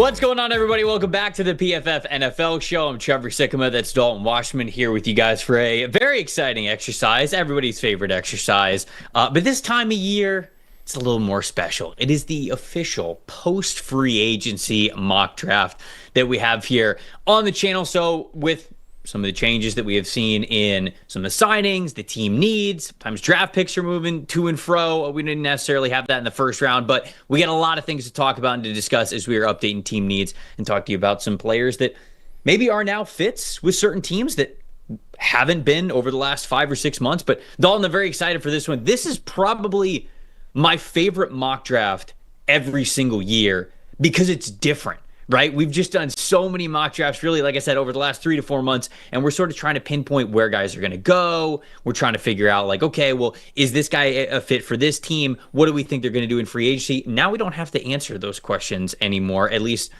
What's going on, everybody? Welcome back to the PFF NFL show. I'm Trevor Sikkema. That's Dalton Wasserman here with you guys for a very exciting exercise, everybody's favorite exercise. But this time of year, it's a little more special. It is the official post-free agency mock draft that we have here on the channel. So with some of the changes that we have seen in some of the signings, the team needs, sometimes draft picks are moving to and fro. We didn't necessarily have that in the first round, but we got a lot of things to talk about and to discuss as we are updating team needs and talk to you about some players that maybe are now fits with certain teams that haven't been over the last 5 or 6 months. But Dalton, I'm very excited for this one. This is probably my favorite mock draft every single year because it's different. Right? We've just done so many mock drafts, really, like I said, over the last 3 to 4 months, and we're sort of trying to pinpoint where guys are going to go. We're trying to figure out, like, okay, well, is this guy a fit for this team? What do we think they're going to do in free agency? Now we don't have to answer those questions anymore, at least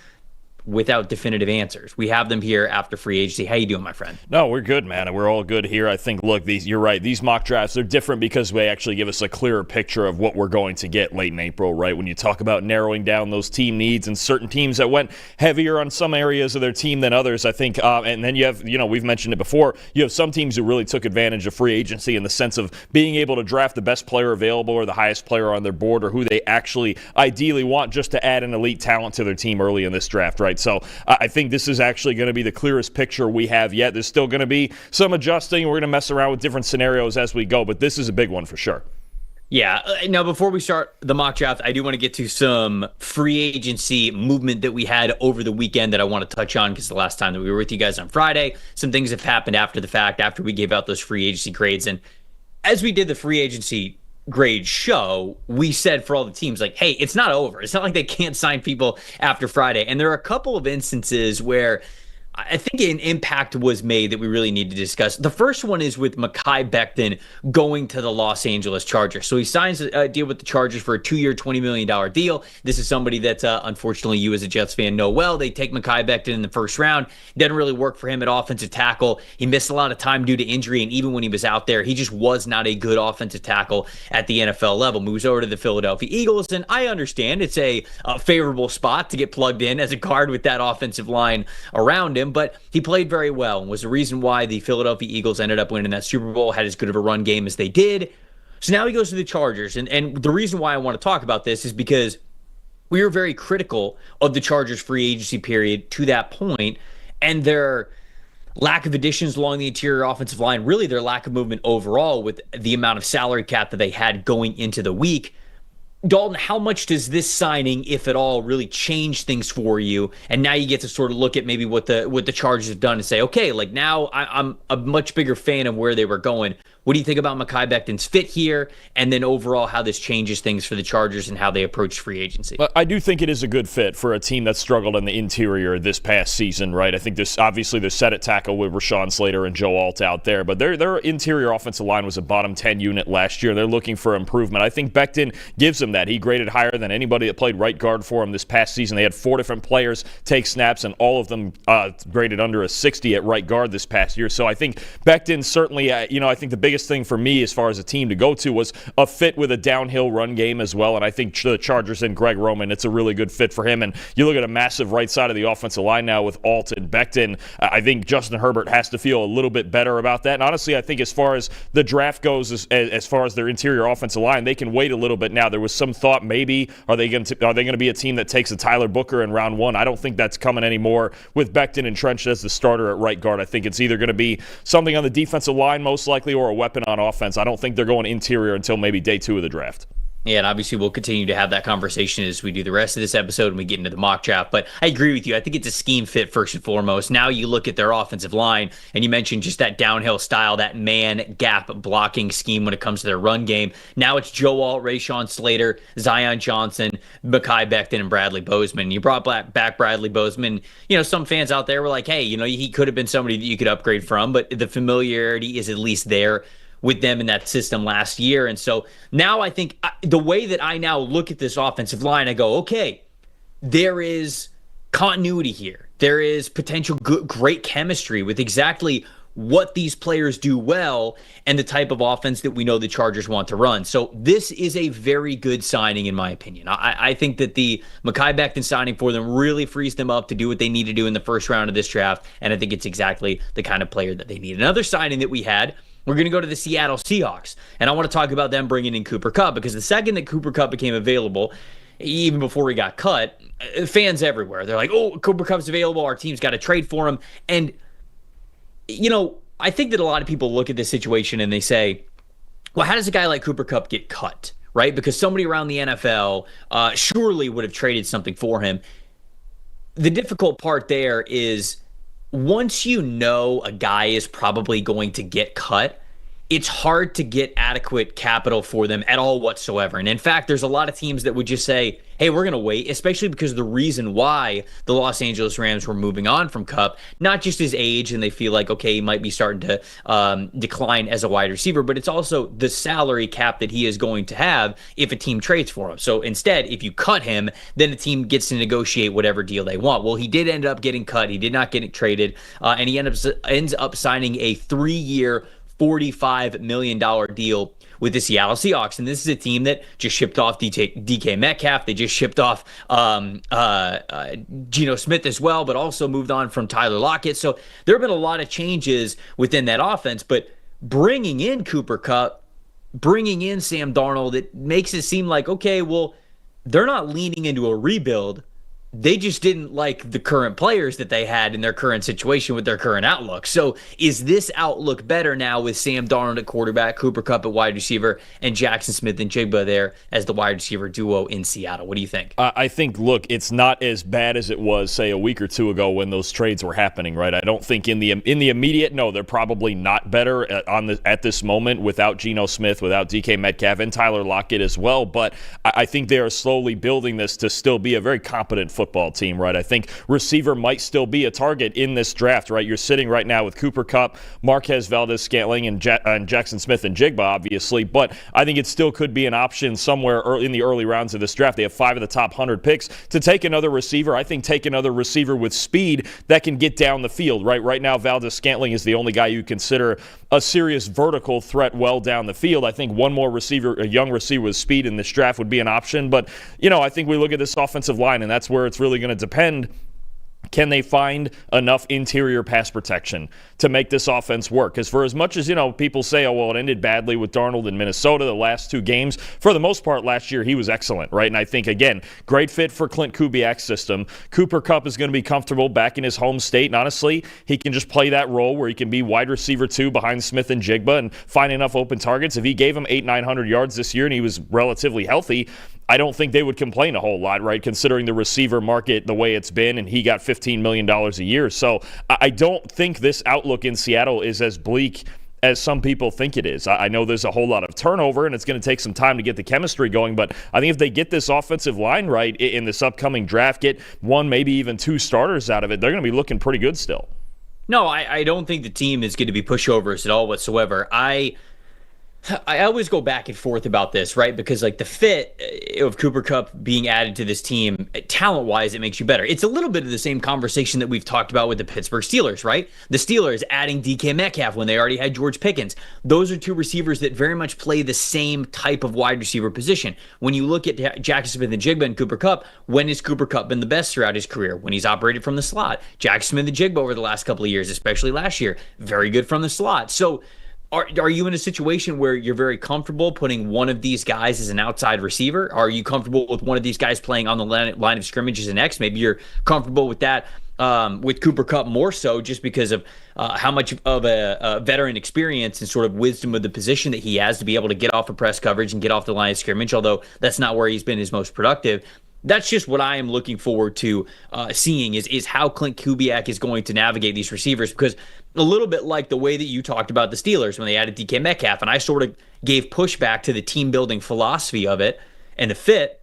without definitive answers. We have them here after free agency. How you doing, my friend? No, we're good, man. We're all good here. I think, look, you're right. These mock drafts are different because they actually give us a clearer picture of what we're going to get late in April, right? When you talk about narrowing down those team needs and certain teams that went heavier on some areas of their team than others, I think, and then you have, we've mentioned it before, you have some teams who really took advantage of free agency in the sense of being able to draft the best player available or the highest player on their board or who they actually ideally want just to add an elite talent to their team early in this draft, right? So I think this is actually going to be the clearest picture we have yet. There's still going to be some adjusting. We're going to mess around with different scenarios as we go, but this is a big one for sure. Yeah. Now, before we start the mock draft, I do want to get to some free agency movement that we had over the weekend that I want to touch on because the last time that we were with you guys on Friday, some things have happened after the fact, after we gave out those free agency grades. And as we did the free agency grade show, we said for all the teams, like, hey, it's not over. It's not like they can't sign people after Friday. And there are a couple of instances where I think an impact was made that we really need to discuss. The first one is with Mekhi Becton going to the Los Angeles Chargers. So he signs a deal with the Chargers for a 2-year, $20 million deal. This is somebody that, unfortunately, you as a Jets fan know well. They take Mekhi Becton in the first round. Doesn't really work for him at offensive tackle. He missed a lot of time due to injury, and even when he was out there, he just was not a good offensive tackle at the NFL level. Moves over to the Philadelphia Eagles, and I understand it's a favorable spot to get plugged in as a guard with that offensive line around him. But he played very well and was the reason why the Philadelphia Eagles ended up winning that Super Bowl, had as good of a run game as they did. So now he goes to the Chargers. And the reason why I want to talk about this is because we were very critical of the Chargers free agency period to that point and their lack of additions along the interior offensive line, really their lack of movement overall with the amount of salary cap that they had going into the week. Dalton, how much does this signing, if at all, really change things for you? And now you get to sort of look at maybe what the Chargers have done and say, okay, like now I'm a much bigger fan of where they were going. What do you think about Mekhi Becton's fit here? And then overall, how this changes things for the Chargers and how they approach free agency? I do think it is a good fit for a team that struggled in the interior this past season, right? I think this obviously they're set at tackle with Rashawn Slater and Joe Alt out there, but their interior offensive line was a bottom 10 unit last year. They're looking for improvement. I think Becton gives them that. He graded higher than anybody that played right guard for him this past season. They had 4 different players take snaps, and all of them graded under a 60 at right guard this past year. So I think Becton certainly, I think the biggest thing for me as far as a team to go to was a fit with a downhill run game as well. And I think the Chargers and Greg Roman, it's a really good fit for him. And you look at a massive right side of the offensive line now with Alt and Becton. I think Justin Herbert has to feel a little bit better about that. And honestly, I think as far as the draft goes, as far as their interior offensive line, they can wait a little bit now. There was some thought maybe are they going to be a team that takes a Tyler Booker in round 1? I don't think that's coming anymore with Becton entrenched as the starter at right guard. I think it's either going to be something on the defensive line most likely or a weapon on offense. I don't think they're going interior until maybe day 2 of the draft. Yeah, and obviously we'll continue to have that conversation as we do the rest of this episode and we get into the mock draft. But I agree with you. I think it's a scheme fit first and foremost. Now you look at their offensive line, and you mentioned just that downhill style, that man gap blocking scheme when it comes to their run game. Now it's Joe Alt, Rashawn Slater, Zion Johnson, Mekhi Becton, and Bradley Bozeman. You brought back Bradley Bozeman. Some fans out there were like, hey, he could have been somebody that you could upgrade from, but the familiarity is at least there with them in that system last year. And so now I think the way that I now look at this offensive line, I go, okay, there is continuity here. There is potential great chemistry with exactly what these players do well and the type of offense that we know the Chargers want to run. So this is a very good signing, in my opinion. I think that the Mekhi Becton signing for them really frees them up to do what they need to do in the first round of this draft, and I think it's exactly the kind of player that they need. Another signing that we had, we're going to go to the Seattle Seahawks, and I want to talk about them bringing in Cooper Kupp, because the second that Cooper Kupp became available, even before he got cut, fans everywhere, they're like, oh, Cooper Kupp's available, our team's got to trade for him. And I think that a lot of people look at this situation and they say, well, how does a guy like Cooper Kupp get cut, right? Because somebody around the NFL surely would have traded something for him. The difficult part there is once you know a guy is probably going to get cut, it's hard to get adequate capital for them at all whatsoever. And in fact, there's a lot of teams that would just say, hey, we're going to wait, especially because of the reason why the Los Angeles Rams were moving on from Kupp, not just his age, and they feel like, okay, he might be starting to decline as a wide receiver, but it's also the salary cap that he is going to have if a team trades for him. So instead, if you cut him, then the team gets to negotiate whatever deal they want. Well, he did end up getting cut. He did not get traded, and he ends up signing a 3-year, $45 million deal with the Seattle Seahawks. And this is a team that just shipped off DK Metcalf. They just shipped off Geno Smith as well, but also moved on from Tyler Lockett. So there have been a lot of changes within that offense, but bringing in Cooper Kupp, bringing in Sam Darnold, it makes it seem like, okay, well, they're not leaning into a rebuild. They just didn't like the current players that they had in their current situation with their current outlook. So is this outlook better now with Sam Darnold at quarterback, Cooper Kupp at wide receiver, and Jackson Smith and Jigba there as the wide receiver duo in Seattle? What do you think? I think, look, it's not as bad as it was, say, a week or two ago when those trades were happening, right? I don't think in the immediate, no, they're probably not better at this moment without Geno Smith, without DK Metcalf, and Tyler Lockett as well. But I think they are slowly building this to still be a very competent football team, right? I think receiver might still be a target in this draft, right? You're sitting right now with Cooper Kupp, Marquez Valdez-Scantling, and Jackson Smith and Jigba, obviously, but I think it still could be an option somewhere in the early rounds of this draft. They have 5 of the top 100 picks to take another receiver. I think take another receiver with speed that can get down the field, right? Right now, Valdez-Scantling is the only guy you consider a serious vertical threat well down the field. I think one more receiver, a young receiver with speed in this draft would be an option, but, I think we look at this offensive line, and that's where it's really going to depend. Can they find enough interior pass protection to make this offense work? Because for as much as, people say, oh, well, it ended badly with Darnold in Minnesota the last 2 games, for the most part last year, he was excellent, right? And I think, again, great fit for Clint Kubiak's system. Cooper Kupp is going to be comfortable back in his home state, and honestly, he can just play that role where he can be wide receiver 2 behind Smith and Jigba and find enough open targets. If he gave him 800-900 yards this year and he was relatively healthy, I don't think they would complain a whole lot, right, considering the receiver market the way it's been, and he got $15 million a year. So I don't think this outlook in Seattle is as bleak as some people think it is. I know there's a whole lot of turnover, and it's going to take some time to get the chemistry going, but I think if they get this offensive line right in this upcoming draft, get 1, maybe even 2 starters out of it, they're going to be looking pretty good still. No, I don't think the team is going to be pushovers at all whatsoever. I always go back and forth about this, right? Because the fit of Cooper Kupp being added to this team, talent-wise, it makes you better. It's a little bit of the same conversation that we've talked about with the Pittsburgh Steelers, right? The Steelers adding DK Metcalf when they already had George Pickens. Those are 2 receivers that very much play the same type of wide receiver position. When you look at Jackson Smith and Jigba and Cooper Kupp, when has Cooper Kupp been the best throughout his career? When he's operated from the slot. Jackson Smith and Jigba over the last couple of years, especially last year, very good from the slot. So Are you in a situation where you're very comfortable putting one of these guys as an outside receiver? Are you comfortable with one of these guys playing on the line of scrimmage as an X? Maybe you're comfortable with that with Cooper Kupp more so just because of how much of a veteran experience and sort of wisdom of the position that he has to be able to get off of press coverage and get off the line of scrimmage, although that's not where he's been his most productive. That's just what I am looking forward to seeing is how Clint Kubiak is going to navigate these receivers, because a little bit like the way that you talked about the Steelers when they added DK Metcalf, and I sort of gave pushback to the team-building philosophy of it and the fit,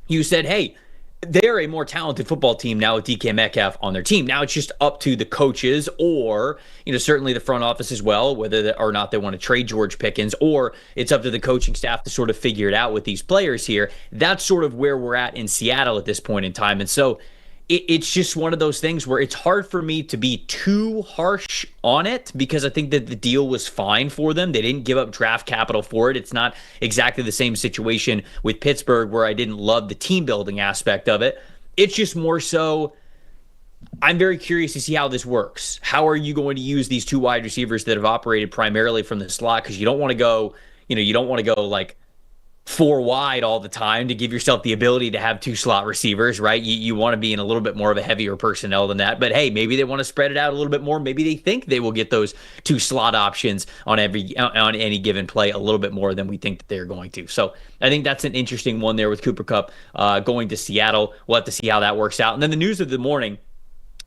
you said, hey, they're a more talented football team now with DK Metcalf on their team. Now it's just up to the coaches or, certainly the front office as well, whether or not they want to trade George Pickens, or it's up to the coaching staff to sort of figure it out with these players here. That's sort of where we're at in Seattle at this point in time. And so it's just one of those things where it's hard for me to be too harsh on it because I think that the deal was fine for them. They didn't give up draft capital for it. It's not exactly the same situation with Pittsburgh where I didn't love the team building aspect of it. It's just more so I'm very curious to see how this works. How are you going to use these two wide receivers that have operated primarily from the slot? Because you don't want to go, like 4 wide all the time to give yourself the ability to have 2 slot receivers, right? You want to be in a little bit more of a heavier personnel than that. But hey, maybe they want to spread it out a little bit more. Maybe they think they will get those 2 slot options on any given play a little bit more than we think that they're going to. So I think that's an interesting one there with Cooper Kupp going to Seattle. We'll have to see how that works out. And then the news of the morning,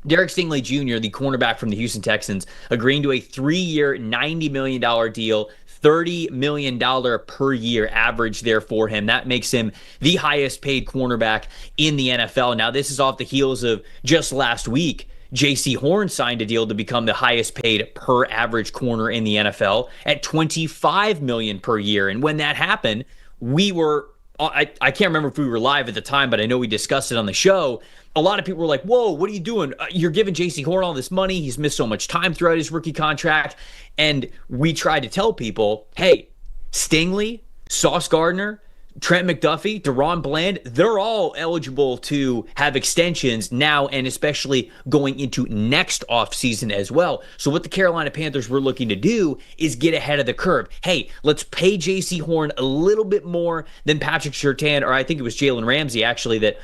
Derek Stingley Jr., the cornerback from the Houston Texans, agreeing to a 3-year, $90 million deal, $30 million per year average there for him. That makes him the highest paid cornerback in the NFL. Now, this is off the heels of just last week. J.C. Horn signed a deal to become the highest paid per average corner in the NFL at $25 million per year. And when that happened, I can't remember if we were live at the time, but I know we discussed it on the show. A lot of people were like, whoa, what are you doing? You're giving J.C. Horn all this money. He's missed so much time throughout his rookie contract. And we tried to tell people, hey, Stingley, Sauce Gardner, Trent McDuffie, Deron Bland, they're all eligible to have extensions now and especially going into next offseason as well. So what the Carolina Panthers were looking to do is get ahead of the curve. Hey, let's pay J.C. Horn a little bit more than Patrick Surtain, or I think it was Jalen Ramsey actually that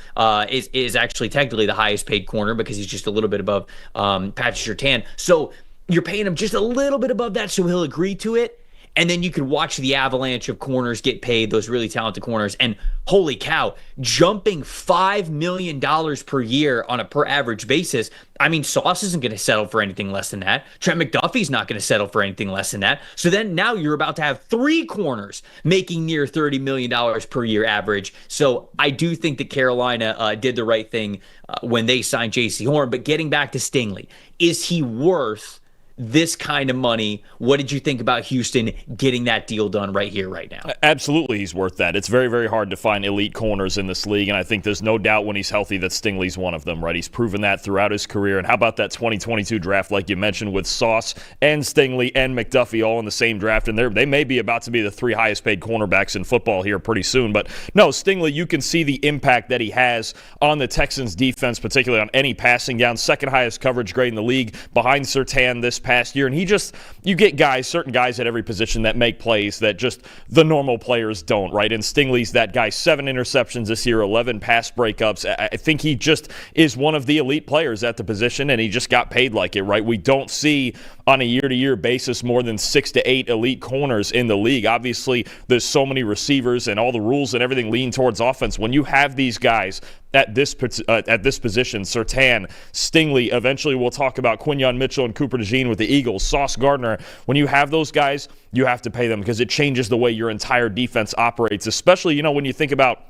is actually technically the highest paid corner because he's just a little bit above Patrick Surtain. So you're paying him just a little bit above that so he'll agree to it. And then you could watch the avalanche of corners get paid, those really talented corners. And holy cow, jumping $5 million per year on a per average basis. I mean, Sauce isn't going to settle for anything less than that. Trent McDuffie's not going to settle for anything less than that. So then now you're about to have 3 corners making near $30 million per year average. So I do think that Carolina did the right thing when they signed J.C. Horn. But getting back to Stingley, is he worth this kind of money? What did you think about Houston getting that deal done right here, right now? Absolutely, he's worth that. It's very, very hard to find elite corners in this league, and I think there's no doubt when he's healthy that Stingley's one of them, right? He's proven that throughout his career. And how about that 2022 draft, like you mentioned, with Sauce and Stingley and McDuffie all in the same draft, and they may be about to be the 3 highest paid cornerbacks in football here pretty soon. But no, Stingley, you can see the impact that he has on the Texans defense, particularly on any passing down. 2nd highest coverage grade in the league behind Surtain this past year. And you get certain guys at every position that make plays that just the normal players don't, right? And Stingley's that guy. 7 interceptions this year, 11 pass breakups. I think he just is one of the elite players at the position, and he just got paid like it, right? We don't see on a year-to-year basis more than 6 to 8 elite corners in the league. Obviously, there's so many receivers and all the rules and everything lean towards offense. When you have these guys at this position, Surtain, Stingley, eventually we'll talk about Quinyon Mitchell and Cooper DeJean with the Eagles, Sauce Gardner. When you have those guys, you have to pay them because it changes the way your entire defense operates, especially, when you think about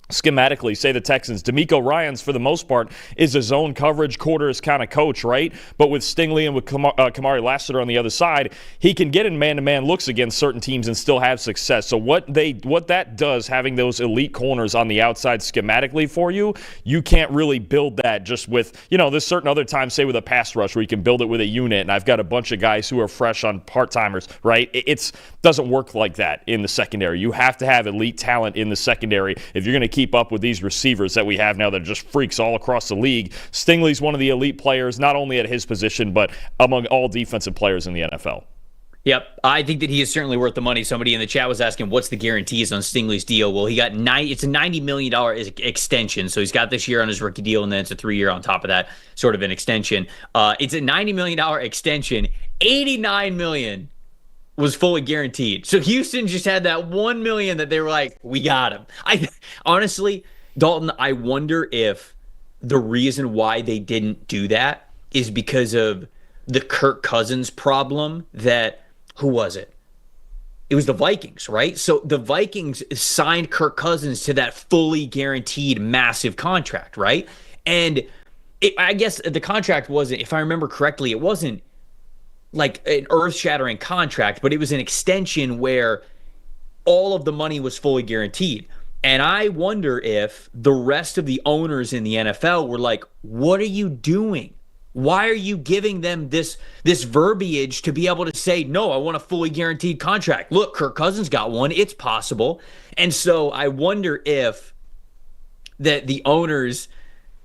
schematically, say the Texans, D'Amico Ryans, for the most part, is a zone coverage quarters kind of coach, right? But with Stingley and with Kamari Lassiter on the other side, he can get in man-to-man looks against certain teams and still have success. So what that does, having those elite corners on the outside schematically for you, you can't really build that just with, there's certain other times, say with a pass rush, where you can build it with a unit, and I've got a bunch of guys who are fresh on part-timers, right? It doesn't work like that in the secondary. You have to have elite talent in the secondary if you're going to keep up with these receivers that we have now that are just freaks all across the league. Stingley's one of the elite players, not only at his position, but among all defensive players in the NFL. Yep, I think that he is certainly worth the money. Somebody in the chat was asking, what's the guarantees on Stingley's deal? Well, it's a $90 million extension, so he's got this year on his rookie deal, and then it's a 3-year on top of that, sort of an extension. It's a $90 million extension. $89 million was fully guaranteed. So Houston just had that $1 million that they were like, we got him. Honestly, Dalton, I wonder if the reason why they didn't do that is because of the Kirk Cousins problem that, who was it? It was the Vikings, right? So the Vikings signed Kirk Cousins to that fully guaranteed massive contract, right? And I guess the contract wasn't, if I remember correctly, it wasn't like an earth-shattering contract, but it was an extension where all of the money was fully guaranteed. And I wonder if the rest of the owners in the NFL were like, what are you doing? Why are you giving them this verbiage to be able to say, no, I want a fully guaranteed contract? Look, Kirk Cousins got one. It's possible. And so I wonder if that the owners,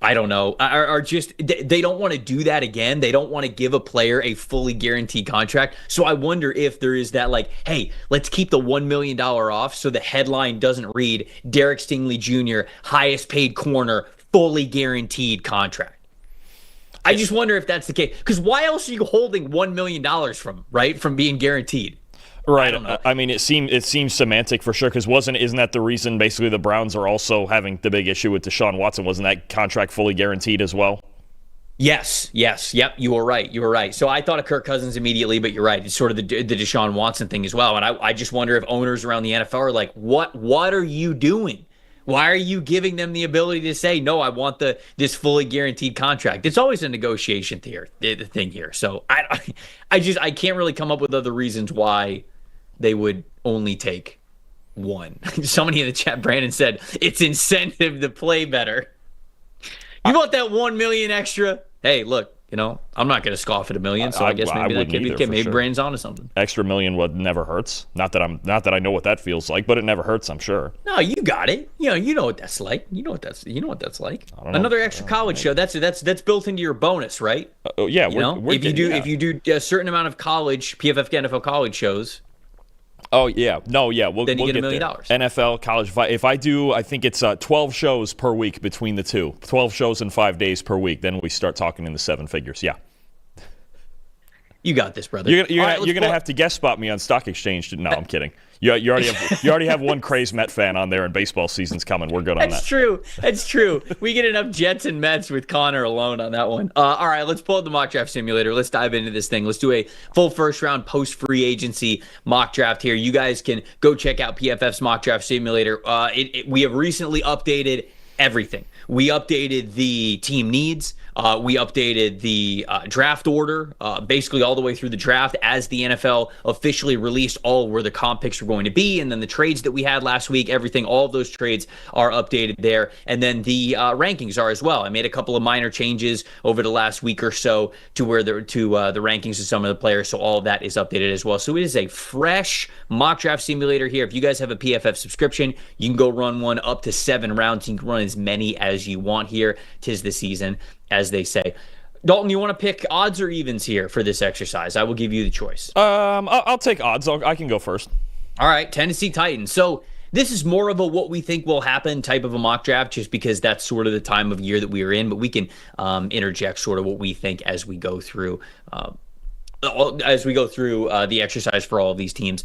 I don't know, are just, they don't want to do that again. They don't want to give a player a fully guaranteed contract. So I wonder if there is that like, hey, let's keep the $1 million off so the headline doesn't read Derek Stingley Jr., highest paid corner, fully guaranteed contract. I just wonder if that's the case. Because why else are you holding $1 million from being guaranteed? Right. I mean, it seems semantic for sure. Because isn't that the reason basically the Browns are also having the big issue with Deshaun Watson? Wasn't that contract fully guaranteed as well? Yes. Yep. You were right. So I thought of Kirk Cousins immediately, but you're right. It's sort of the Deshaun Watson thing as well. And I just wonder if owners around the NFL are like, what are you doing? Why are you giving them the ability to say, no, I want this fully guaranteed contract? It's always a negotiation thing here. So I can't really come up with other reasons why they would only take one. Somebody in the chat, Brandon, said it's incentive to play better. You want that $1 million extra? Hey, look, I'm not going to scoff at $1 million, so I guess maybe that could be maybe Brandon's onto something. Extra $1 million never hurts. Not that I know what that feels like, but it never hurts, I'm sure. No, you got it. You know what that's like. You know what that's like. Another extra college show. That's built into your bonus, right? Yeah, if you do a certain amount of college PFF NFL college shows. Oh yeah, no, yeah, then you get $1 million. NFL, college. If I do, I think it's 12 shows per week between the two. 12 shows in 5 days per week. Then we start talking in the seven figures. Yeah. You got this, brother. You're gonna have to guest spot me on Stock Exchange. No, I'm kidding. You already have one crazed Met fan on there, and baseball season's coming. We're good on that. That's true. We get enough Jets and Mets with Connor alone on that one. All right, let's pull up the mock draft simulator. Let's dive into this thing. Let's do a full first round post free agency mock draft here. You guys can go check out PFF's mock draft simulator. We have recently updated everything. We updated the team needs. We updated the draft order, basically all the way through the draft as the NFL officially released all where the comp picks were going to be. And then the trades that we had last week, everything, all of those trades are updated there. And then the rankings are as well. I made a couple of minor changes over the last week or so to where the rankings of some of the players. So all of that is updated as well. So it is a fresh mock draft simulator here. If you guys have a PFF subscription, you can go run one up to 7 rounds. You can run as many as you want here. 'Tis the season, as they say. Dalton, you want to pick odds or evens here for this exercise? I will give you the choice. I'll take odds. I can go first. All right, Tennessee Titans. So this is more of a what we think will happen type of a mock draft, just because that's sort of the time of year that we are in. But we can interject sort of what we think as we go through the exercise for all of these teams.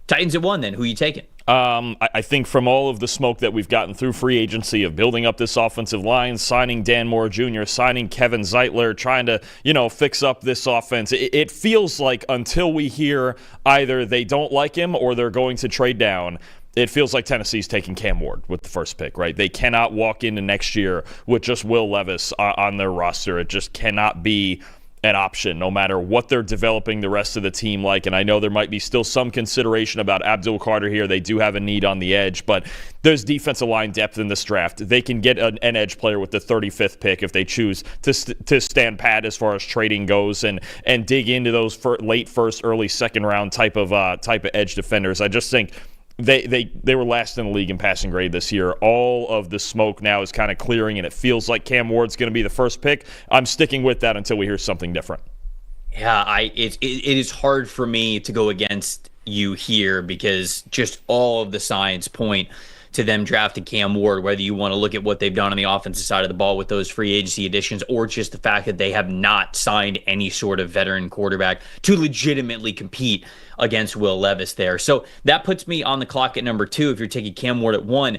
Titans at 1, then. Who are you taking? I think from all of the smoke that we've gotten through free agency of building up this offensive line, signing Dan Moore Jr., signing Kevin Zeitler, trying to, fix up this offense, it feels like until we hear either they don't like him or they're going to trade down, it feels like Tennessee's taking Cam Ward with the first pick, right? They cannot walk into next year with just Will Levis on their roster. It just cannot be an option, no matter what they're developing the rest of the team like. And I know there might be still some consideration about Abdul Carter here. They do have a need on the edge, but there's defensive line depth in this draft. They can get an edge player with the 35th pick if they choose to stand pat as far as trading goes and dig into those late first, early second round type of edge defenders. I just think They were last in the league in passing grade this year. All of the smoke now is kind of clearing, and it feels like Cam Ward's going to be the first pick. I'm sticking with that until we hear something different. Yeah, it is hard for me to go against you here because just all of the signs point to them drafting Cam Ward, whether you want to look at what they've done on the offensive side of the ball with those free agency additions or just the fact that they have not signed any sort of veteran quarterback to legitimately compete against Will Levis there. So that puts me on the clock at number 2 if you're taking Cam Ward at 1.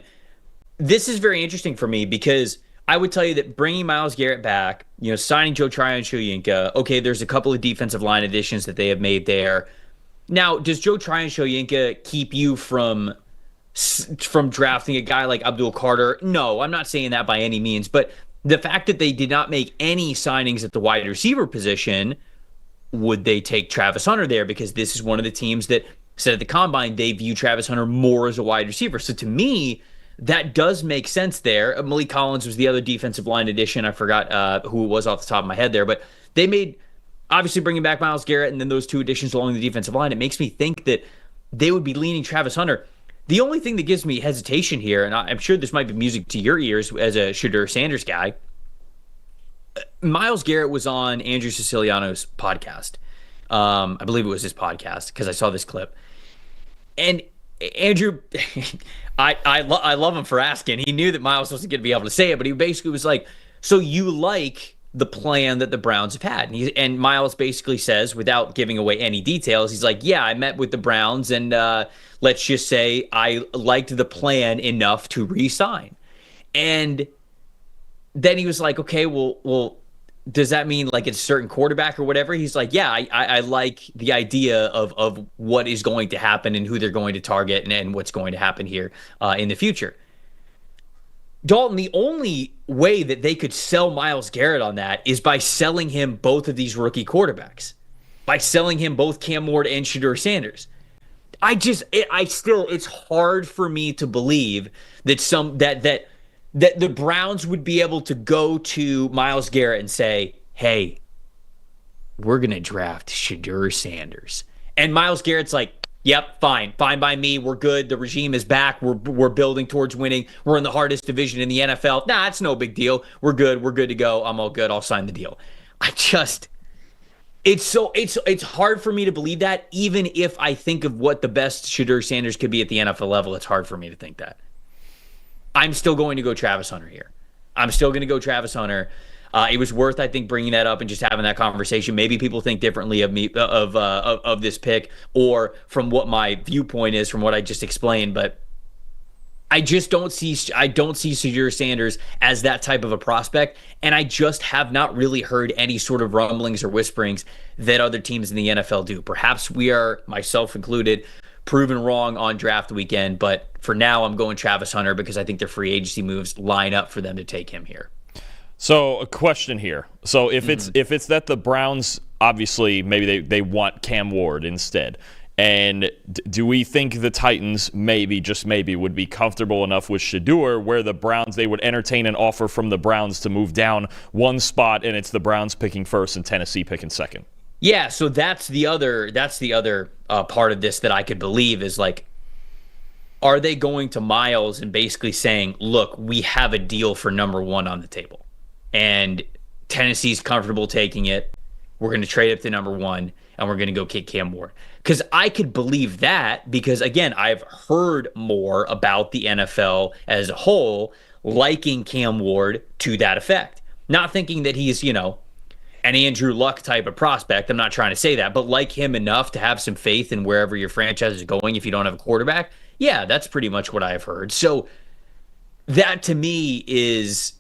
This is very interesting for me because I would tell you that bringing Myles Garrett back, signing Joe Tryon-Shoyinka, okay, there's a couple of defensive line additions that they have made there. Now, does Joe Tryon-Shoyinka keep you from drafting a guy like Abdul Carter? No, I'm not saying that by any means, but the fact that they did not make any signings at the wide receiver position, would they take Travis Hunter there? Because this is one of the teams that said at the Combine they view Travis Hunter more as a wide receiver. So to me, that does make sense there. Malik Collins was the other defensive line addition. I forgot who it was off the top of my head there, but they made, obviously bringing back Myles Garrett and then those two additions along the defensive line. It makes me think that they would be leaning Travis Hunter. The only thing that gives me hesitation here, and I'm sure this might be music to your ears as a Shedeur Sanders guy, Myles Garrett was on Andrew Siciliano's podcast. I believe it was his podcast because I saw this clip. And Andrew, I love him for asking. He knew that Myles wasn't going to be able to say it, but he basically was like, so you like the plan that the Browns have had? And Myles basically says, without giving away any details, he's like, yeah, I met with the Browns, and let's just say I liked the plan enough to re-sign. And then he was like, okay, well, does that mean like it's a certain quarterback or whatever? He's like, yeah, I like the idea of what is going to happen and who they're going to target and what's going to happen here in the future. Dalton, the only way that they could sell Myles Garrett on that is by selling him both of these rookie quarterbacks, by selling him both Cam Ward and Shedeur Sanders. It's hard for me to believe that that the Browns would be able to go to Myles Garrett and say, hey, we're going to draft Shedeur Sanders. And Myles Garrett's like, yep, fine by me. We're good. The regime is back. We're building towards winning. We're in the hardest division in the NFL. Nah, it's no big deal. We're good. We're good to go. I'm all good. I'll sign the deal. It's hard for me to believe that. Even if I think of what the best Shedeur Sanders could be at the NFL level, it's hard for me to think that. I'm still going to go Travis Hunter here. I'm still going to go Travis Hunter. It was worth, I think, bringing that up and just having that conversation. Maybe people think differently of me of this pick, or from what my viewpoint is from what I just explained. But I don't see Shedeur Sanders as that type of a prospect, and I just have not really heard any sort of rumblings or whisperings that other teams in the NFL do. Perhaps we are, myself included, proven wrong on draft weekend, but for now I'm going Travis Hunter because I think their free agency moves line up for them to take him here. So a question here. So if it's that the Browns, obviously maybe they want Cam Ward instead, and do we think the Titans maybe, just maybe, would be comfortable enough with Shedeur where the Browns, they would entertain an offer from the Browns to move down one spot, and it's the Browns picking first and Tennessee picking second? Yeah, so that's the other part of this that I could believe is like, are they going to Myles and basically saying, look, we have a deal for number one on the table, and Tennessee's comfortable taking it. We're going to trade up to number one, and we're going to go kick Cam Ward. Because I could believe that because, again, I've heard more about the NFL as a whole liking Cam Ward to that effect. Not thinking that he's, an Andrew Luck type of prospect. I'm not trying to say that, but like him enough to have some faith in wherever your franchise is going if you don't have a quarterback. Yeah, that's pretty much what I've heard. So that to me is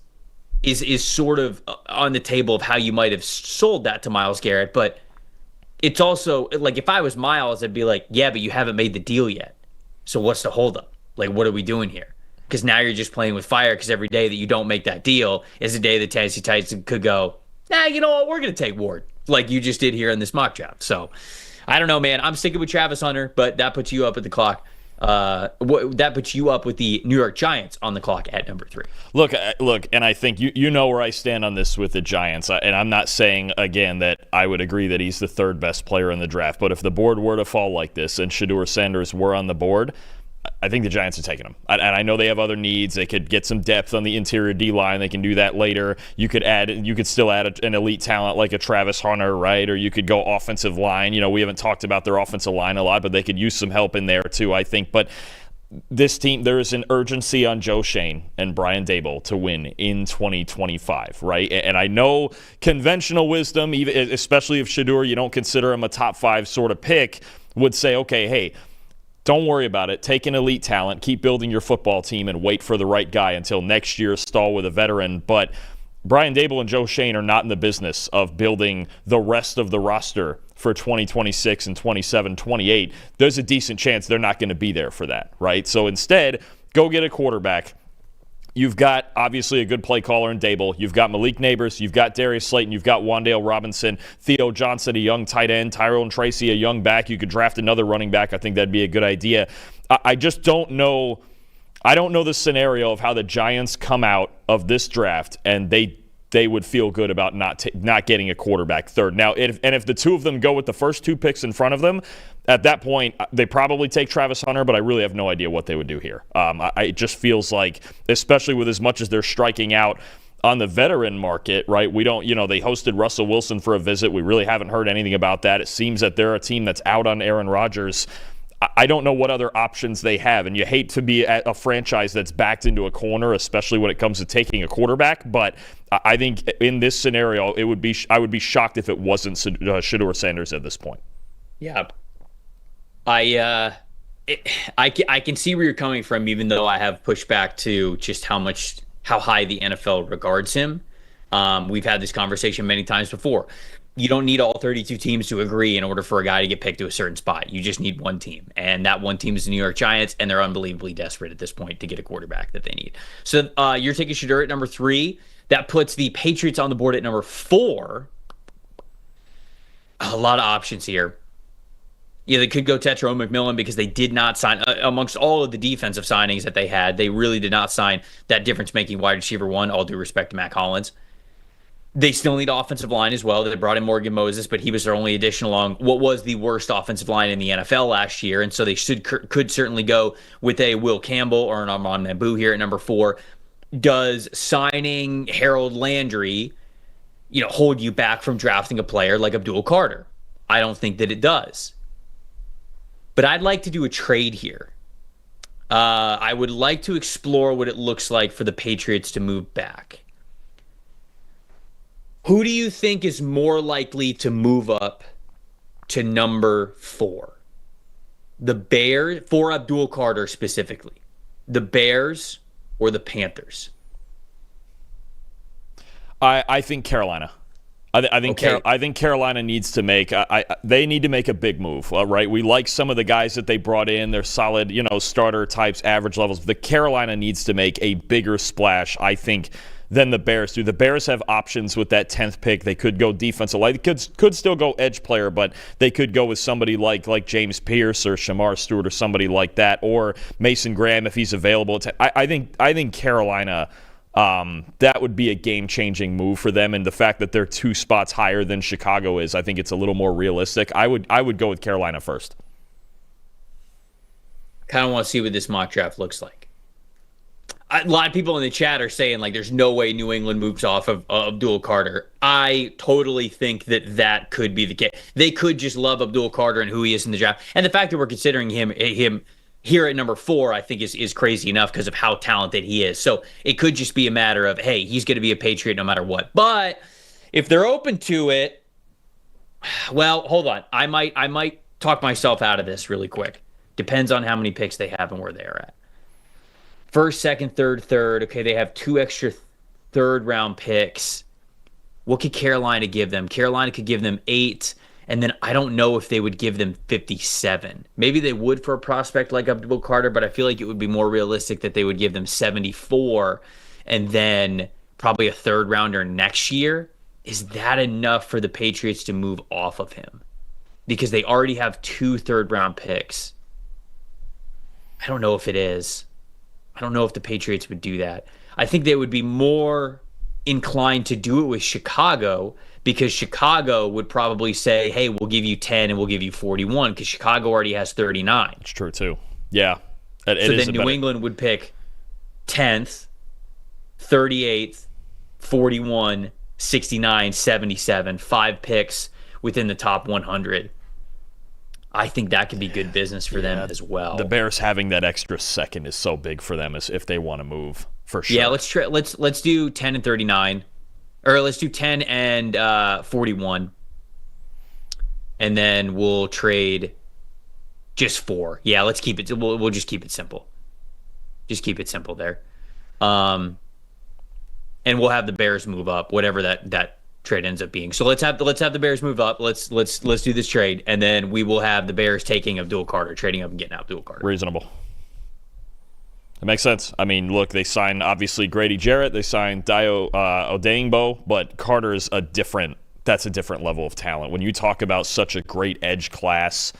sort of on the table of how you might have sold that to Myles Garrett. But it's also like, if I was Myles, I'd be like, yeah, but you haven't made the deal yet. So what's the holdup? Like, what are we doing here? Because now you're just playing with fire, because every day that you don't make that deal is a day the Tennessee Titans could go, nah, you know what? We're going to take Ward, like you just did here in this mock draft. So I don't know, man. I'm sticking with Travis Hunter, but that puts you up at the clock. That puts you up with the New York Giants on the clock at number 3. Look, and I think you know where I stand on this with the Giants, and I'm not saying, again, that I would agree that he's the third best player in the draft, but if the board were to fall like this and Shedeur Sanders were on the board, I think the Giants are taking him. And I know they have other needs. They could get some depth on the interior D-line. They can do that later. You could still add an elite talent like a Travis Hunter, right? Or you could go offensive line. We haven't talked about their offensive line a lot, but they could use some help in there too, I think. But this team, there is an urgency on Joe Schoen and Brian Daboll to win in 2025, right? And I know conventional wisdom, even especially if Shedeur, you don't consider him a top 5 sort of pick, would say, okay, hey, don't worry about it. Take an elite talent, keep building your football team, and wait for the right guy until next year, stall with a veteran. But Brian Daboll and Joe Schoen are not in the business of building the rest of the roster for 2026 and 27, 28. There's a decent chance they're not going to be there for that, right? So instead, go get a quarterback. You've got, obviously, a good play caller in Daboll. You've got Malik Neighbors. You've got Darius Slayton. You've got Wan'Dale Robinson. Theo Johnson, a young tight end. Tyrone Tracy, a young back. You could draft another running back. I think that'd be a good idea. I just don't know. I don't know the scenario of how the Giants come out of this draft and they would feel good about not getting a quarterback third. Now, if the two of them go with the first two picks in front of them, at that point, they probably take Travis Hunter, but I really have no idea what they would do here. It just feels like, especially with as much as they're striking out on the veteran market, right? We don't, they hosted Russell Wilson for a visit. We really haven't heard anything about that. It seems that they're a team that's out on Aaron Rodgers. I don't know what other options they have, and you hate to be at a franchise that's backed into a corner, especially when it comes to taking a quarterback. But I think in this scenario, I would be shocked if it wasn't Shedeur Sanders at this point. Yeah, I can see where you're coming from, even though I have pushed back to just how high the NFL regards him. We've had this conversation many times before. You don't need all 32 teams to agree in order for a guy to get picked to a certain spot. You just need one team, and that one team is the New York Giants, and they're unbelievably desperate at this point to get a quarterback that they need. So you're taking Shedeur at number 3. That puts the Patriots on the board at number 4. A lot of options here. Yeah, they could go Tetro McMillan because they did not sign, amongst all of the defensive signings that they had, they really did not sign that difference-making wide receiver one, all due respect to Matt Collins. They still need offensive line as well. They brought in Morgan Moses, but he was their only addition along what was the worst offensive line in the NFL last year, and so they could certainly go with a Will Campbell or an Armand Naboo here at number 4. Does signing Harold Landry, hold you back from drafting a player like Abdul Carter? I don't think that it does. But I'd like to do a trade here. I would like to explore what it looks like for the Patriots to move back. Who do you think is more likely to move up to number 4? The Bears, for Abdul Carter specifically. The Bears or the Panthers? I think Carolina. I think okay. I think Carolina needs to make they need to make a big move, right? We like some of the guys that they brought in. They're solid, starter types, average levels. The Carolina needs to make a bigger splash, I think, than the Bears do. The Bears have options with that 10th pick. They could go defensive line. They could still go edge player, but they could go with somebody like James Pierce or Shamar Stewart or somebody like that, or Mason Graham if he's available. I think Carolina, that would be a game-changing move for them, and the fact that they're 2 spots higher than Chicago is, I think it's a little more realistic. I would go with Carolina first. Kind of want to see what this mock draft looks like. A lot of people in the chat are saying, there's no way New England moves off of Abdul Carter. I totally think that could be the case. They could just love Abdul Carter and who he is in the draft. And the fact that we're considering him here at number 4, I think is crazy enough because of how talented he is. So it could just be a matter of, hey, he's going to be a Patriot no matter what. But if they're open to it, well, hold on. I might talk myself out of this really quick. Depends on how many picks they have and where they're at. First, second, third. Okay, they have 2 extra third-round picks. What could Carolina give them? Carolina could give them 8, and then I don't know if they would give them 57. Maybe they would for a prospect like Abdul Carter, but I feel like it would be more realistic that they would give them 74 and then probably a third-rounder next year. Is that enough for the Patriots to move off of him? Because they already have 2 third-round picks. I don't know if it is. I don't know if the Patriots would do that. I think they would be more inclined to do it with Chicago because Chicago would probably say, hey, we'll give you 10 and we'll give you 41 because Chicago already has 39. It's true, too. Yeah. So then New England would pick 10th, 38th, 41, 69, 77, 5 picks within the top 100. I think that could be good business for them as well. The Bears having that extra second is so big for them if they want to move, for sure. Yeah, let's do 10 and 39. Or let's do 10 and 41. And then we'll trade just 4. Yeah, let's keep it. We'll just keep it simple. Just keep it simple there. And we'll have the Bears move up, whatever that trade ends up being. So let's have the Bears move up. Let's do this trade, and then we will have the Bears taking Abdul Carter, trading up and getting Abdul Carter. Reasonable. It makes sense. I mean, look, they signed obviously Grady Jarrett, they signed Dio Odeyingbo, but Carter is a different level of talent. When you talk about such a great edge class,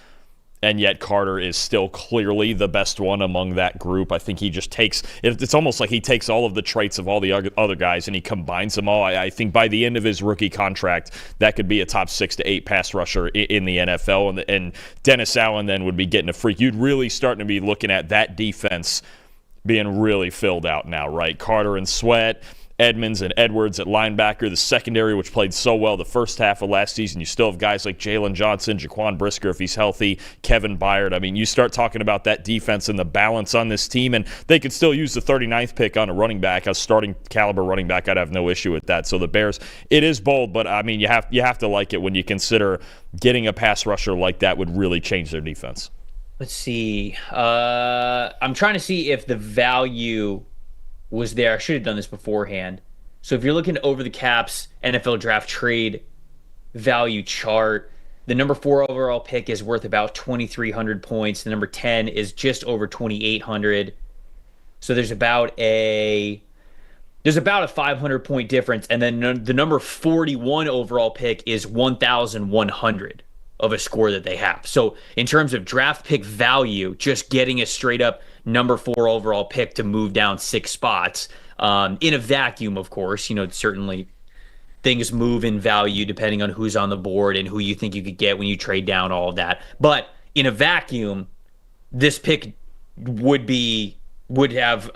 and yet Carter is still clearly the best one among that group. I think he just takes – it's almost like he takes all of the traits of all the other guys and he combines them all. I think by the end of his rookie contract, that could be a top 6 to 8 pass rusher in the NFL, and Dennis Allen then would be getting a freak. You'd really starting to be looking at that defense being really filled out now, right? Carter and Sweat, Edmonds and Edwards at linebacker, the secondary, which played so well the first half of last season. You still have guys like Jalen Johnson, Jaquan Brisker if he's healthy, Kevin Byard. I mean, you start talking about that defense and the balance on this team, and they could still use the 39th pick on a running back, a starting caliber running back. I'd have no issue with that. So the Bears, it is bold, but I mean, you have to like it when you consider getting a pass rusher like that would really change their defense. Let's see. I'm trying to see if the value was there. I should have done this beforehand. So if you're looking over the Caps NFL draft trade value chart, the number 4 overall pick is worth about 2,300 points. The number 10 is just over 2,800. So there's about a 500 point difference. And then the number 41 overall pick is 1,100 of a score that they have. So in terms of draft pick value, just getting a straight up number 4 overall pick to move down 6 spots in a vacuum, of course, certainly things move in value depending on who's on the board and who you think you could get when you trade down, all of that. But in a vacuum, this pick would have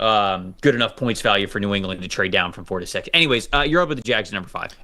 good enough points value for New England to trade down from 4 to 6. Anyways, you're up with the Jags at number 5.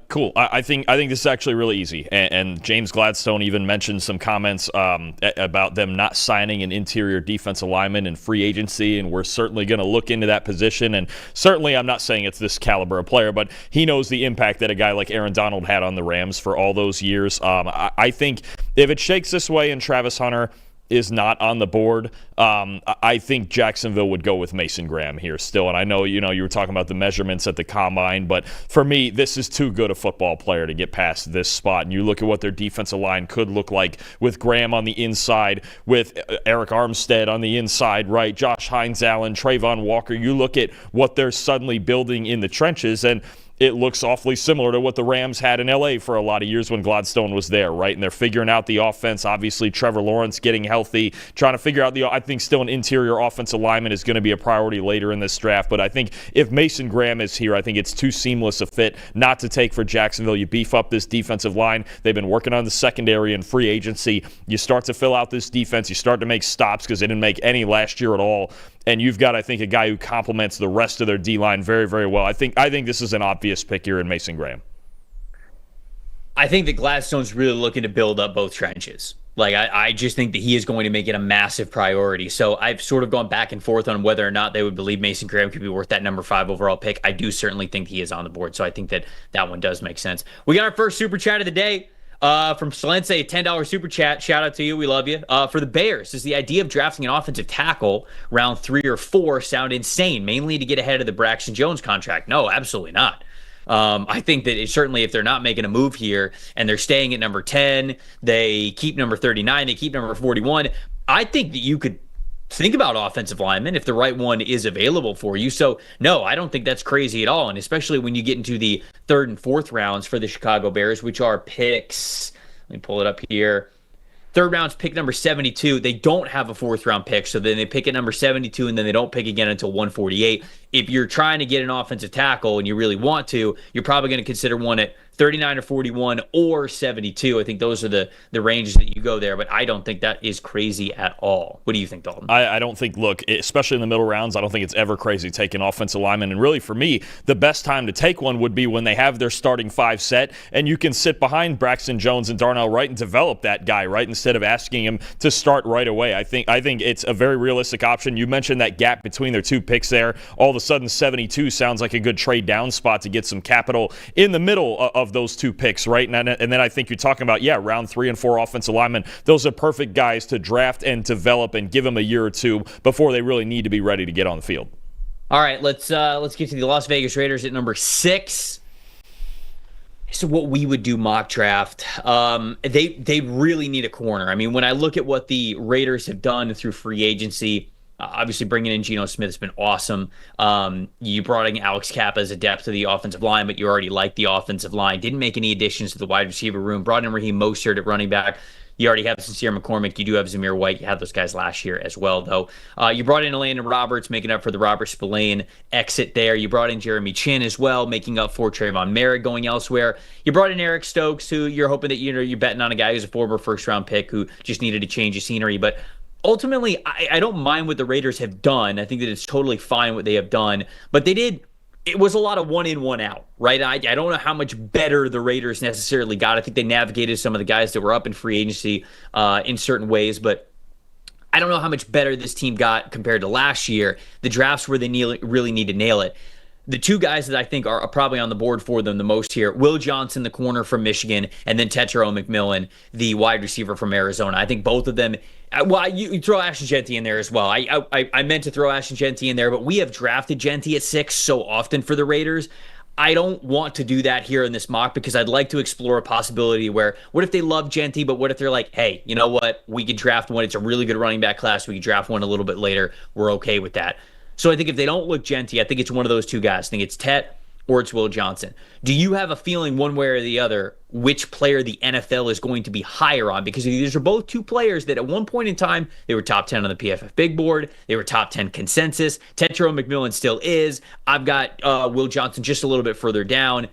Cool. I think this is actually really easy. And James Gladstone even mentioned some comments about them not signing an interior defensive lineman in free agency, and we're certainly going to look into that position. And certainly I'm not saying it's this caliber of player, but he knows the impact that a guy like Aaron Donald had on the Rams for all those years. I think if it shakes this way and Travis Hunter is not on the board, I think Jacksonville would go with Mason Graham here still. And I know, you were talking about the measurements at the combine, but for me, this is too good a football player to get past this spot. And you look at what their defensive line could look like with Graham on the inside, with Eric Armstead on the inside, right? Josh Hines-Allen, Trayvon Walker. You look at what they're suddenly building in the trenches, and it looks awfully similar to what the Rams had in L.A. for a lot of years when Gladstone was there, right? And they're figuring out the offense. Obviously, Trevor Lawrence getting healthy, trying to figure out I think still an interior offensive lineman is going to be a priority later in this draft. But I think if Mason Graham is here, I think it's too seamless a fit not to take for Jacksonville. You beef up this defensive line. They've been working on the secondary and free agency. You start to fill out this defense. You start to make stops because they didn't make any last year at all. And you've got, I think, a guy who complements the rest of their D-line very, very well. I think this is an obvious pick here in Mason Graham. I think that Gladstone's really looking to build up both trenches. I just think that he is going to make it a massive priority. So I've sort of gone back and forth on whether or not they would believe Mason Graham could be worth that number 5 overall pick. I do certainly think he is on the board. So I think that one does make sense. We got our first super chat of the day. From Salense, a $10 super chat. Shout out to you. We love you. For the Bears, does the idea of drafting an offensive tackle round 3 or 4 sound insane, mainly to get ahead of the Braxton Jones contract? No, absolutely not. I think that certainly if they're not making a move here and they're staying at number 10, they keep number 39, they keep number 41, I think that you could think about offensive linemen if the right one is available for you. So no, I don't think that's crazy at all. And especially when you get into the 3rd and 4th rounds for the Chicago Bears, which are picks. Let me pull it up here. 3rd round's pick number 72. They don't have a 4th round pick. So then they pick at number 72 and then they don't pick again until 148. If you're trying to get an offensive tackle and you really want to, you're probably going to consider one at 39 or 41 or 72. I think those are the ranges that you go there, but I don't think that is crazy at all. What do you think, Dalton? I don't think, look, especially in the middle rounds, I don't think it's ever crazy to take an offensive lineman. And really, for me, the best time to take one would be when they have their starting 5 set and you can sit behind Braxton Jones and Darnell Wright and develop that guy, right, instead of asking him to start right away. I think it's a very realistic option. You mentioned that gap between their 2 picks there. All of a sudden, 72 sounds like a good trade down spot to get some capital in the middle of those 2 picks, right? And then I think you're talking about, round 3 and 4 offensive linemen. Those are perfect guys to draft and develop and give them a year or 2 before they really need to be ready to get on the field. All right, let's get to the Las Vegas Raiders at number 6. So what we would do mock draft. They really need a corner. I mean, when I look at what the Raiders have done through free agency, Obviously, bringing in Geno Smith has been awesome. You brought in Alex Kappa as a depth to the offensive line, but you already liked the offensive line. Didn't make any additions to the wide receiver room. Brought in Raheem Mostert at running back. You already have Sincere McCormick. You do have Zamir White. You had those guys last year as well, though. You brought in Landon Roberts, making up for the Robert Spillane exit there. You brought in Jeremy Chin as well, making up for Trayvon Merritt going elsewhere. You brought in Eric Stokes, who you're hoping that you're betting on a guy who's a former first-round pick who just needed a change of scenery. But ultimately, I don't mind what the Raiders have done. I think that it's totally fine what they have done. But it was a lot of one in, one out, right? I don't know how much better the Raiders necessarily got. I think they navigated some of the guys that were up in free agency in certain ways, but I don't know how much better this team got compared to last year. The drafts where they really need to nail it. The two guys that I think are probably on the board for them the most here, Will Johnson, the corner from Michigan, and then Tetairoa McMillan, the wide receiver from Arizona. I think both of them, well, you throw Ashton Jeanty in there as well. I meant to throw Ashton Jeanty in there, but we have drafted Jeanty at 6 so often for the Raiders. I don't want to do that here in this mock because I'd like to explore a possibility where, what if they love Jeanty, but what if they're like, hey, you know what? We could draft one. It's a really good running back class. We could draft one a little bit later. We're okay with that. So I think if they don't look Jeanty, I think it's one of those two guys. I think it's Tet or it's Will Johnson. Do you have a feeling one way or the other which player the NFL is going to be higher on? Because these are both two players that at one point in time, they were top 10 on the PFF big board. They were top 10 consensus. Tetairoa McMillan still is. I've got Will Johnson just a little bit further down.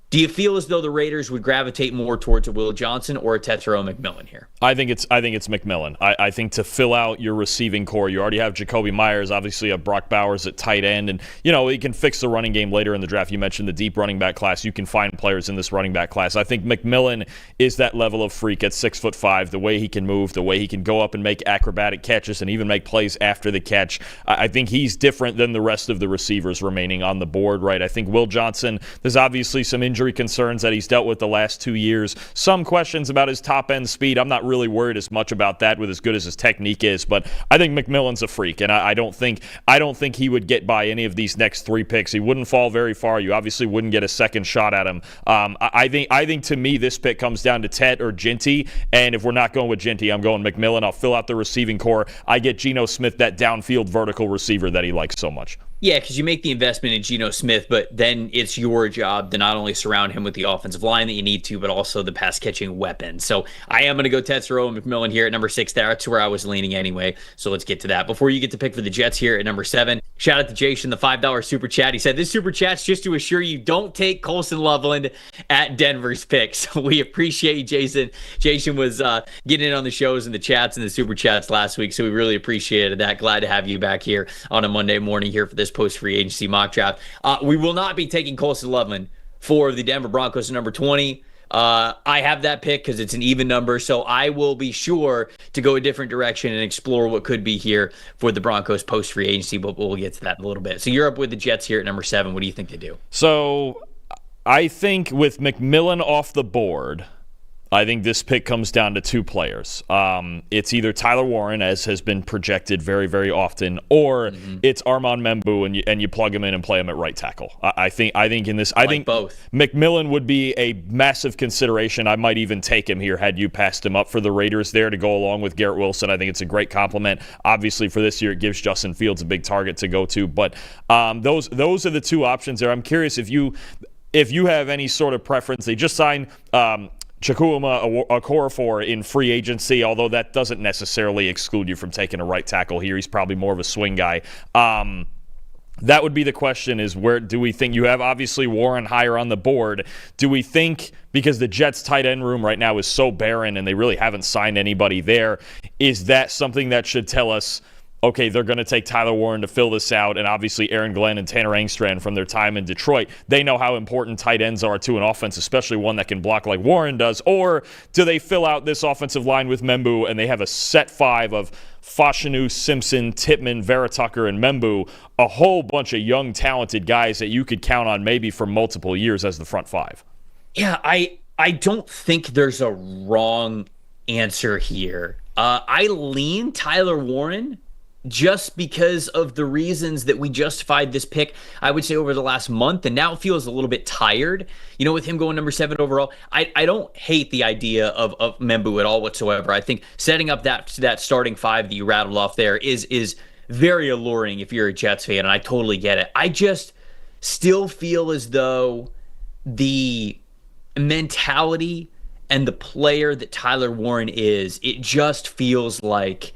Do you feel as though the Raiders would gravitate more towards a Will Johnson or a Tetairoa McMillan here? I think it's McMillan. I think to fill out your receiving core, you already have Jacoby Myers, obviously you have Brock Bowers at tight end, and he can fix the running game later in the draft. You mentioned the deep running back class. You can find players in this running back class. I think McMillan is that level of freak at 6'5", the way he can move, the way he can go up and make acrobatic catches and even make plays after the catch. I think he's different than the rest of the receivers remaining on the board, right? I think Will Johnson, there's obviously some injury concerns that he's dealt with the last 2 years. Some questions about his top-end speed. I'm not really worried as much about that with as good as his technique is, but I think McMillan's a freak, and I don't think he would get by any of these next 3 picks. He wouldn't fall very far. You obviously wouldn't get a second shot at him. I think to me this pick comes down to Tet or Jeanty, and if we're not going with Jeanty, I'm going McMillan. I'll fill out the receiving core. I get Geno Smith, that downfield vertical receiver that he likes so much. Yeah, because you make the investment in Geno Smith, but then it's your job to not only surround him with the offensive line that you need to, but also the pass-catching weapon. So I am going to go Tetairoa McMillan here at number 6. That's where I was leaning anyway, so let's get to that. Before you get to pick for the Jets here at number 7, shout out to Jason, the $5 super chat. He said, this super chat's just to assure you don't take Colson Loveland at Denver's pick. So we appreciate you, Jason. Jason was getting in on the shows and the chats and the super chats last week, so we really appreciated that. Glad to have you back here on a Monday morning here for this post-free agency mock draft. We will not be taking Colson Loveland for the Denver Broncos at number 20. I have that pick because it's an even number, so I will be sure to go a different direction and explore what could be here for the Broncos post-free agency, but we'll get to that in a little bit. So you're up with the Jets here at number 7. What do you think they do? So I think with McMillan off the board, I think this pick comes down to 2 players. It's either Tyler Warren, as has been projected very, very often, or it's Armand Membu, and you plug him in and play him at right tackle. I think in this, I think both. McMillan would be a massive consideration. I might even take him here had you passed him up for the Raiders there to go along with Garrett Wilson. I think it's a great compliment. Obviously, for this year, it gives Justin Fields a big target to go to. But those are the 2 options there. I'm curious if you have any sort of preference. They just signed Chukwuma Okorafor in free agency, although that doesn't necessarily exclude you from taking a right tackle here. He's probably more of a swing guy. That would be the question, is where do we think you have obviously Warren higher on the board? Do we think, because the Jets tight end room right now is so barren and they really haven't signed anybody there, is that something that should tell us, okay, they're going to take Tyler Warren to fill this out, and obviously Aaron Glenn and Tanner Engstrand from their time in Detroit, they know how important tight ends are to an offense, especially one that can block like Warren does? Or do they fill out this offensive line with Membu and they have a set 5 of Fashanu, Simpson, Tippmann, Veritucker, and Membu, a whole bunch of young, talented guys that you could count on maybe for multiple years as the front 5? Yeah, I don't think there's a wrong answer here. I lean Tyler Warren just because of the reasons that we justified this pick, I would say, over the last month, and now it feels a little bit tired, with him going number 7 overall. I don't hate the idea of Membu at all whatsoever. I think setting up that starting 5 that you rattled off there is very alluring if you're a Jets fan, and I totally get it. I just still feel as though the mentality and the player that Tyler Warren is, it just feels like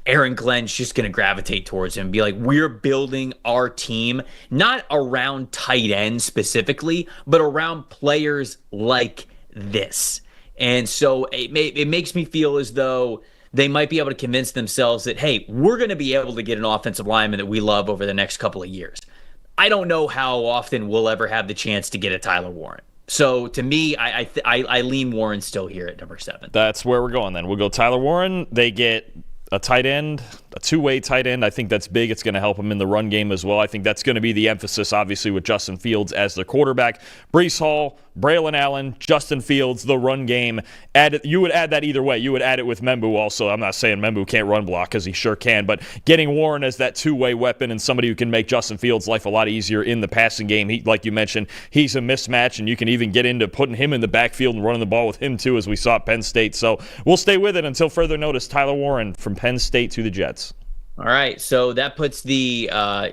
Aaron Glenn's just going to gravitate towards him and be like, we're building our team, not around tight ends specifically, but around players like this. And so it makes me feel as though they might be able to convince themselves that, hey, we're going to be able to get an offensive lineman that we love over the next couple of years. I don't know how often we'll ever have the chance to get a Tyler Warren. So to me, I lean Warren still here at number 7. That's where we're going then. We'll go Tyler Warren. They get a tight end, a two-way tight end. I think that's big. It's going to help them in the run game as well. I think that's going to be the emphasis, obviously, with Justin Fields as their quarterback. Breece Hall, Braylon Allen, Justin Fields, the run game. You would add that either way. You would add it with Membu also. I'm not saying Membu can't run block because he sure can, but getting Warren as that two-way weapon and somebody who can make Justin Fields' life a lot easier in the passing game. Like you mentioned, he's a mismatch, and you can even get into putting him in the backfield and running the ball with him too, as we saw at Penn State. So we'll stay with it until further notice. Tyler Warren from Penn State to the Jets. All right, so that puts the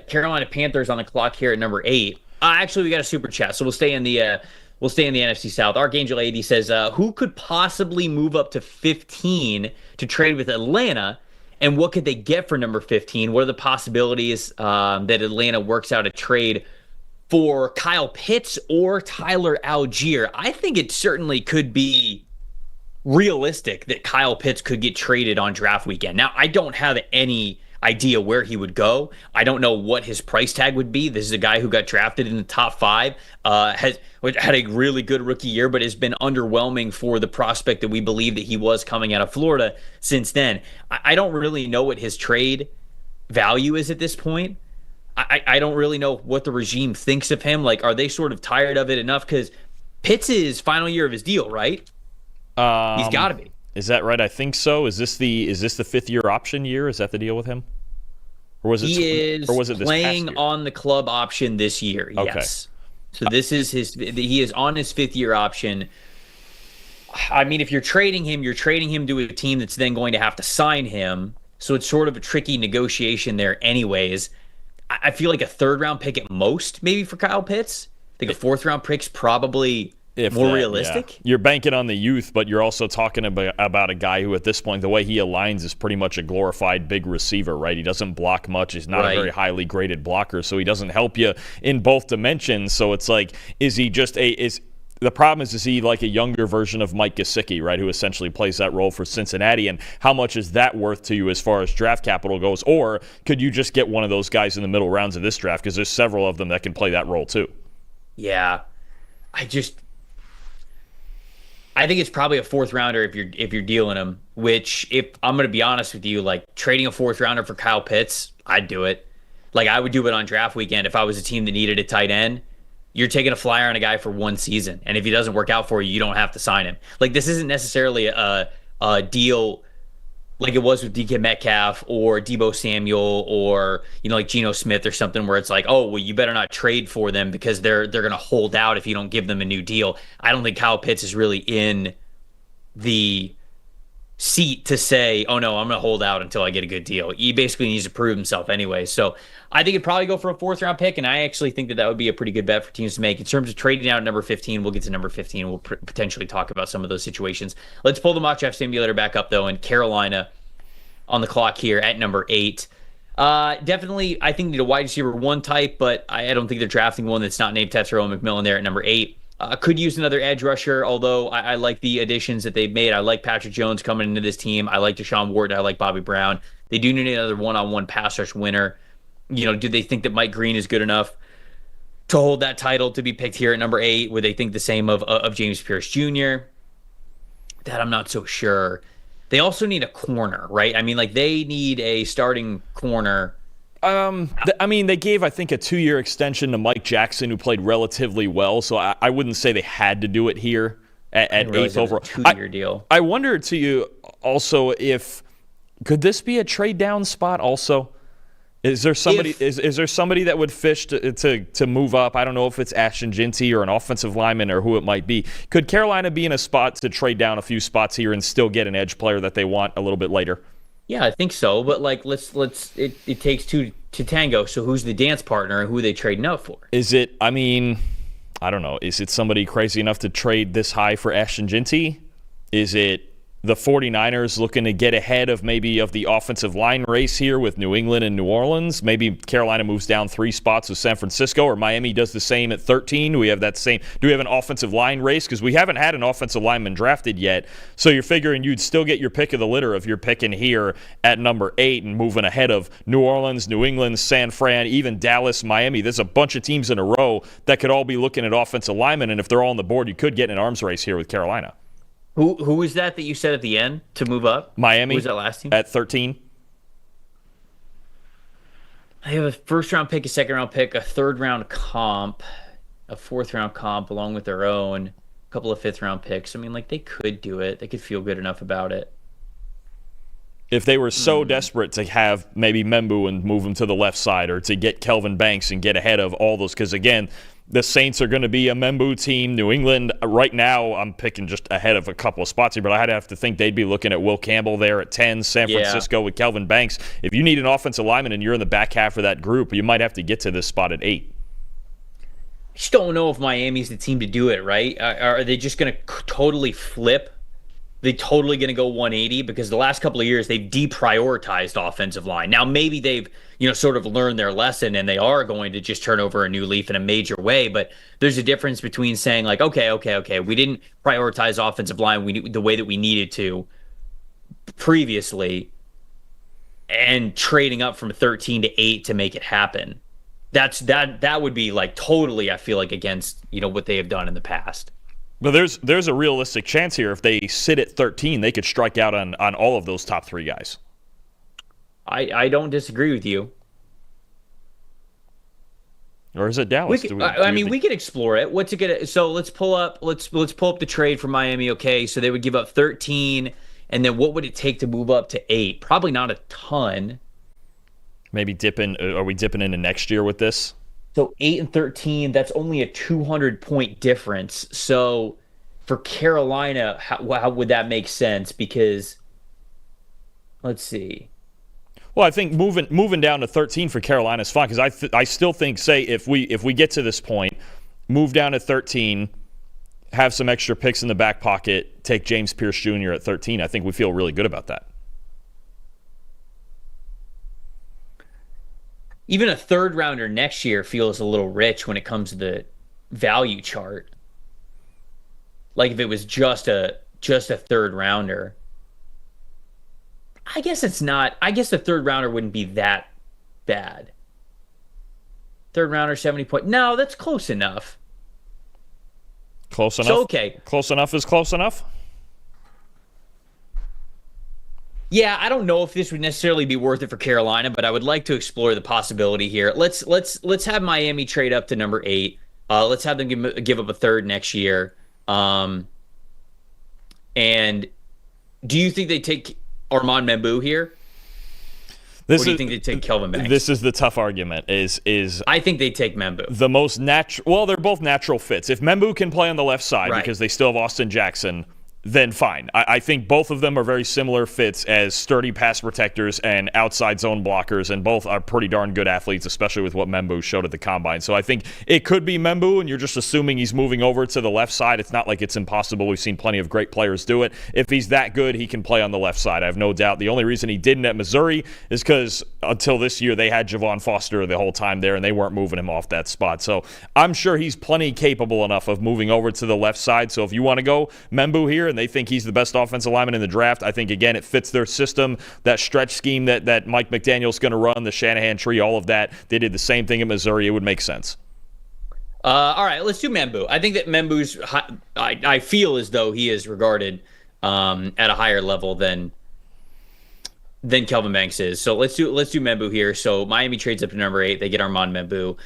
Carolina Panthers on the clock here at number 8. Actually, we got a super chat, so we'll stay in the NFC South. Archangel AD says, who could possibly move up to 15 to trade with Atlanta, and what could they get for number 15? What are the possibilities that Atlanta works out a trade for Kyle Pitts or Tyler Algier? I think it certainly could be realistic that Kyle Pitts could get traded on draft weekend. Now, I don't have any idea where he would go. I don't know what his price tag would be. This is a guy who got drafted in the top 5, had a really good rookie year, but has been underwhelming for the prospect that we believe that he was coming out of Florida since then. I don't really know what his trade value is at this point. I don't really know what the regime thinks of him. Like, are they sort of tired of it enough? Because Pitts is final year of his deal, right? He's got to be. Is that right? I think so. Is this the 5th-year option year? Is that the deal with him? Or was it? He is this playing on the club option this year. Okay. Yes. So this is he is on his 5th-year option. I mean, if you're trading him to a team that's then going to have to sign him. So it's sort of a tricky negotiation there anyways. I feel like a 3rd-round pick at most, maybe for Kyle Pitts. I think a 4th-round pick's probably more realistic. Yeah. You're banking on the youth, but you're also talking about a guy who at this point, the way he aligns is pretty much a glorified big receiver, right? He doesn't block much. He's not a very highly graded blocker, so he doesn't help you in both dimensions. So it's like, is he just the problem is he like a younger version of Mike Gesicki, right, who essentially plays that role for Cincinnati, and how much is that worth to you as far as draft capital goes? Or could you just get one of those guys in the middle rounds of this draft, because there's several of them that can play that role too? Yeah. I think it's probably a 4th rounder if you're dealing him, which, if I'm going to be honest with you, like trading a 4th rounder for Kyle Pitts, I'd do it. Like, I would do it on draft weekend if I was a team that needed a tight end. You're taking a flyer on a guy for 1 season, and if he doesn't work out for you, you don't have to sign him. Like, this isn't necessarily a deal like it was with DK Metcalf or Deebo Samuel or, like Geno Smith or something, where it's like, oh, well, you better not trade for them because they're going to hold out if you don't give them a new deal. I don't think Kyle Pitts is really in the seat to say, oh, no, I'm going to hold out until I get a good deal. He basically needs to prove himself anyway. So I think it'd probably go for a 4th-round pick, and I actually think that would be a pretty good bet for teams to make. In terms of trading out at number 15, we'll get to number 15. We'll potentially talk about some of those situations. Let's pull the mock draft simulator back up, though, and Carolina on the clock here at number 8. Definitely, I think need a wide receiver 1 type, but I don't think they're drafting one that's not named Tetsuo McMillan there at number 8. Could use another edge rusher, although I like the additions that they've made. I like Patrick Jones coming into this team. I like Deshaun Ward. I like Bobby Brown. They do need another one-on-one pass rush winner. Do they think that Mike Green is good enough to hold that title to be picked here at number 8? Would they think the same of James Pierce Jr.? That I'm not so sure. They also need a corner, right? I mean, like, they need a starting corner. They gave, I think, a 2-year extension to Mike Jackson, who played relatively well. So I wouldn't say they had to do it here at 8th overall. 2-year deal. I wonder to you also could this be a trade down spot also? Is there somebody is there somebody that would fish to move up? I don't know if it's Ashton Ginty or an offensive lineman or who it might be. Could Carolina be in a spot to trade down a few spots here and still get an edge player that they want a little bit later? Yeah, I think so. But like, it takes two to tango. So who's the dance partner and who are they trading up for? Is it, I mean, I don't know. Is it somebody crazy enough to trade this high for Ashton Ginty? Is it the 49ers looking to get ahead of maybe of the offensive line race here with New England and New Orleans? Maybe Carolina moves down 3 spots with San Francisco, or Miami does the same at 13. Do we have an offensive line race? Because we haven't had an offensive lineman drafted yet. So you're figuring you'd still get your pick of the litter if you're picking here at number 8 and moving ahead of New Orleans, New England, San Fran, even Dallas, Miami. There's a bunch of teams in a row that could all be looking at offensive linemen, and if they're all on the board, you could get in an arms race here with Carolina. Who was that you said at the end to move up? Miami. Who was that last team? At 13. I have a first-round pick, a second-round pick, a third-round comp, a fourth-round comp, along with their own, a couple of fifth-round picks. I mean, like, they could do it. They could feel good enough about it. If they were so desperate to have maybe Membu and move him to the left side, or to get Kelvin Banks and get ahead of all those, because, again, the Saints are going to be a Membu team. New England, right now, I'm picking just ahead of a couple of spots here, but I'd have to think they'd be looking at Will Campbell there at 10, San Francisco with Kelvin Banks. If you need an offensive lineman and you're in the back half of that group, you might have to get to this spot at 8. I just don't know if Miami's the team to do it, right? Are they just going to totally flip? They totally going to go 180? Because the last couple of years, they've deprioritized offensive line. Now, maybe they've sort of learned their lesson and they are going to just turn over a new leaf in a major way. But there's a difference between saying, like, okay, we didn't prioritize offensive line the way that we needed to previously, and trading up from 13 to 8 to make it happen. That would be like totally, I feel like, against what they have done in the past. But there's a realistic chance here. If they sit at 13, they could strike out on all of those top 3 guys. I don't disagree with you. Or is it Dallas? We could explore it. What's it gonna? So let's pull up the trade for Miami. Okay, so they would give up 13, and then what would it take to move up to 8? Probably not a ton. Maybe dipping. Are we dipping into next year with this? So 8 and 13, that's only a 200-point difference. So for Carolina, how would that make sense? Because let's see. Well, I think moving down to 13 for Carolina is fine, because I still think, say, if we get to this point, move down to 13, have some extra picks in the back pocket, take James Pierce Jr. at 13, I think we feel really good about that. Even a third rounder next year feels a little rich when it comes to the value chart. Like if it was just a third rounder. I guess it's not. I guess the third rounder wouldn't be that bad. Third rounder, 70 point. No, that's close enough. Close enough? So, okay. Close enough is close enough? Yeah, I don't know if this would necessarily be worth it for Carolina, but I would like to explore the possibility here. Let's have Miami trade up to number 8. Let's have them give up a third next year. And do you think they take Armand Membu here? Or do you think they take Kelvin Banks? This is the tough argument. Is I think they take Membu. The most natural. Well, they're both natural fits. If Membu can play on the left side, right, because they still have Austin Jackson, then fine. I think both of them are very similar fits as sturdy pass protectors and outside zone blockers, and both are pretty darn good athletes, especially with what Membu showed at the Combine. So I think it could be Membu, and you're just assuming he's moving over to the left side. It's not like it's impossible. We've seen plenty of great players do it. If he's that good, he can play on the left side. I have no doubt. The only reason he didn't at Missouri is because until this year, they had Javon Foster the whole time there, and they weren't moving him off that spot. So I'm sure he's plenty capable enough of moving over to the left side. So if you want to go Membu here, and they think he's the best offensive lineman in the draft, I think, again, it fits their system, that stretch scheme that Mike McDaniel's going to run, the Shanahan tree, all of that. They did the same thing at Missouri. It would make sense. All right, let's do Membu. I think that Membu's, I feel as though he is regarded at a higher level than Kelvin Banks is. So let's do Membu here. So Miami trades up to number 8. They get Armand Membu.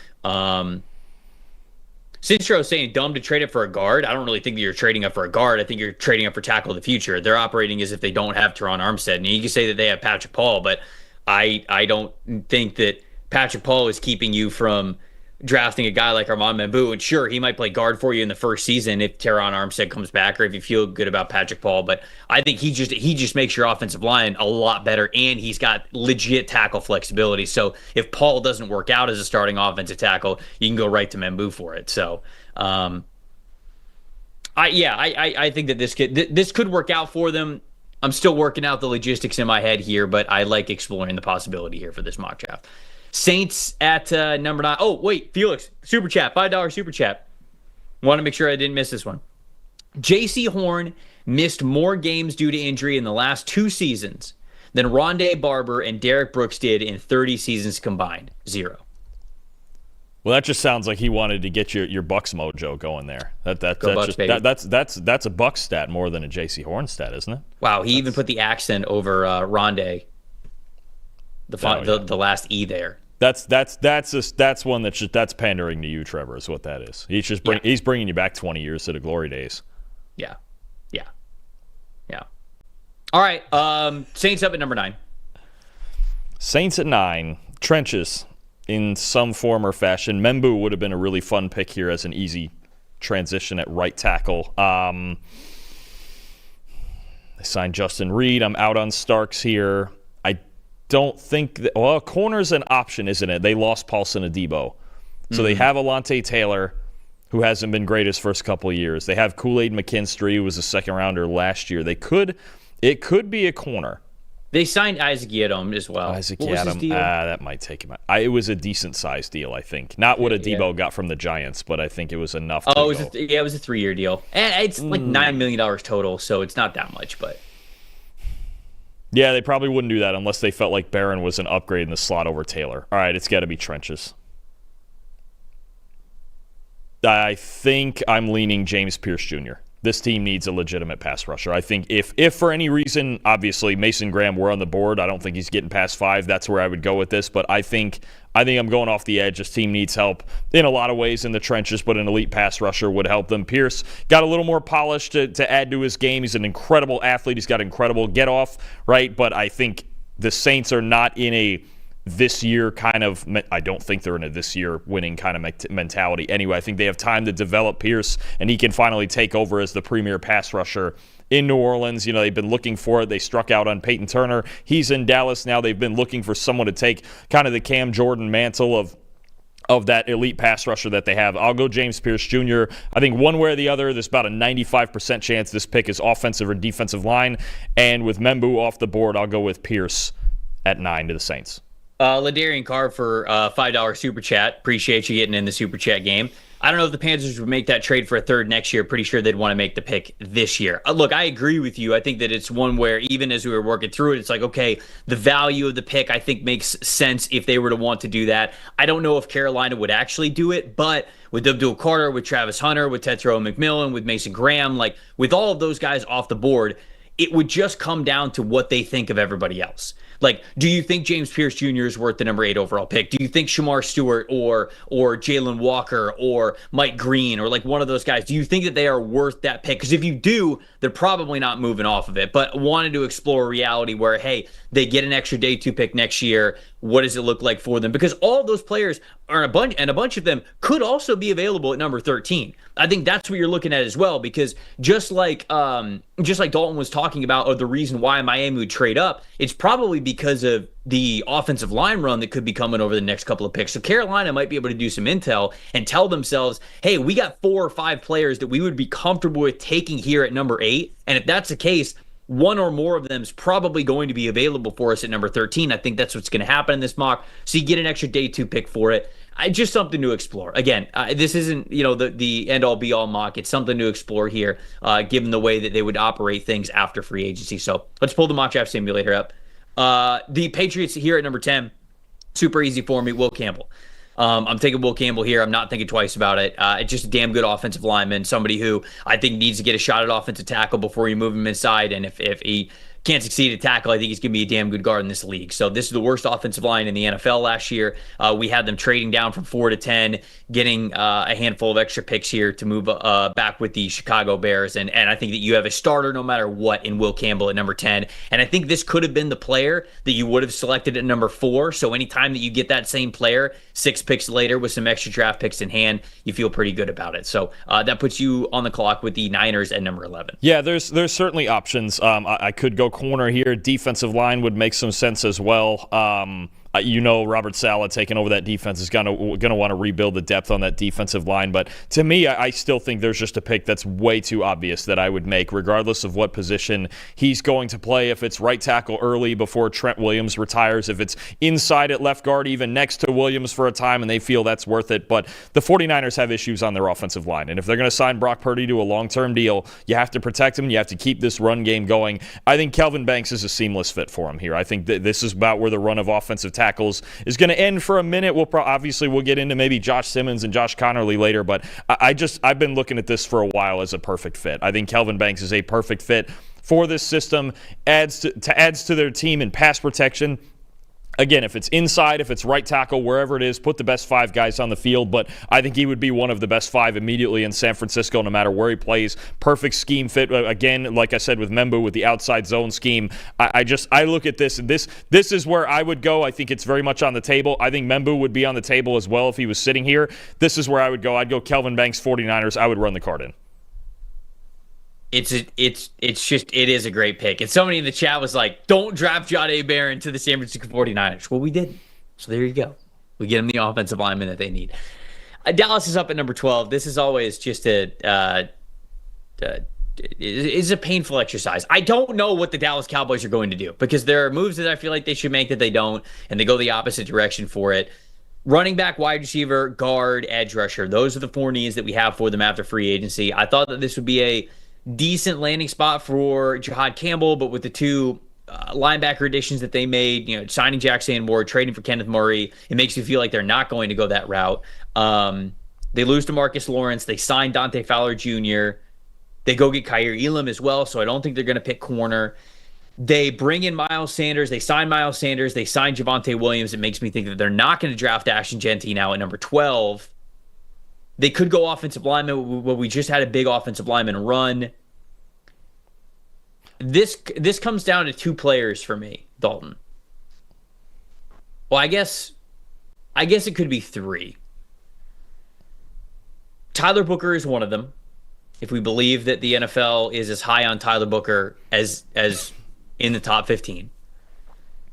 Since you're saying dumb to trade up for a guard, I don't really think that you're trading up for a guard. I think you're trading up for tackle of the future. They're operating as if they don't have Teron Armstead. And you can say that they have Patrick Paul, but I don't think that Patrick Paul is keeping you from drafting a guy like Armand Mambu, and sure, he might play guard for you in the first season if Teron Armstead comes back, or if you feel good about Patrick Paul. But I think he just makes your offensive line a lot better, and he's got legit tackle flexibility. So if Paul doesn't work out as a starting offensive tackle, you can go right to Mambu for it. So I think that this could work out for them. I'm still working out the logistics in my head here, but I like exploring the possibility here for this mock draft. Saints at number 9. Oh, wait, Felix, super chat, $5 super chat. Want to make sure I didn't miss this one. J.C. Horn missed more games due to injury in the last 2 seasons than Rondé Barber and Derek Brooks did in 30 seasons combined. 0. Well, that just sounds like he wanted to get your Bucks mojo going there. That's a Bucks stat more than a J.C. Horn stat, isn't it? Wow, he even put the accent over Rondé. The last E there. That's one that's pandering to you, Trevor. Is what that is. He's bringing you back 20 years to the glory days. Yeah. All right, Saints up at number 9. Saints at 9. Trenches in some form or fashion. Membu would have been a really fun pick here as an easy transition at right tackle. They signed Justin Reed. I'm out on Starks here. I don't think that, well, corner's an option, isn't it? They lost Paulson Adebo. So they have Alontae Taylor, who hasn't been great his first couple of years. They have Kool-Aid McKinstry, who was a second rounder last year. It could be a corner. They signed Isaac Yiadom as well. Isaac Yiadom, that might take him out. It was a decent-sized deal, I think. Not what Adebo got from the Giants, but I think it was enough to it was a 3-year deal. And it's like $9 million total, so it's not that much, but... Yeah, they probably wouldn't do that unless they felt like Barron was an upgrade in the slot over Taylor. All right, it's got to be trenches. I think I'm leaning James Pierce Jr. This team needs a legitimate pass rusher. I think if for any reason, obviously Mason Graham were on the board, I don't think he's getting past 5. That's where I would go with this. But I think I'm going off the edge. This team needs help in a lot of ways in the trenches, but an elite pass rusher would help them. Pierce got a little more polish to add to his game. He's an incredible athlete. He's got incredible get off, right? But I think the Saints are not in a this year kind of, I don't think they're in a this year winning kind of mentality. Anyway, I think they have time to develop Pierce, and he can finally take over as the premier pass rusher in New Orleans. They've been looking for it. They struck out on Peyton Turner. He's in Dallas now. They've been looking for someone to take kind of the Cam Jordan mantle of that elite pass rusher that they have. I'll go James Pierce Jr. I think one way or the other, there's about a 95% chance this pick is offensive or defensive line. And with Membu off the board, I'll go with Pierce at 9 to the Saints. LaDarian Carr for $5 super chat. Appreciate you getting in the super chat game. I don't know if the Panthers would make that trade for a third next year. Pretty sure they'd want to make the pick this year. Look, I agree with you. I think that it's one where even as we were working through it, it's like, okay, the value of the pick I think makes sense if they were to want to do that. I don't know if Carolina would actually do it, but with Abdul Carter, with Travis Hunter, with Tetsuo McMillan, with Mason Graham, like with all of those guys off the board, it would just come down to what they think of everybody else. Like, do you think James Pierce Jr. is worth the number 8 overall pick? Do you think Shamar Stewart or Jalen Walker or Mike Green or like one of those guys, do you think that they are worth that pick? Because if you do, they're probably not moving off of it. But wanted to explore a reality where, hey, they get an extra day 2 pick next year. What does it look like for them? Because all of those players are a bunch of them could also be available at number 13. I think that's what you're looking at as well, because just like Dalton was talking about, or the reason why Miami would trade up, it's probably because of the offensive line run that could be coming over the next couple of picks. So Carolina might be able to do some intel and tell themselves, hey, we got 4 or 5 players that we would be comfortable with taking here at number 8. And if that's the case, one or more of them is probably going to be available for us at number 13. I think that's what's going to happen in this mock. So you get an extra day 2 pick for it. Just something to explore. Again, this isn't the end-all be-all mock. It's something to explore here, given the way that they would operate things after free agency. So let's pull the mock draft simulator up. The Patriots here at number 10, super easy for me, Will Campbell. I'm taking Will Campbell here. I'm not thinking twice about it. It's just a damn good offensive lineman, somebody who I think needs to get a shot at offensive tackle before you move him inside. And if he can't succeed at tackle, I think he's going to be a damn good guard in this league. So this is the worst offensive line in the NFL last year. We had them trading down from 4 to 10, getting a handful of extra picks here to move back with the Chicago Bears. And I think that you have a starter no matter what in Will Campbell at number 10. And I think this could have been the player that you would have selected at number 4. So anytime that you get that same player 6 picks later with some extra draft picks in hand, you feel pretty good about it. So that puts you on the clock with the Niners at number 11. Yeah, there's certainly options. I could go corner here. Defensive line would make some sense as well. Robert Saleh taking over that defense is going to want to rebuild the depth on that defensive line. But to me, I still think there's just a pick that's way too obvious that I would make, regardless of what position he's going to play. If it's right tackle early before Trent Williams retires, if it's inside at left guard, even next to Williams for a time, and they feel that's worth it. But the 49ers have issues on their offensive line. And if they're going to sign Brock Purdy to a long-term deal, you have to protect him. You have to keep this run game going. I think Kelvin Banks is a seamless fit for him here. I think that this is about where the run of offensive tackles is going to end for a minute. We'll get into maybe Josh Simmons and Josh Connerly later, but I've been looking at this for a while as a perfect fit. I think Kelvin Banks is a perfect fit for this system, adds to their team in pass protection. Again, if it's inside, if it's right tackle, wherever it is, put the best 5 guys on the field. But I think he would be one of the best 5 immediately in San Francisco, no matter where he plays. Perfect scheme fit. Again, like I said, with Membu, with the outside zone scheme. I look at this, and this is where I would go. I think it's very much on the table. I think Membu would be on the table as well if he was sitting here. This is where I would go. I'd go Kelvin Banks, 49ers. I would run the card in. It is a great pick. And somebody in the chat was like, don't draft Jahdae Barron to the San Francisco 49ers. Well, we didn't. So there you go. We get them the offensive lineman that they need. Dallas is up at number 12. This is always just it's a painful exercise. I don't know what the Dallas Cowboys are going to do because there are moves that I feel like they should make that they don't, and they go the opposite direction for it. Running back, wide receiver, guard, edge rusher. Those are the 4 needs that we have for them after free agency. I thought that this would be a decent landing spot for Jahad Campbell, but with the 2 linebacker additions that they made, signing Jackson Ward, trading for Kenneth Murray, it makes you feel like they're not going to go that route. They lose to Marcus Lawrence. They sign Dante Fowler Jr. They go get Khair Elam as well, so I don't think they're going to pick corner. They bring in Miles Sanders. They sign Miles Sanders. They sign Javonte Williams. It makes me think that they're not going to draft Ashton Genty now at number 12. They could go offensive lineman. Well, we just had a big offensive lineman run. This comes down to 2 players for me, Dalton. Well, I guess it could be 3. Tyler Booker is one of them. If we believe that the NFL is as high on Tyler Booker as in the top 15.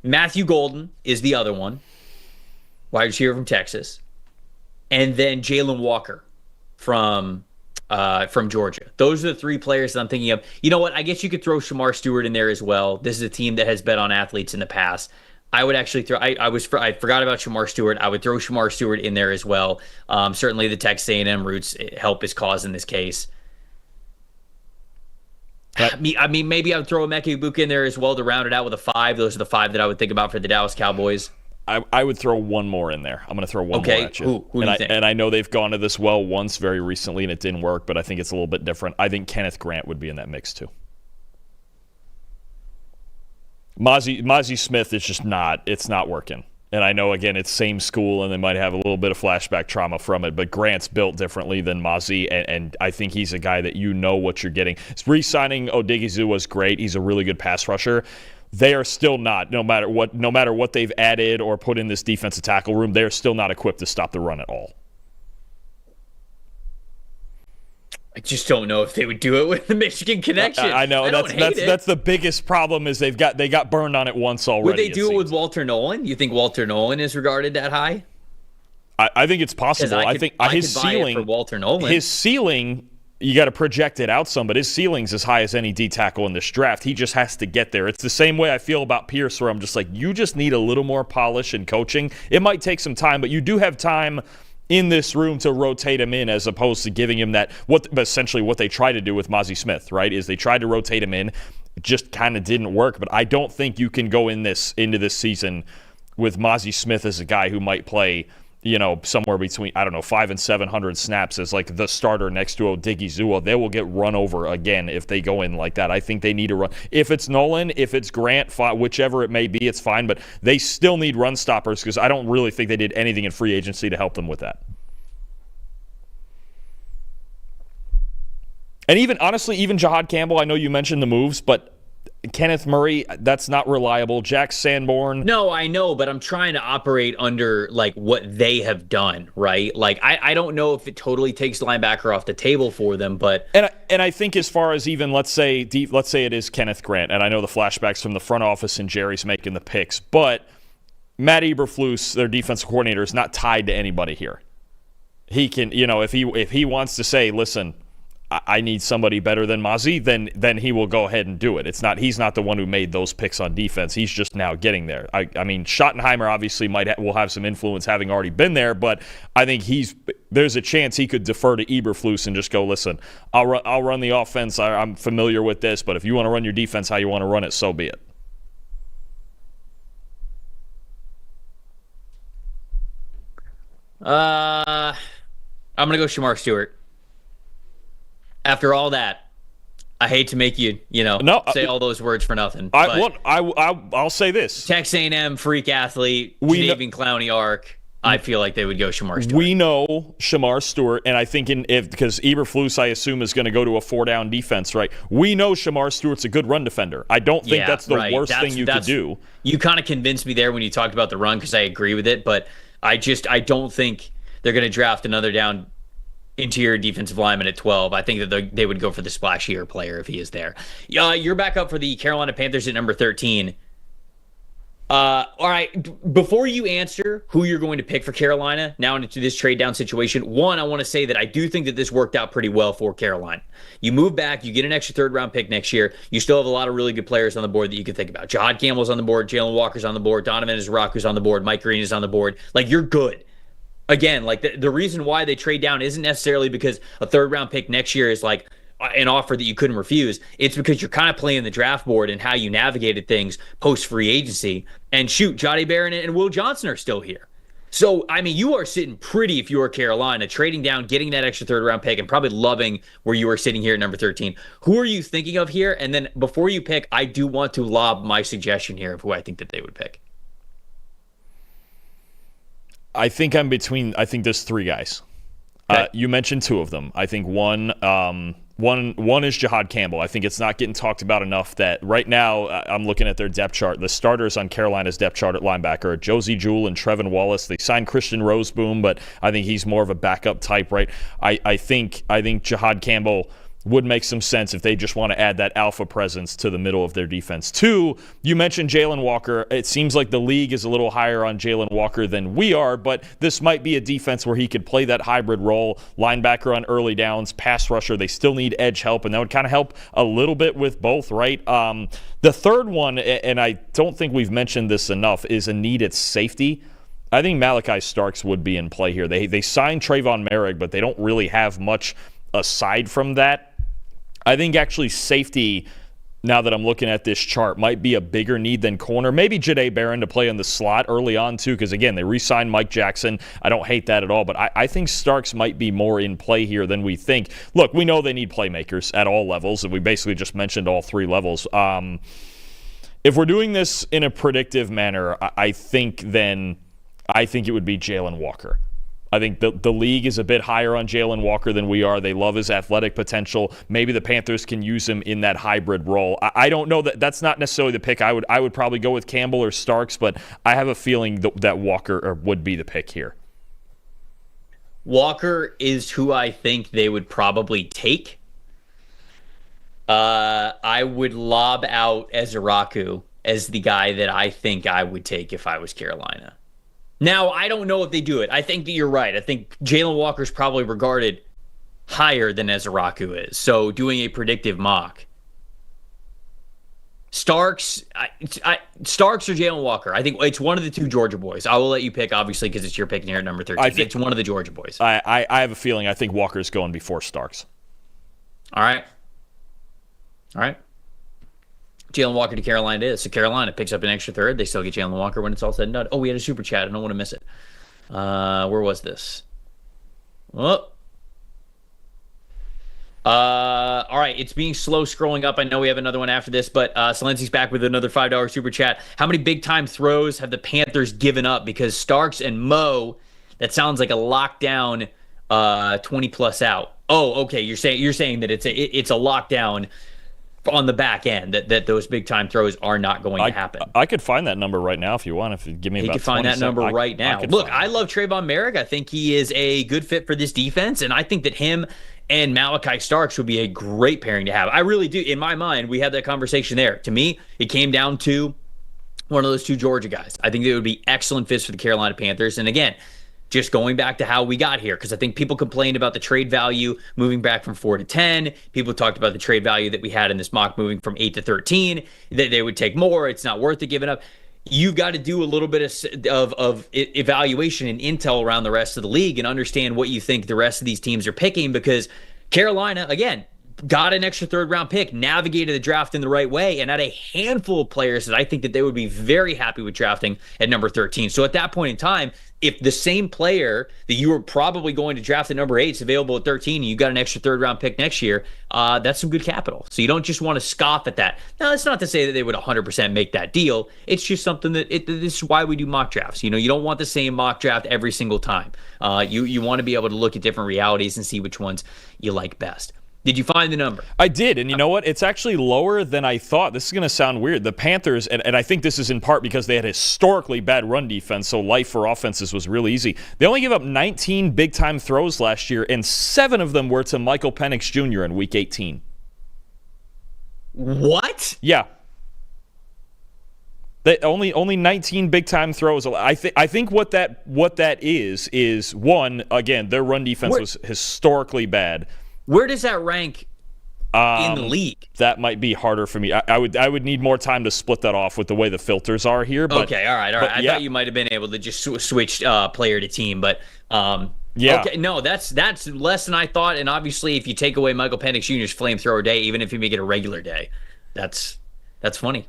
Matthew Golden is the other one, wide receiver from Texas. And then Jalen Walker from Georgia. Those are the 3 players that I'm thinking of. You know what? I guess you could throw Shamar Stewart in there as well. This is a team that has bet on athletes in the past. I would actually throw. I forgot about Shamar Stewart. I would throw Shamar Stewart in there as well. Certainly, the Texas A&M roots help his cause in this case. I mean, maybe I would throw a Mekhi Igbukwe in there as well to round it out with a 5. Those are the 5 that I would think about for the Dallas Cowboys. I would throw one more in there. I'm going to throw one more at you. Who do you think? And I know they've gone to this well once very recently, and it didn't work, but I think it's a little bit different. I think Kenneth Grant would be in that mix, too. Mozzie Smith is just not working. And I know, again, it's same school, and they might have a little bit of flashback trauma from it, but Grant's built differently than Mozzie, and I think he's a guy that you know what you're getting. Re-signing Odighizu was great. He's a really good pass rusher. They are still not, no matter what they've added or put in this defensive tackle room, they're still not equipped to stop the run at all. I just don't know if they would do it with the Michigan connection. I know that's the biggest problem is they got burned on it once already. Would they do it with Walter Nolan? You think Walter Nolan is regarded that high? I think it's possible. I think his ceiling for Walter Nolan. His ceiling, you got to project it out some, but his ceiling's as high as any D tackle in this draft. He just has to get there. It's the same way I feel about Pierce, where I'm just like, you just need a little more polish and coaching. It might take some time, but you do have time in this room to rotate him in, as opposed to giving him essentially what they try to do with Mozzie Smith, right? Is they tried to rotate him in, it just kind of didn't work. But I don't think you can go into this season with Mozzie Smith as a guy who might play somewhere between, I don't know, 500 and 700 snaps as like the starter next to Odigizua, they will get run over again if they go in like that. I think they need to run. If it's Nolan, if it's Grant, whichever it may be, it's fine, but they still need run stoppers because I don't really think they did anything in free agency to help them with that. And even Jahad Campbell, I know you mentioned the moves, but Kenneth Murray, that's not reliable. Jack Sanborn. No, I know, but I'm trying to operate under like what they have done, right? Like I don't know if it totally takes linebacker off the table for them, but and I think as far as even let's say it is Kenneth Grant, and I know the flashbacks from the front office and Jerry's making the picks, but Matt Eberflus, their defensive coordinator, is not tied to anybody here. He can, if he wants to say, listen, I need somebody better than Mazi, then he will go ahead and do it. He's not the one who made those picks on defense. He's just now getting there. I mean, Schottenheimer obviously will have some influence having already been there, but I think there's a chance he could defer to Eberflus and just go, listen, I'll run the offense. I'm familiar with this, but if you want to run your defense how you want to run it, so be it. I'm gonna go Shamar Stewart. After all that, I hate to make you, say all those words for nothing. I'll say this: Texas A&M freak athlete, Jadavian Clowney arc. I feel like they would go Shamar Stewart. We know Shamar Stewart, and I think because Eberflus, I assume, is going to go to a 4-down defense, right? We know Shamar Stewart's a good run defender. I don't think that's the worst thing you could do. You kind of convinced me there when you talked about the run because I agree with it, but I don't think they're going to draft another down interior defensive lineman at 12. I think that they would go for the splashier player if he is there. You're back up for the Carolina Panthers at number 13. All right, before you answer who you're going to pick for Carolina now into this trade down situation, one, I want to say that I do think that this worked out pretty well for Carolina. You move back, you get an extra third-round pick next year. You still have a lot of really good players on the board that you can think about. Jahad Campbell's on the board, Jalen Walker's on the board, Donovan Izaraku's on the board, Mike Green is on the board. Like, you're good. Again, like the reason why they trade down isn't necessarily because a third-round pick next year is like an offer that you couldn't refuse. It's because you're kind of playing the draft board and how you navigated things post-free agency. And shoot, Jahdae Barron and Will Johnson are still here. So, I mean, you are sitting pretty if you are Carolina, trading down, getting that extra third-round pick, and probably loving where you are sitting here at number 13. Who are you thinking of here? And then before you pick, I do want to lob my suggestion here of who I think that they would pick. I think there's three guys. Okay. You mentioned two of them. I think one is Jahad Campbell. I think it's not getting talked about enough that right now I'm looking at their depth chart. The starters on Carolina's depth chart at linebacker are Josie Jewell and Trevin Wallace. They signed Christian Roseboom, but I think he's more of a backup type, right? I think Jahad Campbell would make some sense if they just want to add that alpha presence to the middle of their defense. Two, you mentioned Jalen Walker. It seems like the league is a little higher on Jalen Walker than we are, but this might be a defense where he could play that hybrid role, linebacker on early downs, pass rusher. They still need edge help, and that would kind of help a little bit with both, right? The third one, and I don't think we've mentioned this enough, is a need at safety. I think Malachi Starks would be in play here. They signed Trayvon Merrick, but they don't really have much aside from that. I think actually safety, now that I'm looking at this chart, might be a bigger need than corner. Maybe Jahdae Barron to play in the slot early on, too, because, again, they re-signed Mike Jackson. I don't hate that at all, but I think Starks might be more in play here than we think. Look, we know they need playmakers at all levels, and we basically just mentioned all three levels. If we're doing this in a predictive manner, I think it would be Jalen Walker. I think the league is a bit higher on Jalen Walker than we are. They love his athletic potential. Maybe the Panthers can use him in that hybrid role. I don't know that's not necessarily the pick. I would probably go with Campbell or Starks, but I have a feeling that Walker would be the pick here. Walker is who I think they would probably take. I would lob out Izaraku as the guy that I think I would take if I was Carolina. Now, I don't know if they do it. I think that you're right. I think Jalen Walker's probably regarded higher than Izaraku is. So doing a predictive mock. Starks or Jalen Walker. I think it's one of the two Georgia boys. I will let you pick, obviously, because it's your pick here at number 13. It's one of the Georgia boys. I have a feeling I think Walker's going before Starks. All right. Jalen Walker to Carolina it is. So Carolina picks up an extra third. They still get Jalen Walker when it's all said and done. Oh, we had a super chat. I don't want to miss it. Where was this? Oh. All right, it's being slow scrolling up. I know we have another one after this, but Salensi's back with another $5 super chat. How many big time throws have the Panthers given up? Because Starks and Mo, that sounds like a lockdown 20 plus out. Oh, okay. You're saying that it's a lockdown on the back end that those big time throws are not going to happen. I could find that number right now if you want. If you give me about 20 seconds. He could find that number right now. Look, I love Trayvon Merrick. I think he is a good fit for this defense, and I think that him and Malachi Starks would be a great pairing to have. I really do. In my mind, we had that conversation there. To me, it came down to one of those two Georgia guys. I think they would be excellent fits for the Carolina Panthers. And again, just going back to how we got here, because I think people complained about the trade value moving back from 4 to 10. People talked about the trade value that we had in this mock moving from 8 to 13, that they would take more. It's not worth it giving up. You got to do a little bit of evaluation and intel around the rest of the league and understand what you think the rest of these teams are picking, because Carolina, again, got an extra third-round pick, navigated the draft in the right way, and had a handful of players that I think that they would be very happy with drafting at number 13. So at that point in time, if the same player that you were probably going to draft at number 8 is available at 13 and you got an extra third-round pick next year, that's some good capital. So you don't just want to scoff at that. Now, that's not to say that they would 100% make that deal. It's just something that this is why we do mock drafts. You don't want the same mock draft every single time. You want to be able to look at different realities and see which ones you like best. Did you find the number? I did, and you know what? It's actually lower than I thought. This is going to sound weird. The Panthers, and I think this is in part because they had historically bad run defense, so life for offenses was really easy. They only gave up 19 big-time throws last year, and 7 of them were to Michael Penix Jr. in Week 18. What? Yeah. They only 19 big-time throws. I think what that is one, again, their run defense was historically bad. Where does that rank in the league? That might be harder for me. I would need more time to split that off with the way the filters are here. But, okay, all right. I thought you might have been able to just switch player to team, but yeah. Okay, no, that's less than I thought. And obviously, if you take away Michael Penix Jr.'s flamethrower day, even if you make it a regular day, that's funny.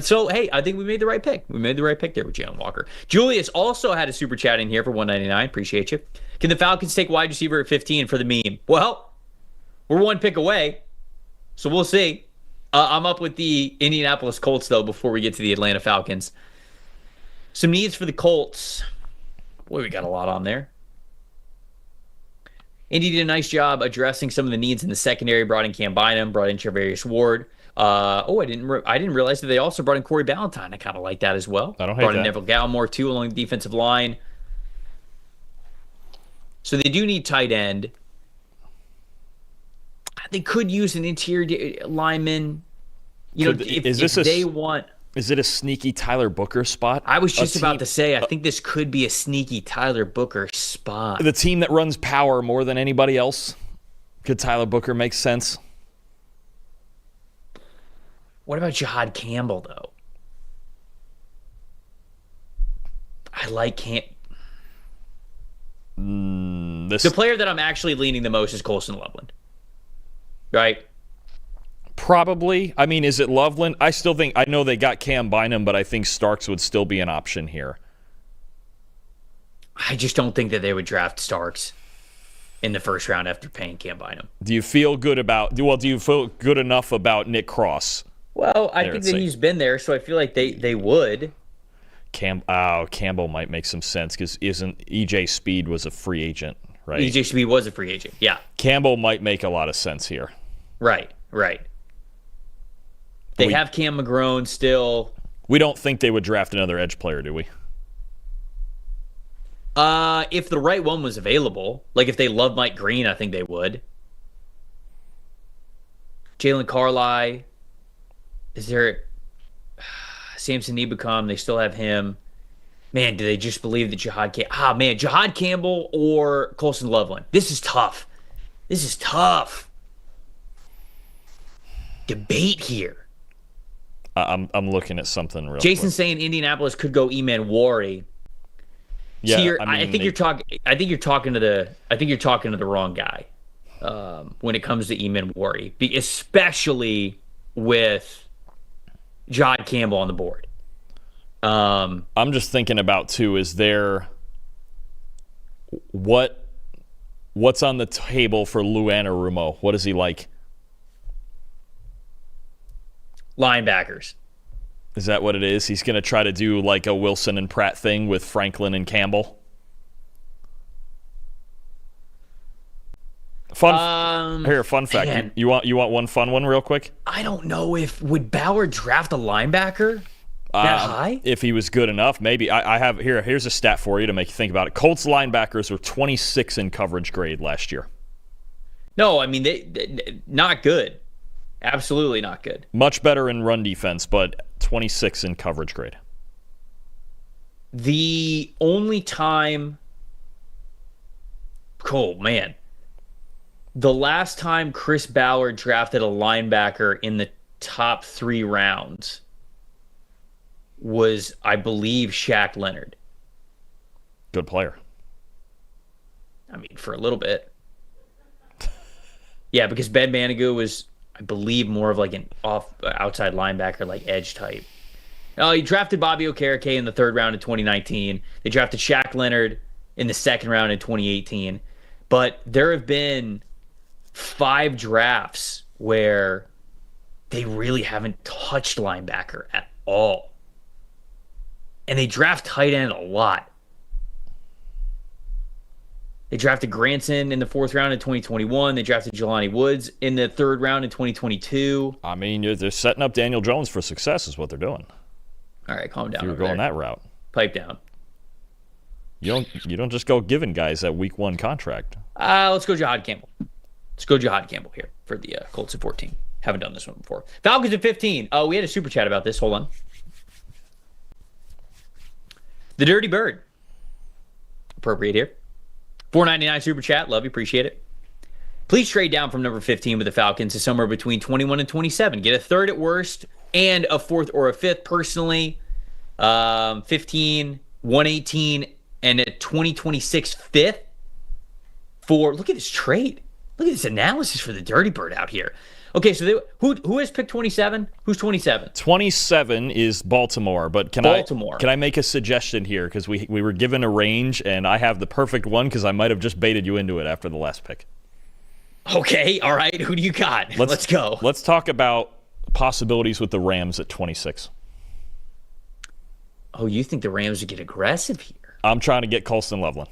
So, hey, I think we made the right pick. We made the right pick there with Jalen Walker. Julius also had a super chat in here for $1.99. Appreciate you. Can the Falcons take wide receiver at 15 for the meme? Well, we're one pick away, so we'll see. I'm up with the Indianapolis Colts, though, before we get to the Atlanta Falcons. Some needs for the Colts. Boy, we got a lot on there. Indy did a nice job addressing some of the needs in the secondary. Brought in Cam Bynum, brought in Charvarius Ward. I didn't realize that they also brought in Corey Ballantyne. I kind of like that as well. I don't hate brought that. in Neville Gallimore, too, along the defensive line. So they do need tight end. They could use an interior lineman. If they want. Is it a sneaky Tyler Booker spot? I was just about to say, I think this could be a sneaky Tyler Booker spot. The team that runs power more than anybody else. Could Tyler Booker make sense? What about Jahad Campbell, though? I like the player that I'm actually leaning the most is Colston Loveland. Right? Probably. I mean, is it Loveland? I know they got Cam Bynum, but I think Starks would still be an option here. I just don't think that they would draft Starks in the first round after paying Cam Bynum. Do you feel good enough about Nick Cross? Well, I think that he's been there, so I feel like they would. Campbell might make some sense because isn't EJ Speed was a free agent, right? EJ Speed was a free agent, yeah. Campbell might make a lot of sense here. Right. They have Cam McGrone still. We don't think they would draft another edge player, do we? If the right one was available, like if they love Mike Green, I think they would. Jalen Carly. Is there Samson Ebukam? They still have him. Man, do they just believe that Jahad Campbell or Colston Loveland? This is tough. Debate here. I'm looking at something real Jason quick. saying Indianapolis could go Eman Wari. Yeah, I think you're talking to the wrong guy when it comes to Eman Wari, especially with Jahad Campbell on the board. I'm just thinking about too. Is there? I mean, maybe. I think you're talking to the wrong guy when it comes to Eman Wari, especially with Jahad Campbell on the board. I'm just thinking about too, is there What's on the table for Luanarumo? What is he like? Linebackers. Is that what it is? He's going to try to do like a Wilson and Pratt thing with Franklin and Campbell? Fun fact. Man. You want one fun one real quick? I don't know would Bauer draft a linebacker that high? If he was good enough, maybe. Here's a stat for you to make you think about it. Colts linebackers were 26 in coverage grade last year. No, I mean they not good. Absolutely not good. Much better in run defense, but 26 in coverage grade. The only time, man, the last time Chris Bauer drafted a linebacker in the top 3 rounds was, I believe, Shaq Leonard. Good player. I mean, for a little bit. Yeah, because Ben Manigault was, I believe, more of like an outside linebacker, like edge type. He drafted Bobby Okereke in the 3rd round in 2019. They drafted Shaq Leonard in the 2nd round in 2018. But there have been 5 drafts where they really haven't touched linebacker at all. And they draft tight end a lot. They drafted Granson in the 4th round in 2021. They drafted Jelani Woods in the 3rd round in 2022. I mean, they're setting up Daniel Jones for success is what they're doing. All right, calm down. You're going that route. Pipe down. You don't just go giving guys that week 1 contract. Let's go Jahad Campbell. Let's go Jahad Campbell here for the Colts at 14. Haven't done this one before. Falcons at 15. We had a super chat about this. Hold on. The Dirty Bird. Appropriate here. $4.99 super chat. Love you. Appreciate it. Please trade down from number 15 with the Falcons to somewhere between 21 and 27. Get a 3rd at worst and a 4th or a 5th. Personally, 15, 118, and a 2026 5th for, look at this trade. Look at this analysis for the Dirty Bird out here. Okay, so who has picked 27? Who's 27? 27 is Baltimore, but can I make a suggestion here? Because we were given a range, and I have the perfect one because I might have just baited you into it after the last pick. Okay, all right. Who do you got? Let's go. Let's talk about possibilities with the Rams at 26. Oh, you think the Rams would get aggressive here? I'm trying to get Colston Loveland.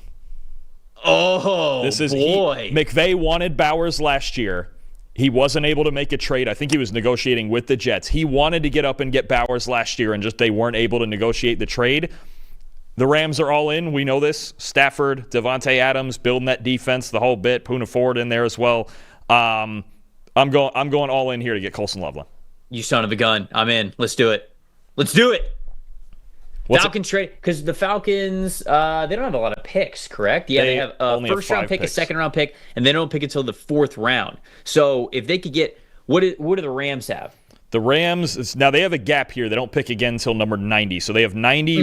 Oh, boy. McVay wanted Bowers last year. He wasn't able to make a trade. I think he was negotiating with the Jets. He wanted to get up and get Bowers last year, and just they weren't able to negotiate the trade. The Rams are all in. We know this. Stafford, Devontae Adams, building that defense, the whole bit. Poona Ford in there as well. I'm going all in here to get Colston Loveland. You son of a gun. I'm in. Let's do it. Let's do it. Falcons trade, because the Falcons, they don't have a lot of picks, correct? Yeah, they have a first-round pick, a second-round pick, and they don't pick until the 4th round. So if they could get, what do the Rams have? The Rams, now they have a gap here. They don't pick again until number 90. So they have 90,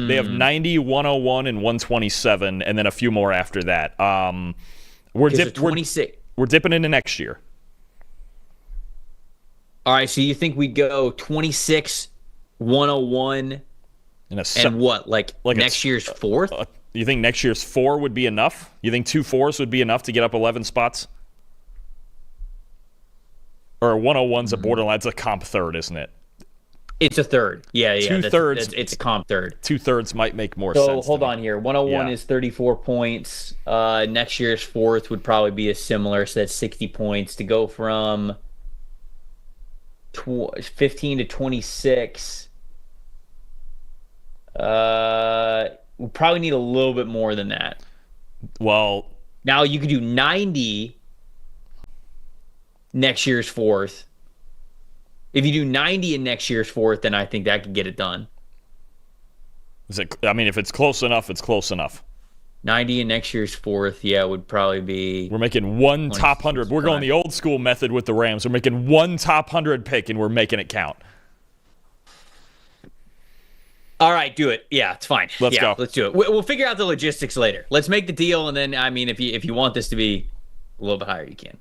they have 90, 101, and 127, and then a few more after that. We're dipping into next year. All right, so you think we'd go 26, 101, and what, like next year's 4th? You think next year's 4 would be enough? You think 2 4s would be enough to get up 11 spots? Or 101's a borderline, it's a comp 3rd, isn't it? It's a 3rd. Yeah. 2/3. It's a comp 3rd. 2/3 might make more sense. So hold on here. 101 is 34 points. Next year's 4th would probably be a similar, so that's 60 points. To go from 15 to 26, we probably need a little bit more than that. Well, now you could do 90 next year's 4th. If you do 90 in next year's 4th, then I think that could get it done. If it's close enough, it's close enough. 90 in next year's 4th, would probably be... We're making one top 100. We're going the old school method with the Rams. We're making one top 100 pick, and we're making it count. All right, do it. Yeah, it's fine. Let's go. Let's do it. We'll figure out the logistics later. Let's make the deal, and then, if you want this to be a little bit higher, you can.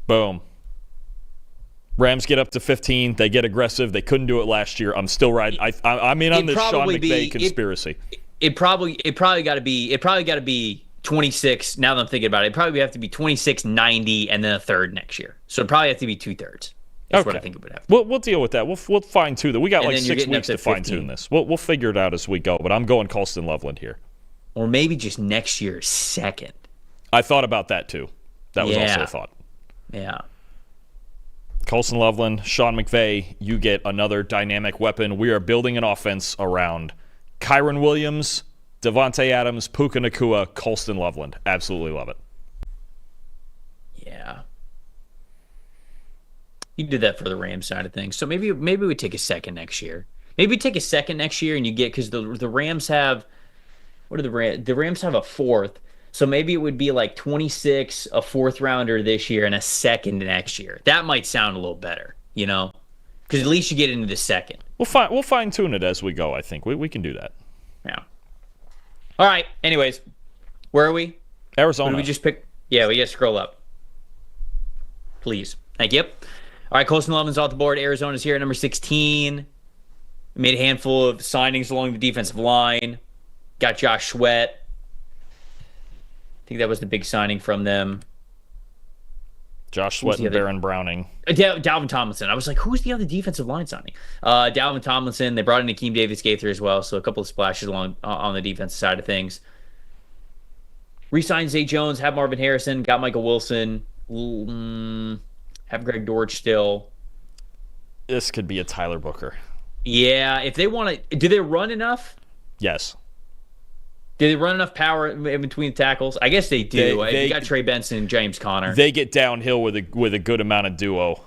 Boom. Rams get up to 15. They get aggressive. They couldn't do it last year. I'm still riding. I'm in on this Sean McVay conspiracy. It probably got to be 26. Now that I'm thinking about it, probably have to be 26, 90, and then a third next year. So it probably have to be 2/3. That's what I think it would have. We'll deal with that. We'll fine tune that. We got like 6 weeks to fine tune this. We'll figure it out as we go. But I'm going Colston Loveland here. Or maybe just next year's second. I thought about that too. That was also a thought. Yeah. Colston Loveland, Sean McVay, you get another dynamic weapon. We are building an offense around Kyron Williams, Devontae Adams, Puka Nacua, Colston Loveland. Absolutely love it. Yeah. You did that for the Rams side of things. So maybe we take a second next year. Maybe take a second next year and you get, because the Rams have, what are the Rams? The Rams have a fourth. So maybe it would be like 26, a fourth rounder this year, and a second next year. That might sound a little better, because at least you get into the second. We'll fine tune it as we go. I think we can do that. Yeah. All right. Anyways, where are we? Arizona. Did we just pick? Yeah, we got to scroll up. Please. Thank you. All right, Colston Loveland's off the board. Arizona's here at number 16. Made a handful of signings along the defensive line. Got Josh Sweat. I think that was the big signing from them. Josh Sweat and Baron Browning. Dalvin Tomlinson. I was like, who's the other defensive line signing? Dalvin Tomlinson. They brought in Akeem Davis-Gaither as well, so a couple of splashes along on the defensive side of things. Re-signed Zay Jones, have Marvin Harrison, got Michael Wilson, have Greg Dortch still. This could be a Tyler Booker. Yeah, if they want to, do they run enough? Yes. Do they run enough power in between tackles? I guess they do. You got Trey Benson and James Conner. They get downhill with a good amount of duo.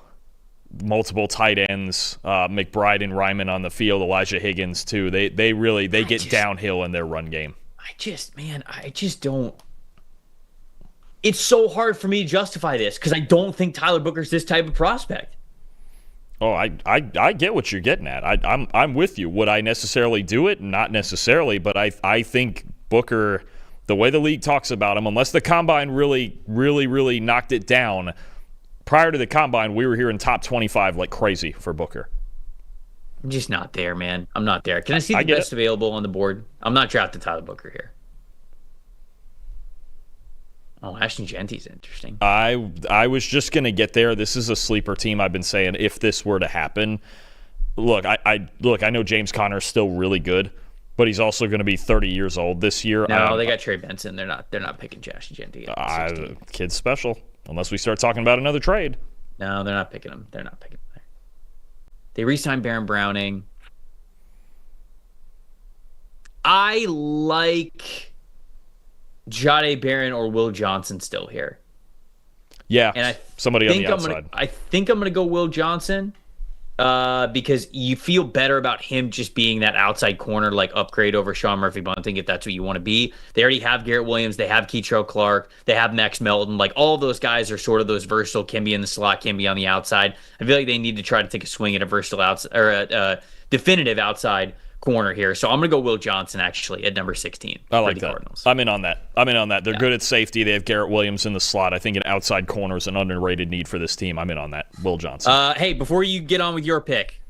Multiple tight ends, McBride and Ryman on the field, Elijah Higgins too. They get downhill in their run game. I just don't. It's so hard for me to justify this because I don't think Tyler Booker's this type of prospect. Oh, I get what you're getting at. I'm with you. Would I necessarily do it? Not necessarily, but I think Booker, the way the league talks about him, unless the combine really knocked it down, prior to the combine, we were here in top 25 like crazy for Booker. I'm just not there, man. I'm not there. Can I see the best available on the board? I'm not drafting Tyler Booker here. Oh, Ashton Genty's interesting. I was just going to get there. This is a sleeper team. I've been saying if this were to happen. Look, I know James Conner's still really good, but he's also going to be 30 years old this year. No, they got Trey Benson. They're not picking Ashton Genty. Kid's special, unless we start talking about another trade. No, they're not picking him. They're not picking him there. They re-signed Baron Browning. I like Jahdae Barron or Will Johnson still here. Yeah, and somebody on the outside. I think I'm going to go Will Johnson because you feel better about him just being that outside corner, like upgrade over Sean Murphy-Bunting if that's what you want to be. They already have Garrett Williams. They have Keitrell Clark. They have Max Melton. Like all of those guys are sort of those versatile, can be in the slot, can be on the outside. I feel like they need to try to take a swing at a versatile outside or a definitive outside corner here. So I'm going to go Will Johnson actually at number 16 I like for the that. Cardinals. I'm in on that. They're good at safety. They have Garrett Williams in the slot. I think an outside corner is an underrated need for this team. I'm in on that. Will Johnson. Hey, before you get on with your pick,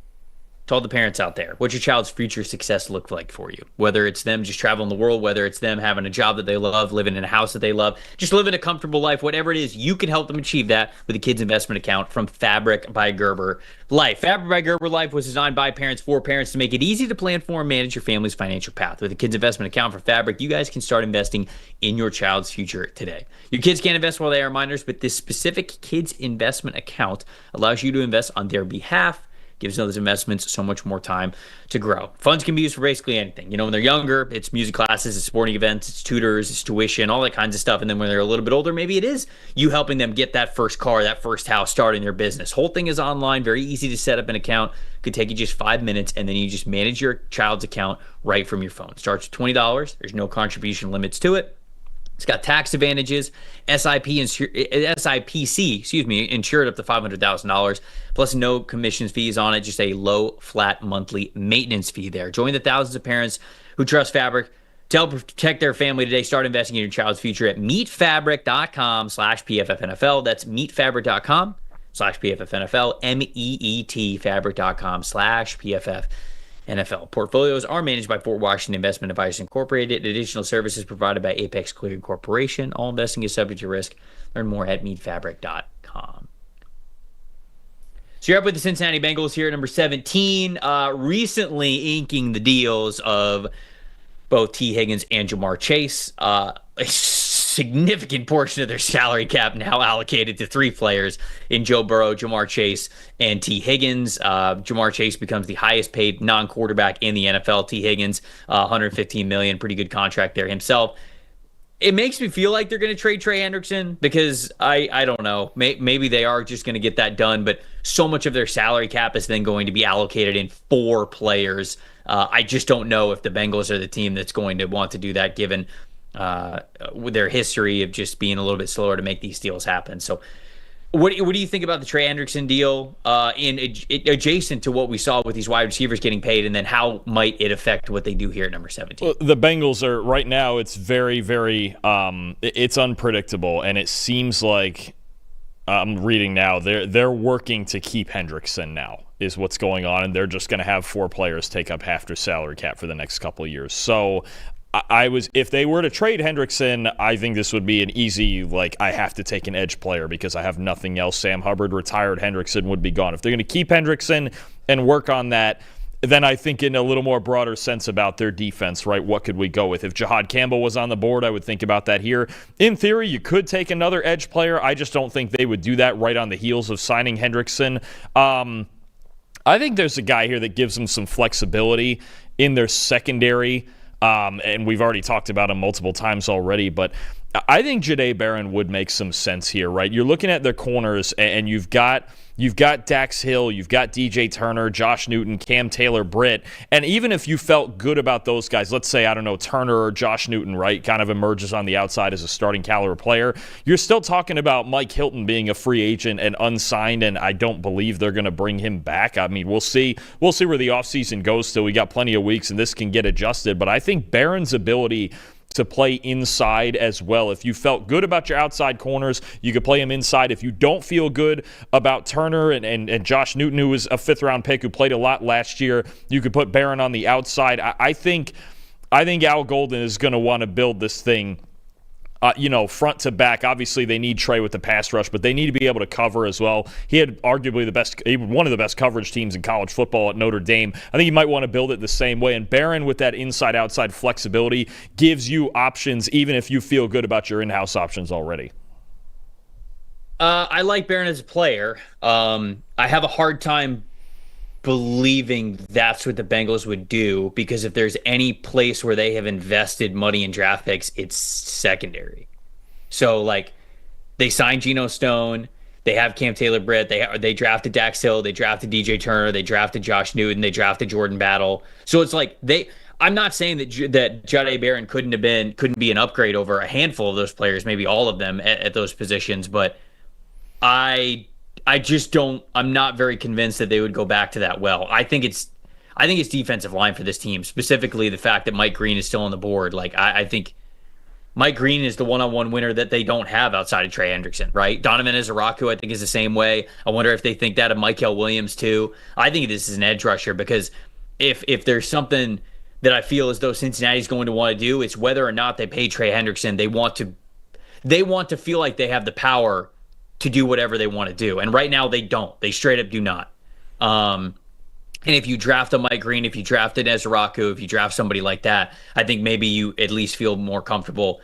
to all the parents out there, what's your child's future success look like for you? Whether it's them just traveling the world, whether it's them having a job that they love, living in a house that they love, just living a comfortable life, whatever it is, you can help them achieve that with a kid's investment account from Fabric by Gerber Life. Fabric by Gerber Life was designed by parents for parents to make it easy to plan for and manage your family's financial path. With a kid's investment account from Fabric, you guys can start investing in your child's future today. Your kids can't invest while they are minors, but this specific kids investment account allows you to invest on their behalf. Gives those investments so much more time to grow. Funds can be used for basically anything. When they're younger, it's music classes, it's sporting events, it's tutors, it's tuition, all that kinds of stuff. And then when they're a little bit older, maybe it is you helping them get that first car, that first house, starting their business. Whole thing is online, very easy to set up an account. Could take you just 5 minutes, and then you just manage your child's account right from your phone. Starts at $20. There's no contribution limits to it. It's got tax advantages, SIPC, insured up to $500,000, plus no commissions fees on it, just a low, flat monthly maintenance fee there. Join the thousands of parents who trust Fabric to help protect their family today. Start investing in your child's future at meetfabric.com/PFFNFL. That's meetfabric.com/PFFNFL, MEET fabric.com/PFFNFL. NFL. Portfolios are managed by Fort Washington Investment Advisors Incorporated. Additional services provided by Apex Clearing Corporation. All investing is subject to risk. Learn more at meadfabric.com. So you're up with the Cincinnati Bengals here at number 17. Recently inking the deals of both T. Higgins and Jamar Chase. A significant portion of their salary cap now allocated to three players in Joe Burrow, Jamar Chase, and T. Higgins. Jamar Chase becomes the highest paid non-quarterback in the NFL. T. Higgins, $115 million, pretty good contract there himself. It makes me feel like they're going to trade Trey Hendrickson because I don't know. Maybe they are just going to get that done, but so much of their salary cap is then going to be allocated in four players. I just don't know if the Bengals are the team that's going to want to do that given with their history of just being a little bit slower to make these deals happen. So what do you think about the Trey Hendrickson deal adjacent to what we saw with these wide receivers getting paid, and then how might it affect what they do here at number 17? Well, the Bengals are right now, it's very, very it's unpredictable, and it seems like I'm reading now they're working to keep Hendrickson now is what's going on, and they're just going to have four players take up half their salary cap for the next couple of years. So if they were to trade Hendrickson, I think this would be an easy, I have to take an edge player because I have nothing else. Sam Hubbard retired, Hendrickson would be gone. If they're going to keep Hendrickson and work on that, then I think in a little more broader sense about their defense, right? What could we go with? If Jahad Campbell was on the board, I would think about that here. In theory, you could take another edge player. I just don't think they would do that right on the heels of signing Hendrickson. I think there's a guy here that gives them some flexibility in their secondary. And we've already talked about him multiple times already, but I think Jahdae Barron would make some sense here, right? You're looking at their corners, and you've got Dax Hill, you've got DJ Turner, Josh Newton, Cam Taylor, Britt, and even if you felt good about those guys, let's say, I don't know, Turner or Josh Newton, right, kind of emerges on the outside as a starting caliber player, you're still talking about Mike Hilton being a free agent and unsigned, and I don't believe they're going to bring him back. I mean, we'll see where the offseason goes still. We got plenty of weeks, and this can get adjusted, but I think Barron's ability to play inside as well. If you felt good about your outside corners, you could play him inside. If you don't feel good about Turner and Josh Newton, who was a fifth-round pick who played a lot last year, you could put Barron on the outside. I think Al Golden is going to want to build this thing front to back. Obviously, they need Trey with the pass rush, but they need to be able to cover as well. He had arguably one of the best coverage teams in college football at Notre Dame. I think you might want to build it the same way. And Barron, with that inside-outside flexibility, gives you options even if you feel good about your in-house options already. I like Barron as a player. I have a hard time believing that's what the Bengals would do, because if there's any place where they have invested money in draft picks, it's secondary. So they signed Geno Stone, they have Cam Taylor Britt, they drafted Dax Hill, they drafted DJ Turner, they drafted Josh Newton, they drafted Jordan Battle. So it's I'm not saying that Jahdae Barron couldn't be an upgrade over a handful of those players, maybe all of them at those positions, but I'm not very convinced that they would go back to that well. I think it's defensive line for this team, specifically the fact that Mike Green is still on the board. I think Mike Green is the one-on-one winner that they don't have outside of Trey Hendrickson, right? Donovan Ezeraku, I think, is the same way. I wonder if they think that of Mykel Williams too. I think this is an edge rusher, because if there's something that I feel as though Cincinnati's going to want to do, it's whether or not they pay Trey Hendrickson. They want to feel like they have the power to do whatever they want to do. And right now they don't. They straight up do not. And if you draft a Mike Green, if you drafted Ezeraku, if you draft somebody like that, I think maybe you at least feel more comfortable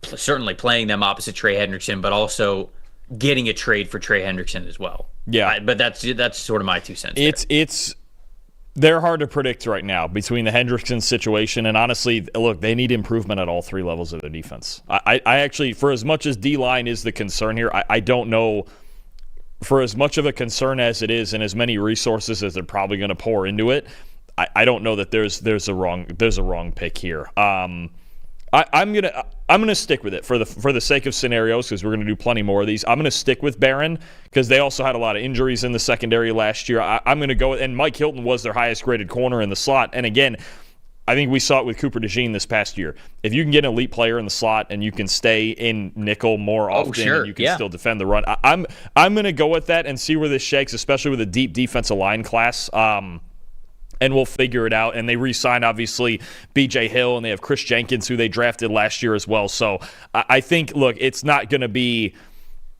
certainly playing them opposite Trey Hendrickson, but also getting a trade for Trey Hendrickson as well. Yeah. But that's sort of my 2 cents. They're hard to predict right now between the Hendrickson situation, and honestly, look, they need improvement at all three levels of their defense. I actually, for as much as D-line is the concern here, I don't know, for as much of a concern as it is and as many resources as they're probably going to pour into it, I don't know that there's a wrong pick here. I'm gonna stick with it for the sake of scenarios, because we're gonna do plenty more of these. I'm gonna stick with Barron because they also had a lot of injuries in the secondary last year. I'm gonna go, and Mike Hilton was their highest graded corner in the slot. And again, I think we saw it with Cooper DeJean this past year. If you can get an elite player in the slot and you can stay in nickel more often, and you can still defend the run, I'm gonna go with that and see where this shakes, especially with a deep defensive line class. and we'll figure it out. And they re-signed, obviously, B.J. Hill, and they have Chris Jenkins, who they drafted last year as well. So I think, look, it's not going to be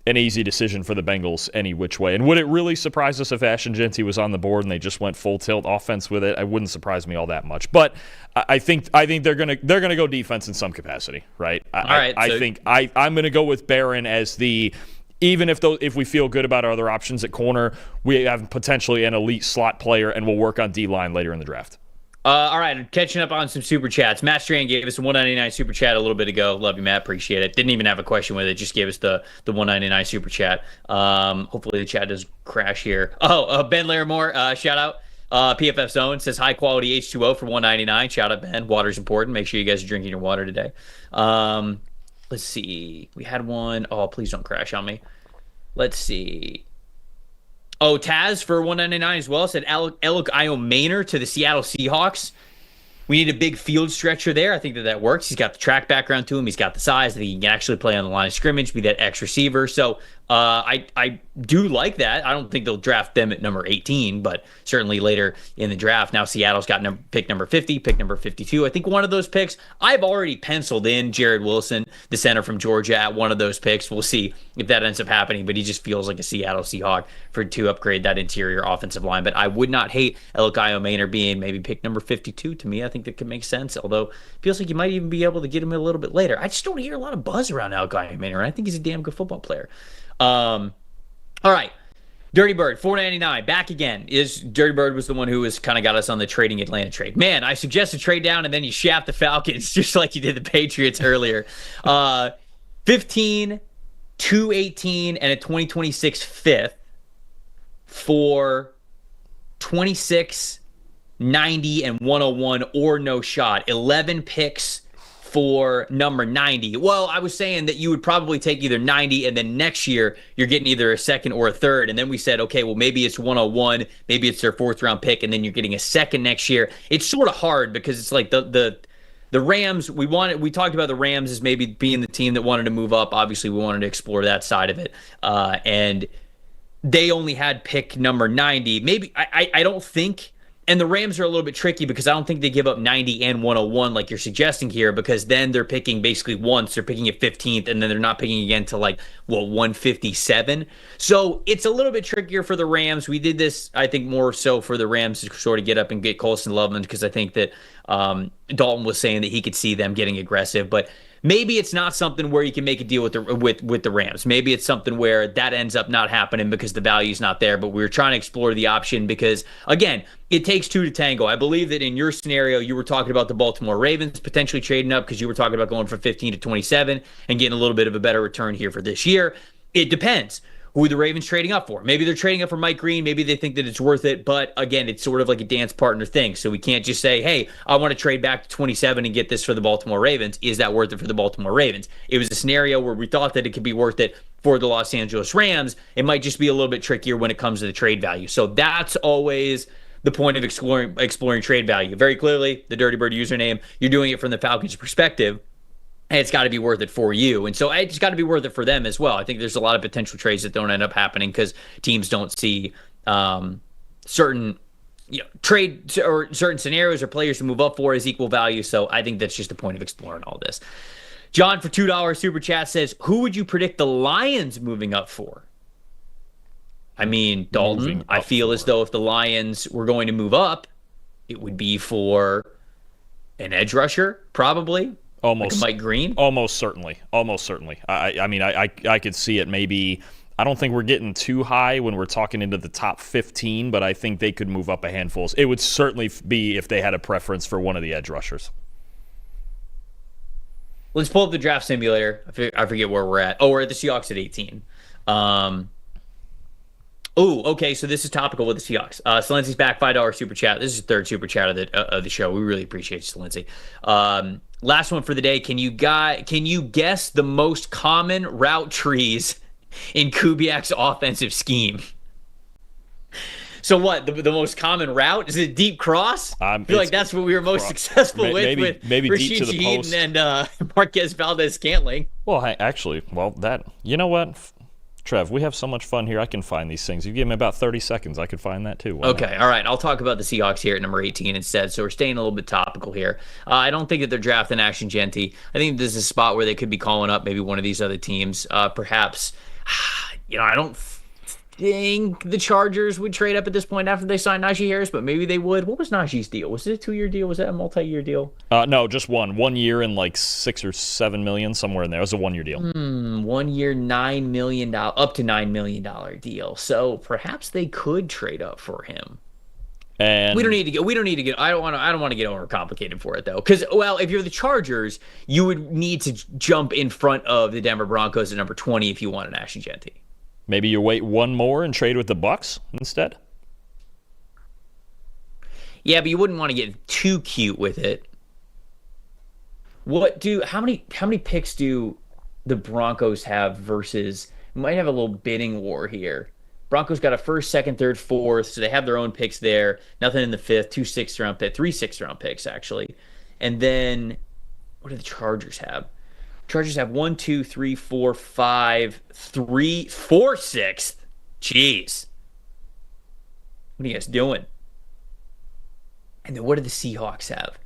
an easy decision for the Bengals any which way. And would it really surprise us if Ashton Jeanty was on the board and they just went full tilt offense with it? It wouldn't surprise me all that much. But I think they're gonna go defense in some capacity, right? I think I'm gonna go with Barron as the. Even if we feel good about our other options at corner, we have potentially an elite slot player, and we'll work on D-line later in the draft. All right, catching up on some super chats. Matt Strand gave us a $1.99 super chat a little bit ago. Love you, Matt. Appreciate it. Didn't even have a question with it. Just gave us the $1.99 super chat. Hopefully the chat doesn't crash here. Ben Larimore, shout out. PFF Zone says high quality H2O for $1.99. Shout out, Ben. Water's important. Make sure you guys are drinking your water today. Let's see. We had one. Oh, please don't crash on me. Let's see. Oh, Taz for $1.99 as well said Alec Iomaner to the Seattle Seahawks. We need a big field stretcher there. I think that works. He's got the track background to him. He's got the size. I think he can actually play on the line of scrimmage, be that X receiver. So I do like that. I don't think they'll draft them at number 18, but certainly later in the draft. Now Seattle's got pick number 50, pick number 52. I think one of those picks, I've already penciled in Jared Wilson, the center from Georgia, at one of those picks. We'll see if that ends up happening, but he just feels like a Seattle Seahawk to upgrade that interior offensive line. But I would not hate Alec Iomaner being maybe pick number 52 to me. I think that could make sense, although it feels like you might even be able to get him a little bit later. I just don't hear a lot of buzz around Alec Iomaner, and I think he's a damn good football player. All right. Dirty Bird, $4.99. Back again. Dirty Bird was the one who was kind of got us on the trading Atlanta trade. Man, I suggested trade down, and then you shaft the Falcons just like you did the Patriots earlier. 15, 218, and a 2026 fifth for 26, 90, and 101 or no shot. 11 picks for number 90. Well, I was saying that you would probably take either 90 and then next year you're getting either a second or a third. And then we said, okay, well, maybe it's 101, maybe it's their fourth round pick, and then you're getting a second next year. It's sort of hard because it's like the Rams, we talked about the Rams as maybe being the team that wanted to move up. Obviously, we wanted to explore that side of it. And they only had pick number 90. Maybe I don't think. And the Rams are a little bit tricky because I don't think they give up 90 and 101 like you're suggesting here, because then they're picking basically once, they're picking at 15th, and then they're not picking again to 157. So it's a little bit trickier for the Rams. We did this, I think, more so for the Rams to sort of get up and get Colson Loveland, because I think that Dalton was saying that he could see them getting aggressive. But maybe it's not something where you can make a deal with the Rams. Maybe it's something where that ends up not happening because the value's not there. But we're trying to explore the option because, again, it takes two to tango. I believe that in your scenario, you were talking about the Baltimore Ravens potentially trading up because you were talking about going from 15 to 27 and getting a little bit of a better return here for this year. It depends who the Ravens trading up for. Maybe they're trading up for Mike Green. Maybe they think that it's worth it. But again, it's sort of like a dance partner thing. So we can't just say, hey, I want to trade back to 27 and get this for the Baltimore Ravens. Is that worth it for the Baltimore Ravens? It was a scenario where we thought that it could be worth it for the Los Angeles Rams. It might just be a little bit trickier when it comes to the trade value. So that's always the point of exploring trade value. Very clearly, the Dirty Bird username, you're doing it from the Falcons' perspective. And it's got to be worth it for you. And so it's got to be worth it for them as well. I think there's a lot of potential trades that don't end up happening because teams don't see certain trade or certain scenarios or players to move up for as equal value. So I think that's just the point of exploring all this. John for $2 super chat says, who would you predict the Lions moving up for? I mean, Dalton, I feel as though if the Lions were going to move up, it would be for an edge rusher, probably. Almost like Mike Green? Almost certainly. I mean, I could see it maybe. I don't think we're getting too high when we're talking into the top 15, but I think they could move up a handful. It would certainly be if they had a preference for one of the edge rushers. Let's pull up the draft simulator. I forget where we're at. Oh, we're at the Seahawks at 18. Okay, so this is topical with the Seahawks. Salenzi's back, $5 super chat. This is the third super chat of the show. We really appreciate you, Salenzi. Last one for the day. Can you guess the most common route trees in Kubiak's offensive scheme? So what? The most common route? Is it deep cross? I feel like that's what we were most successful with deep to the post and Marquez Valdez-Scantling. Well, actually, that, you know what? Trev, we have so much fun here. I can find these things. You give me about 30 seconds, I could find that too. Okay, all right. I'll talk about the Seahawks here at number 18 instead. So we're staying a little bit topical here. I don't think that they're drafting Ashton Genty. I think this is a spot where they could be calling up maybe one of these other teams. Perhaps, I don't think the Chargers would trade up at this point after they signed Najee Harris, but maybe they would. What was Najee's deal? Was it a 2-year deal? Was that a multi-year deal? No, just one. 1 year and like $6 or $7 million, somewhere in there. It was a 1 year deal. 1 year, $9 million, up to $9 million deal. So perhaps they could trade up for him. And we don't need to get. I don't want to get overcomplicated for it though, because if you're the Chargers, you would need to jump in front of the Denver Broncos at number 20 if you want an Ashton Genty. Maybe you wait one more and trade with the Bucs instead? Yeah, but you wouldn't want to get too cute with it. How many picks do the Broncos have versus, we might have a little bidding war here. Broncos got a first, second, third, fourth, so they have their own picks there. Nothing in the fifth, 2 6th-round picks, 3 6th-round picks actually. And then what do the Chargers have? Chargers have 1, 2, 3, 4, 5, 3, 4 6th. Jeez. What are you guys doing? And then what do the Seahawks have?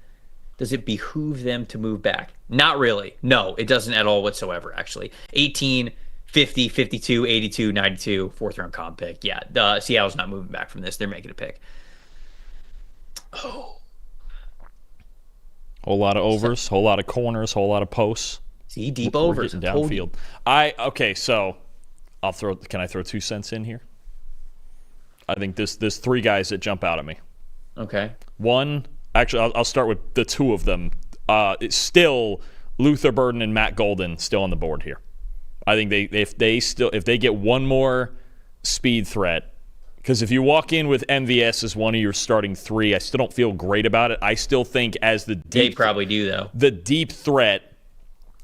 Does it behoove them to move back? Not really. No, it doesn't at all whatsoever, actually. 18, 50, 52, 82, 92, 4th-round comp pick. Yeah, Seattle's not moving back from this. They're making a pick. Oh. Whole lot of overs, whole lot of corners, whole lot of posts. See, deep overs. Downfield. So can I throw 2 cents in here? I think there's 3 guys that jump out at me. Okay. One, actually, I'll start with the 2 of them. It's still Luther Burden and Matt Golden still on the board here. I think if they get one more speed threat, because if you walk in with MVS as one of your starting 3, I still don't feel great about it. I still think as they probably do though. The deep threat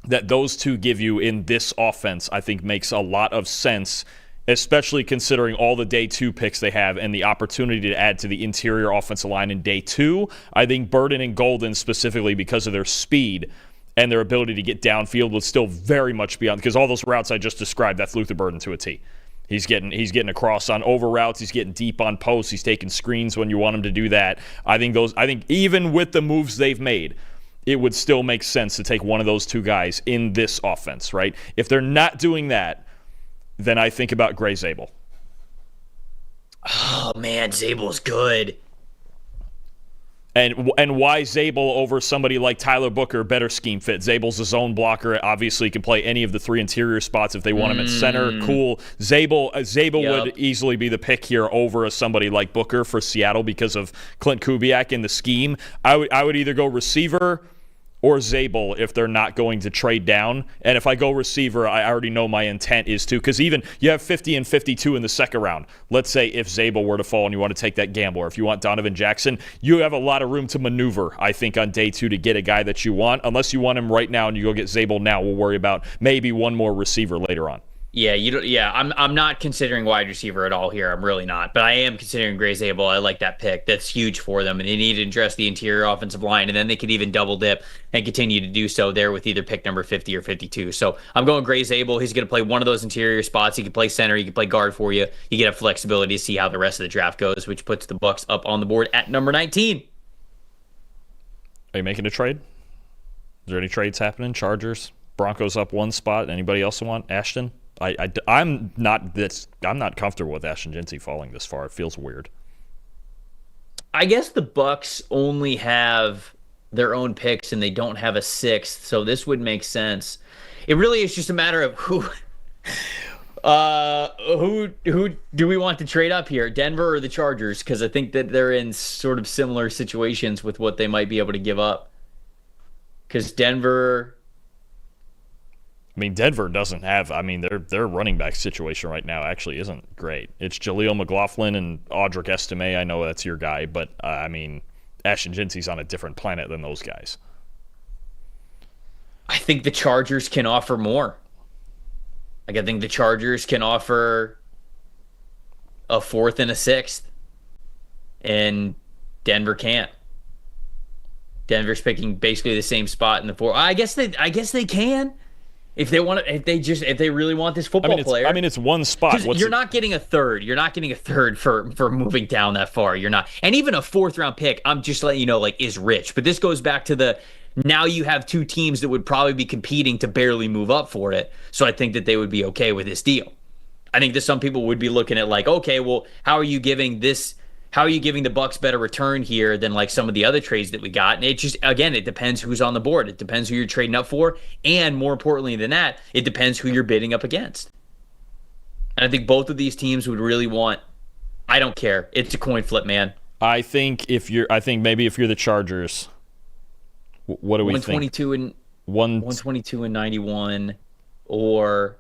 that those 2 give you in this offense, I think makes a lot of sense, especially considering all the day 2 picks they have and the opportunity to add to the interior offensive line in day 2. I think Burden and Golden, specifically because of their speed and their ability to get downfield, would still very much be on, because all those routes I just described, that's Luther Burden to a T. He's getting across on over routes. He's getting deep on posts. He's taking screens when you want him to do that. I think even with the moves they've made, it would still make sense to take one of those 2 guys in this offense, right? If they're not doing that, then I think about Gray Zabel. Oh man, Zabel's good. And why Zabel over somebody like Tyler Booker? Better scheme fit. Zabel's a zone blocker. Obviously, can play any of the 3 interior spots if they want him at center. Cool. Zabel would easily be the pick here over somebody like Booker for Seattle because of Clint Kubiak in the scheme. I would either go receiver or Zabel if they're not going to trade down. And if I go receiver, I already know my intent is to, because even you have 50 and 52 in the second round. Let's say if Zabel were to fall and you want to take that gamble, or if you want Donovan Jackson, you have a lot of room to maneuver, I think, on day 2 to get a guy that you want. Unless you want him right now and you go get Zabel now, we'll worry about maybe one more receiver later on. Yeah, I'm not considering wide receiver at all here. I'm really not. But I am considering Gray Zabel. I like that pick. That's huge for them. And they need to address the interior offensive line. And then they could even double dip and continue to do so there with either pick number 50 or 52. So I'm going Gray Zabel. He's going to play one of those interior spots. He can play center. He can play guard for you. You get a flexibility to see how the rest of the draft goes, which puts the Bucs up on the board at number 19. Are you making a trade? Is there any trades happening? Chargers, Broncos up 1 spot. Anybody else want Ashton? I'm not comfortable with Ashton Genty falling this far. It feels weird. I guess the Bucs only have their own picks and they don't have a 6th, so this would make sense. It really is just a matter of who do we want to trade up here, Denver or the Chargers? Because I think that they're in sort of similar situations with what they might be able to give up. Because Denver doesn't have. Their running back situation right now actually isn't great. It's Jaleel McLaughlin and Audric Estime. I know that's your guy, but Ashton Genty's on a different planet than those guys. I think the Chargers can offer more. I think the Chargers can offer a 4th and a 6th, and Denver can't. Denver's picking basically the same spot in the 4. I guess they can. If they really want this football player. It's one spot. You're not getting a third. You're not getting a third for moving down that far. You're not. And even a 4th round pick, I'm just letting you know, like, is rich. But this goes back to now you have 2 teams that would probably be competing to barely move up for it. So I think that they would be okay with this deal. I think that some people would be looking at like, okay, well, how are you giving the Bucs better return here than like some of the other trades that we got? And it just, again, it depends who's on the board. It depends who you're trading up for. And more importantly than that, it depends who you're bidding up against. And I think both of these teams would really want, I don't care. It's a coin flip, man. I think maybe if you're the Chargers, what do we think? 122 and 91 or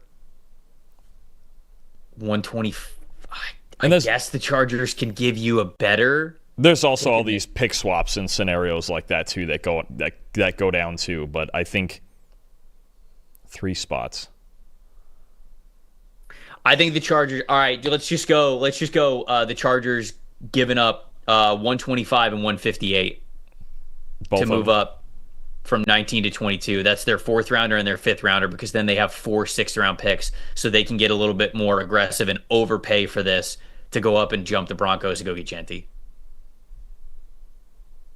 120. I guess the Chargers can give you a better. There's also all these pick swaps and scenarios like that too that go down too. But I think 3 spots. I think the Chargers. All right, let's just go. The Chargers giving up 125 and 158 to move up from 19 to 22. That's their 4th rounder and their 5th rounder, because then they have 4 6th round picks, so they can get a little bit more aggressive and overpay for this to go up and jump the Broncos to go get Genty.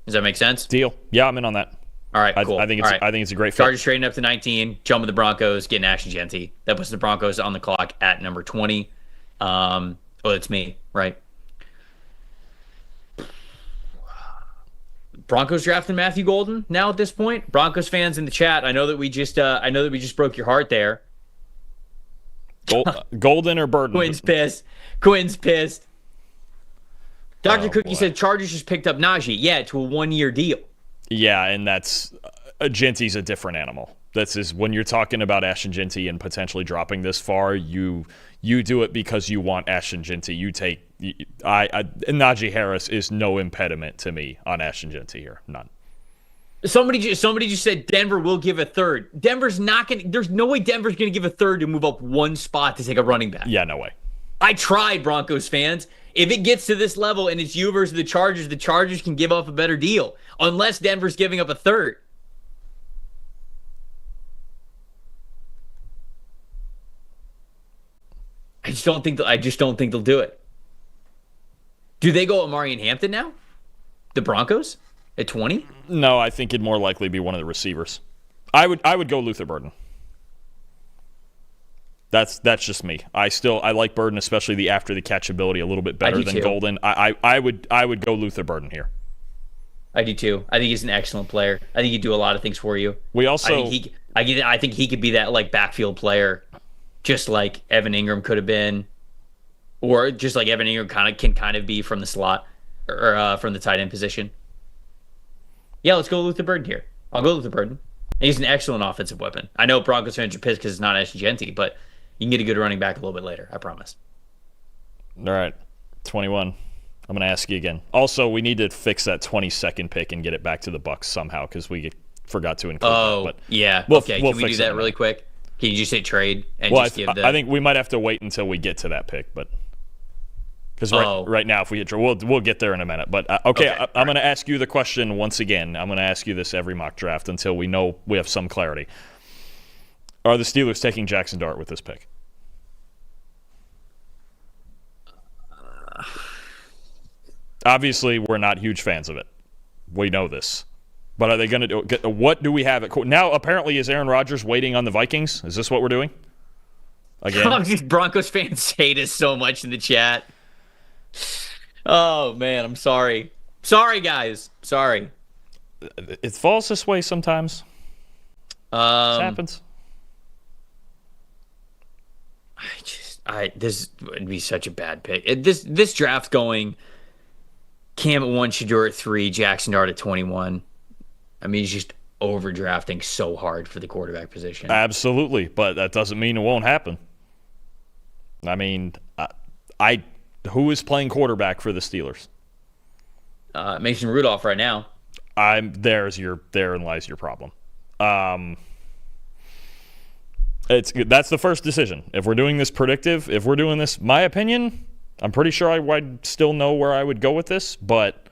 Does that make sense? Deal. Yeah, I'm in on that. All right, cool. I think it's a great fit. Chargers trading up to 19, jumping the Broncos, getting Ashton Genty. That puts the Broncos on the clock at number 20. It's me, right? Broncos drafting Matthew Golden now at this point. Broncos fans in the chat, I know that we just broke your heart there. Golden or Burden? Quinn's pissed. Dr. Cookie said Chargers just picked up Najee. Yeah, to a 1-year deal. Yeah, and that's Genty's a different animal. This is when you're talking about Ashton Genty and potentially dropping this far, you do it because you want Ashton Genty. You take Najee Harris is no impediment to me on Ashton Genty here. None. Somebody just said Denver will give a third. Denver's not going to. There's no way Denver's going to give a third to move up 1 spot to take a running back. Yeah, no way. I tried, Broncos fans. If it gets to this level and it's you versus the Chargers can give up a better deal. Unless Denver's giving up a third. I just don't think they'll do it. Do they go Amari and Hampton now? The Broncos at 20? No, I think it'd more likely be one of the receivers. I would go Luther Burden. That's just me. I like Burden, especially the after the catch ability, a little bit better than Golden. I would go Luther Burden here. I do too. I think he's an excellent player. I think he'd do a lot of things for you. I think he could be that like backfield player, just like Evan Ingram could have been, or just like Evan Ingram can be from the slot or from the tight end position. Yeah, let's go Luther Burden here. I'll go Luther Burden. He's an excellent offensive weapon. I know Broncos fans are pissed because it's not Ashton Genty, but you can get a good running back a little bit later. I promise. All right, 21. I'm going to ask you again. Also, we need to fix that 22nd pick and get it back to the Bucs somehow because we forgot to include that. But yeah. Okay, can we do that really quick? Can you just say trade and just give the... I think we might have to wait until we get to that pick, but because right now, if we hit, we'll get there in a minute. But okay, I'm going to ask you the question once again. I'm going to ask you this every mock draft until we know we have some clarity. Are the Steelers taking Jackson Dart with this pick? Obviously, we're not huge fans of it. We know this. But are they going to do it? What do we have at now? Apparently, is Aaron Rodgers waiting on the Vikings? Is this what we're doing? Again? These Broncos fans hate us so much in the chat. Oh, man, I'm sorry. Sorry, guys. Sorry. It falls this way sometimes. This happens. This would be such a bad pick. This draft going Cam at 1, Shedeur at 3, Jackson Dart at 21. I mean, he's just overdrafting so hard for the quarterback position. Absolutely, but that doesn't mean it won't happen. I mean, who is playing quarterback for the Steelers? Mason Rudolph right now. Therein lies your problem. That's the first decision. If we're doing this predictive, if we're doing this, my opinion, I'm pretty sure I'd still know where I would go with this, but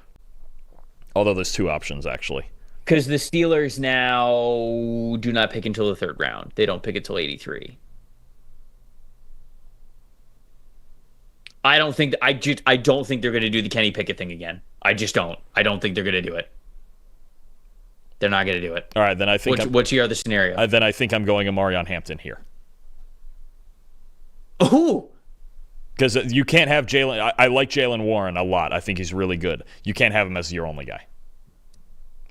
although there's 2 options, actually. Because the Steelers now do not pick until the third round. They don't pick until 83. I don't think I don't think they're going to do the Kenny Pickett thing again. I just don't. I don't think they're going to do it. They're not going to do it. All right, then I think what's your other scenario? Then I think I'm going Amarion Hampton here. Ooh. Because you can't have Jalen. I like Jalen Warren a lot. I think he's really good. You can't have him as your only guy.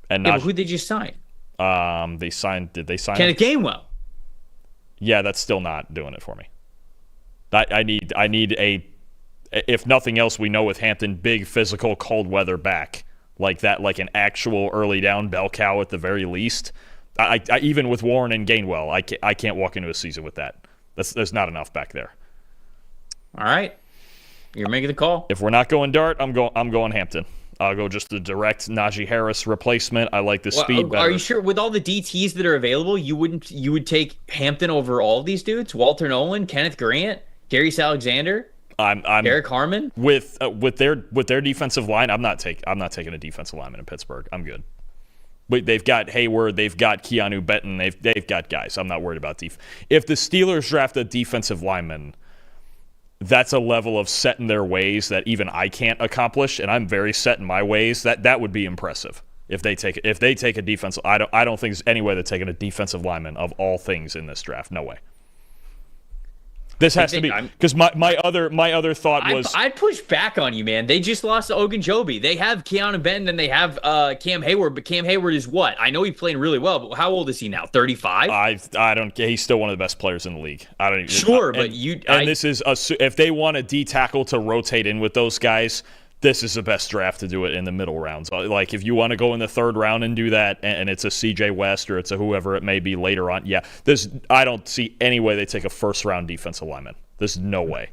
And but who did they just sign? They signed. Did they sign Kenneth Gainwell? Yeah, that's still not doing it for me. I need a. If nothing else, we know with Hampton, big physical cold weather back like that, like an actual early down bell cow at the very least. I even with Warren and Gainwell, I can't walk into a season with that. There's not enough back there. All right, you're making the call. If we're not going Dart, I'm going Hampton. I'll go just the direct Najee Harris replacement. I like the speed better. Are you sure with all the DTs that are available, you would take Hampton over all of these dudes? Walter Nolan, Kenneth Grant, Darius Alexander, I'm Derek Harmon with their defensive line. I'm not taking a defensive lineman in Pittsburgh. I'm good. But they've got Hayward, they've got Keanu Benton, they've got guys. I'm not worried about If the Steelers draft a defensive lineman, that's a level of set in their ways that even I can't accomplish, and I'm very set in my ways. That would be impressive if they take a defensive. I don't think there's any way they're taking a defensive lineman of all things in this draft. No way. This has to be because my other thought was I'd push back on you, man. They just lost to Ogunjobi. They have Keanu Benton and they have Cam Hayward, but Cam Hayward is what? I know he's playing really well, but how old is he now? 35? I don't. He's still one of the best players in the league. I don't even. Sure, but this is if they want a D tackle to rotate in with those guys. This is the best draft to do it in the middle rounds. Like, if you want to go in the third round and do that, and it's a CJ West or it's a whoever it may be later on, yeah, I don't see any way they take a first-round defensive lineman. There's no way.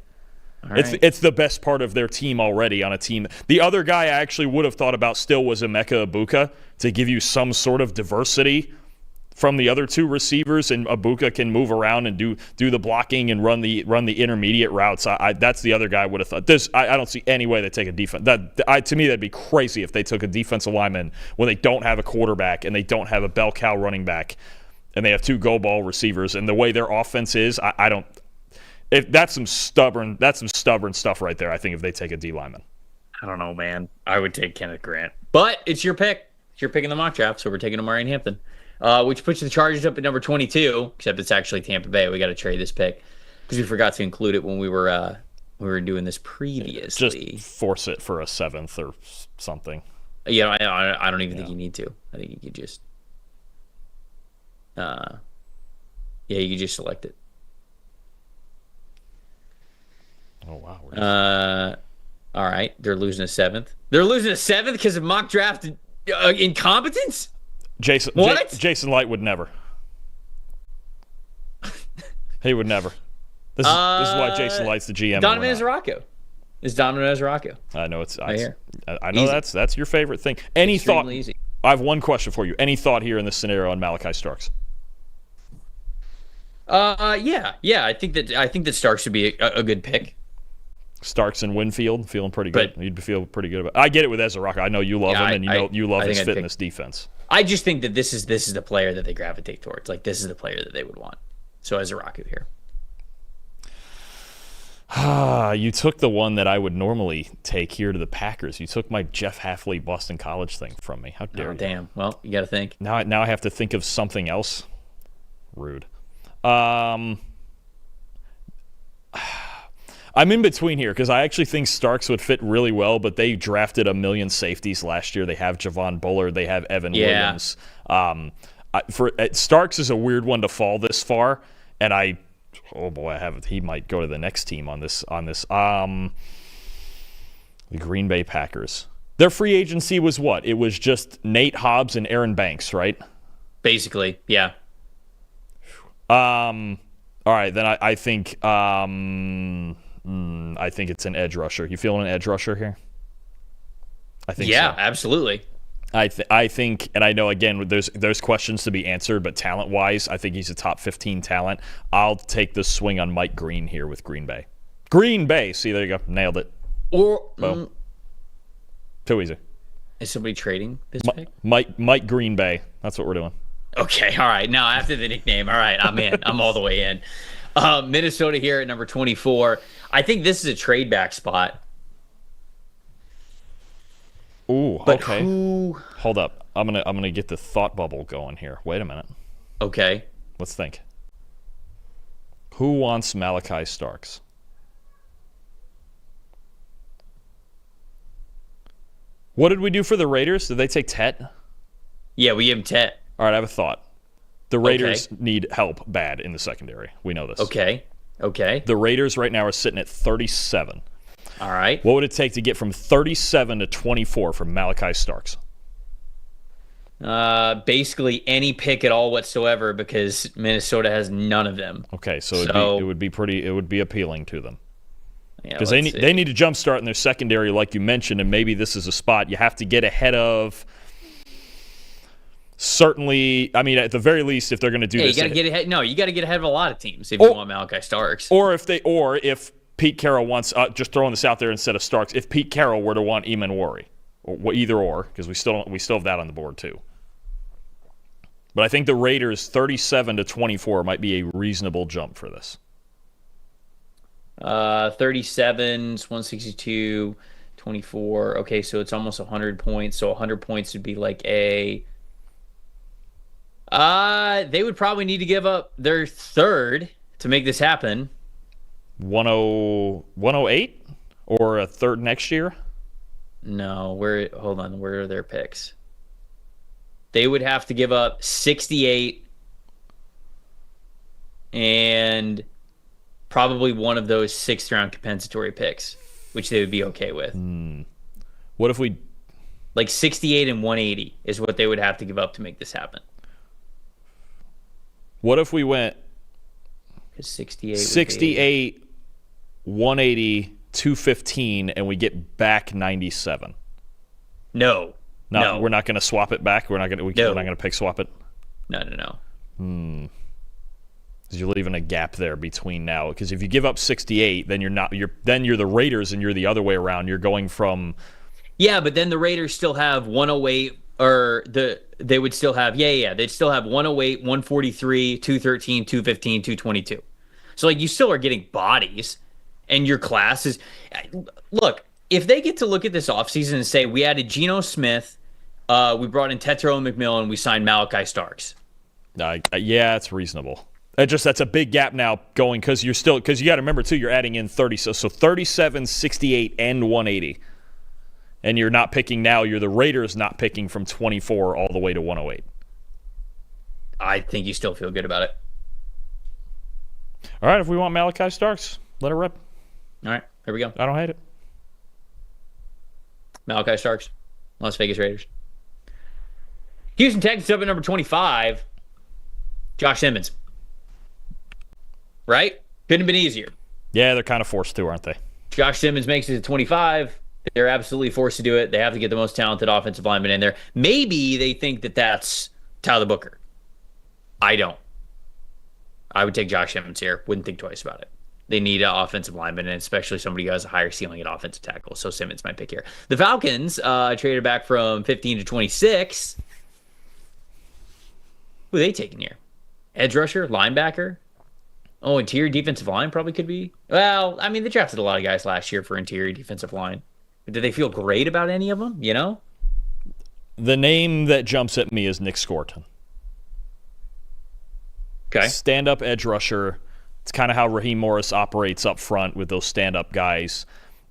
Right. It's the best part of their team already on a team. The other guy I actually would have thought about still was Emeka Egbuka to give you some sort of diversity from the other two receivers, and Egbuka can move around and do the blocking and run the intermediate routes. That's the other guy I would have thought. I don't see any way they take a defense. To me, that'd be crazy if they took a defensive lineman when they don't have a quarterback and they don't have a bell cow running back, and they have two go ball receivers. And the way their offense is, I don't. If that's some stubborn stuff right there. I think if they take a D lineman. I don't know, man. I would take Kenneth Grant, but it's your pick. It's your pick in the mock draft, so we're taking Amarion Hampton. Which puts the Chargers up at number 22, except it's actually Tampa Bay. We got to trade this pick because we forgot to include it when we were doing this previously. Just force it for a 7th or something. Yeah, I don't even think you need to. I think you could just, you could just select it. Oh wow. All right, they're losing a 7th. They're losing a 7th because of mock draft incompetence. Jason Light would never. He would never. This is why Jason Light's the GM. Donovan Ezeracco. It's Donovan Ezeracco. I know it's right here. I know easy. That's your favorite thing. Any thought? Easy. I have one question for you. Any thought here in this scenario on Malachi Starks? Yeah. I think that Starks would be a good pick. Starks and Winfield feeling pretty good. You'd feel pretty good about it. I get it with Ezeracco. I know you love him, and you love his fit in this defense. I just think that this is the player that they gravitate towards. Like, this is the player that they would want. So Ezeracco here. You took the one that I would normally take here to the Packers. You took my Jeff Hafley Boston College thing from me. How dare you? Damn. Well, you got to think. Now I have to think of something else. Rude. I'm in between here because I actually think Starks would fit really well, but they drafted a million safeties last year. They have Javon Bullard. They have Evan Williams. Starks is a weird one to fall this far, and he might go to the next team on this. The Green Bay Packers. Their free agency was what? It was just Nate Hobbs and Aaron Banks, right? Basically, yeah. All right, then I think I think it's an edge rusher. You feeling an edge rusher here? I think so. Absolutely. I think, and I know again there's questions to be answered, but talent wise, I think he's a top 15 talent. I'll take the swing on Mike Green here with Green Bay. Green Bay. See, there you go, nailed it. Or boom. Too easy. Is somebody trading this pick? Mike Green Bay. That's what we're doing. Okay, all right. Now, after the nickname, all right, I'm in. I'm all the way in. Minnesota here at number 24. I think this is a trade back spot. Ooh, but okay. Hold up. I'm gonna get the thought bubble going here. Wait a minute. Okay. Let's think. Who wants Mekhi Starks? What did we do for the Raiders? Did they take Tet? Yeah, we gave him Tet. All right, I have a thought. The Raiders need help bad in the secondary. We know this. Okay. The Raiders right now are sitting at 37. All right. What would it take to get from 37 to 24 from Mekhi Starks? Basically any pick at all whatsoever, because Minnesota has none of them. Okay, so it would be appealing to them. Because they need to jumpstart in their secondary, like you mentioned, and maybe this is a spot you have to get ahead of. Certainly, I mean, at the very least, if they're going to do this, you got to get ahead. No, you got to get ahead of a lot of teams if you want Mekhi Starks. Or if Pete Carroll wants, just throwing this out there instead of Starks, if Pete Carroll were to want Eamon or either or, because we still have that on the board too. But I think the Raiders 37 to 24 might be a reasonable jump for this. 37, 162, 24. Okay, so it's almost 100 points. So 100 points would be like they would probably need to give up their third to make this happen. 108 or a third next year? No, hold on, where are their picks? They would have to give up 68 and probably one of those 6th-round compensatory picks, which they would be okay with. What if we... Like 68 and 180 is what they would have to give up to make this happen. What if we went 68, 180, 215, and we get back 97? No. We're not going to swap it back. We're not going to pick swap it. No. Because you're leaving a gap there between now. Because if you give up 68, then you're the Raiders, and you're the other way around. You're going from... Yeah, but then the Raiders still have 108, or they would still have they'd still have 108, 143, 213, 215, 222. So like you still are getting bodies, and your class is... Look, if they get to look at this offseason and say we added Geno Smith, we brought in Tetro and McMillan, we signed Mekhi Starks. Yeah, it's reasonable. That's a big gap now going, because you got to remember too, you're adding in 30, so 37, 68, and 180, and you're not picking now. You're the Raiders not picking from 24 all the way to 108. I think you still feel good about it. All right, if we want Mekhi Starks, let it rip. All right, here we go. I don't hate it. Mekhi Starks, Las Vegas Raiders. Houston Texans up at number 25. Josh Simmons. Right? Couldn't have been easier. Yeah, they're kind of forced to, aren't they? Josh Simmons makes it to 25. They're absolutely forced to do it. They have to get the most talented offensive lineman in there. Maybe they think that that's Tyler Booker. I don't. I would take Josh Simmons here. Wouldn't think twice about it. They need an offensive lineman, and especially somebody who has a higher ceiling at offensive tackle. So Simmons might pick here. The Falcons traded back from 15 to 26. Who are they taking here? Edge rusher? Linebacker? Oh, interior defensive line probably could be. Well, I mean, they drafted a lot of guys last year for interior defensive line. But did they feel great about any of them, you know? The name that jumps at me is Nick Scorton. Okay. Stand-up edge rusher. It's kind of how Raheem Morris operates up front with those stand-up guys.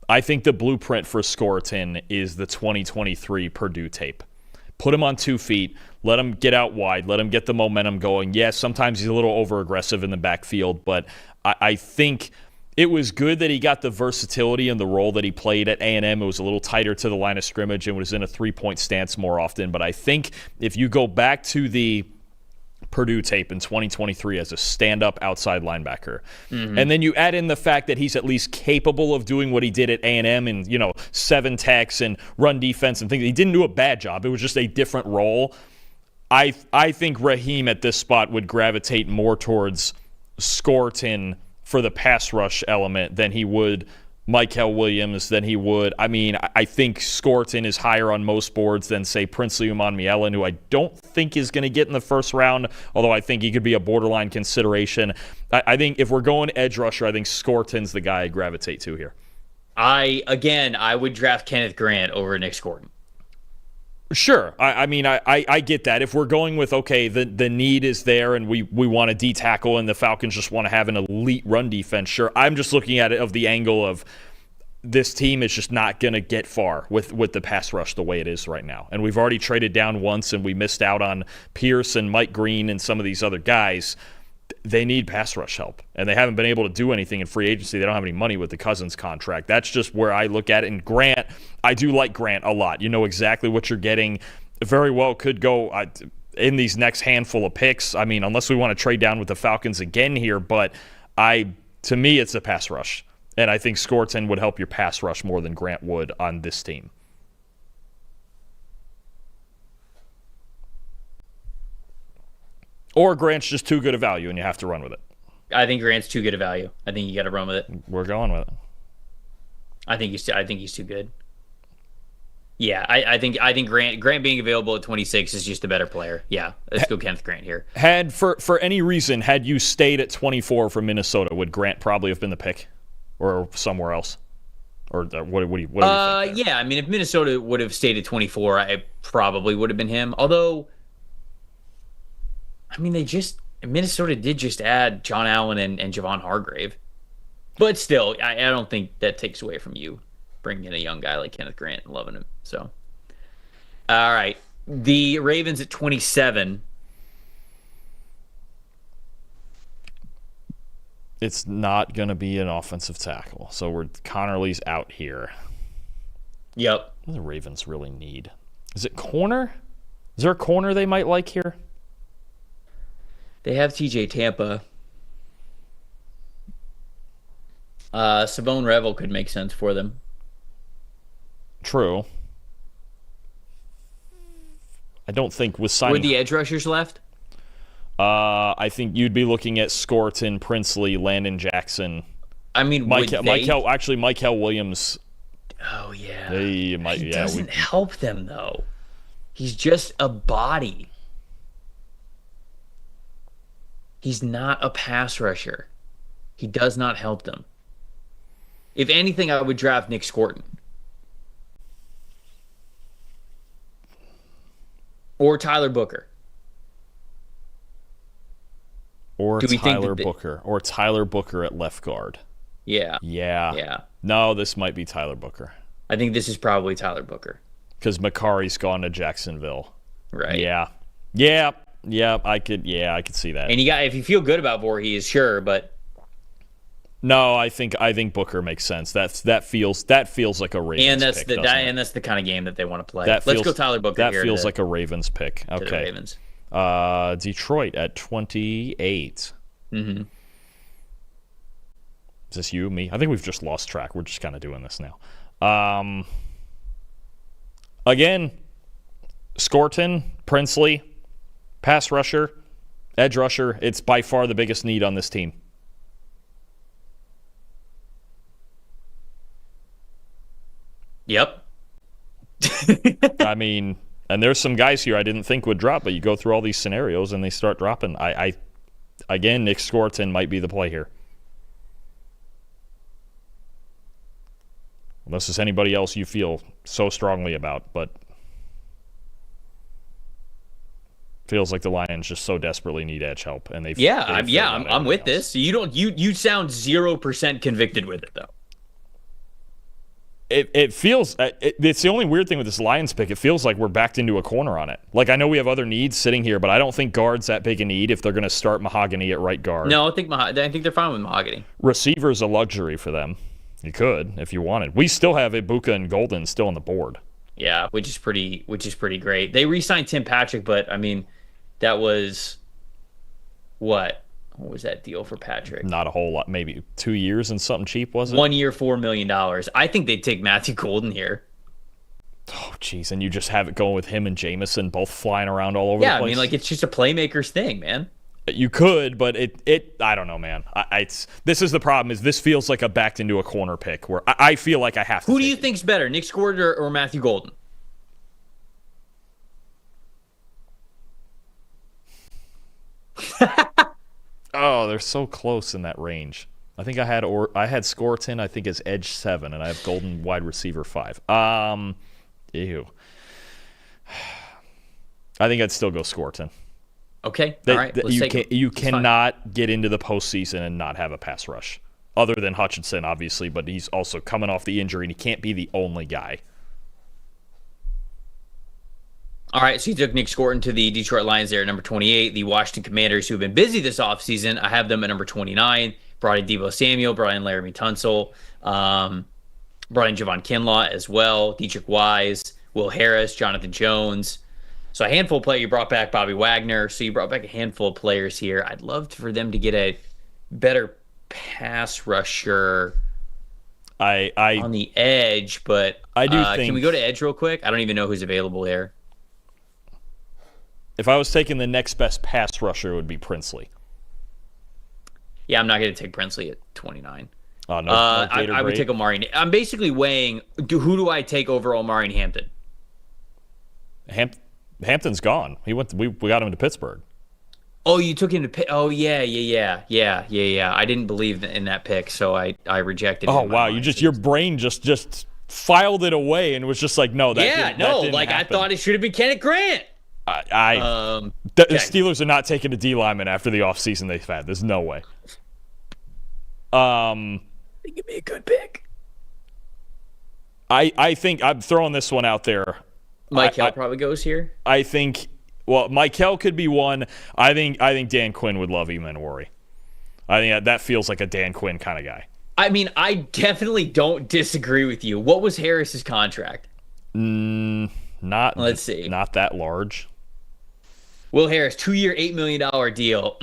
I think the blueprint for Scorton is the 2023 Purdue tape. Put him on 2 feet. Let him get out wide. Let him get the momentum going. Yes, sometimes he's a little over-aggressive in the backfield, but I think it was good that he got the versatility in the role that he played at A&M. It was a little tighter to the line of scrimmage and was in a 3-point stance more often. But I think if you go back to the Purdue tape in 2023 as a stand-up outside linebacker, and then you add in the fact that he's at least capable of doing what he did at A&M and 7 techs and run defense and things. He didn't do a bad job. It was just a different role. I think Raheem at this spot would gravitate more towards Scorton for the pass rush element than he would Michael Williams than he would. I mean, I think Skorton is higher on most boards than, say, Princely Umanmielen, who I don't think is going to get in the first round, although I think he could be a borderline consideration. I think if we're going edge rusher, I think Skorton's the guy I gravitate to here. I would draft Kenneth Grant over Nick Skorton. Sure. I get that. If we're going with, okay, the need is there and we want a D tackle and the Falcons just want to have an elite run defense, sure. I'm just looking at it of the angle of this team is just not going to get far with the pass rush the way it is right now. And we've already traded down once and we missed out on Pierce and Mike Green and some of these other guys. They need pass rush help, and they haven't been able to do anything in free agency. They don't have any money with the Cousins contract. That's just where I look at it. And Grant, I do like Grant a lot. You know exactly what you're getting. Very well could go in these next handful of picks. I mean, unless we want to trade down with the Falcons again here, but to me, it's a pass rush. And I think Skorton would help your pass rush more than Grant would on this team. Or Grant's just too good a value and you have to run with it. I think Grant's too good a value. I think you got to run with it. We're going with it. I think he's too good. Yeah, I think Grant being available at 26 is just a better player. Yeah, let's go Kenneth Grant here. Had for any reason, had you stayed at 24 from Minnesota, would Grant probably have been the pick, or somewhere else, or what do you think there? Yeah, I mean, if Minnesota would have stayed at 24, I probably would have been him. Although, I mean, Minnesota did just add John Allen and Javon Hargrave. But still, I don't think that takes away from you bringing in a young guy like Kenneth Grant and loving him. So, all right. The Ravens at 27. It's not going to be an offensive tackle. So Connerly's out here. Yep. What do the Ravens really need? Is it corner? Is there a corner they might like here? They have TJ Tampa. Savone Revel could make sense for them. True. I don't think with signing... Were the edge rushers left? I think you'd be looking at Skorton, Princely, Landon Jackson. I mean, Michael Williams. Oh, yeah. He doesn't help them, though. He's just a body. He's not a pass rusher. He does not help them. If anything, I would draft Nick Skorton. Or Tyler Booker. Or Tyler Booker at left guard. Yeah. No, this might be Tyler Booker. I think this is probably Tyler Booker. Because Mekhi's gone to Jacksonville. Right. Yeah, I could see that. And if you feel good about Voorhees, sure, but no, I think Booker makes sense. That feels like a Ravens pick. And that's the kind of game that they want to play. Let's go Tyler Booker. That feels like a Ravens pick. Okay. To the Ravens. Detroit at 28. Mm-hmm. Is this you, me? I think we've just lost track. We're just kind of doing this now. Again, Skorton, Princely, pass rusher, edge rusher. It's by far the biggest need on this team. Yep. I mean, and there's some guys here I didn't think would drop, but you go through all these scenarios and they start dropping. Again, Nick Skorton might be the play here. Unless there's anybody else you feel so strongly about, but feels like the Lions just so desperately need edge help, and I'm with this. You sound 0% convicted with it though. It feels it's the only weird thing with this Lions pick. It feels like we're backed into a corner on it. Like, I know we have other needs sitting here, but I don't think guard's that big a need if they're going to start Mahogany at right guard. No, I think they're fine with Mahogany. Receiver's a luxury for them. You could if you wanted. We still have Ibuka and Golden still on the board. Yeah, which is pretty great. They re-signed Tim Patrick, but I mean, that was what was that deal for Patrick? Not a whole lot. Maybe 2 years and something cheap, was it? 1 year, $4 million. I think they'd take Matthew Golden here. Oh, jeez. And you just have it going with him and Jameson both flying around all over the place? Yeah, I mean, like, it's just a playmaker's thing, man. You could, but I don't know, man. This is the problem. Is this feels like a backed into a corner pick where I feel like I have to. Who do you think's better, Nick Gordon or Matthew Golden? Oh, they're so close in that range. I think I had Scorton, I think, as edge 7, and I have Golden wide receiver 5. Ew. I think I'd still go Scorton. Okay, all right. You cannot get into the postseason and not have a pass rush, other than Hutchinson, obviously, but he's also coming off the injury, and he can't be the only guy. All right, so you took Nick Gordon to the Detroit Lions there at number 28. The Washington Commanders, who have been busy this offseason, I have them at number 29. Brought in Deebo Samuel, brought in Laramie Tunsil, brought in Javon Kinlaw as well, Dietrich Wise, Will Harris, Jonathan Jones. So a handful of players. You brought back Bobby Wagner, so you brought back a handful of players here. I'd love for them to get a better pass rusher on the edge, but I do think... Can we go to edge real quick? I don't even know who's available there. If I was taking the next best pass rusher, it would be Princely. Yeah, I'm not going to take Princely at 29. Oh, no, I would take Omari. I'm basically weighing who do I take over Omari and Hampton? Hampton's gone. We got him to Pittsburgh. Oh, you took him to Oh, yeah. I didn't believe in that pick, so I rejected it. Oh, wow. Your brain just filed it away and was just like, no, that didn't happen. I thought it should have been Kenneth Grant. The Steelers are not taking a D lineman after the offseason they've had. There's no way. I think it'd be a good pick. I think I'm throwing this one out there. Michael probably goes here. I think, Michael could be one. I think Dan Quinn would love Emanwari. I think that feels like a Dan Quinn kind of guy. I mean, I definitely don't disagree with you. What was Harris's contract? Let's see. Not that large. Will Harris, 2-year, $8 million deal.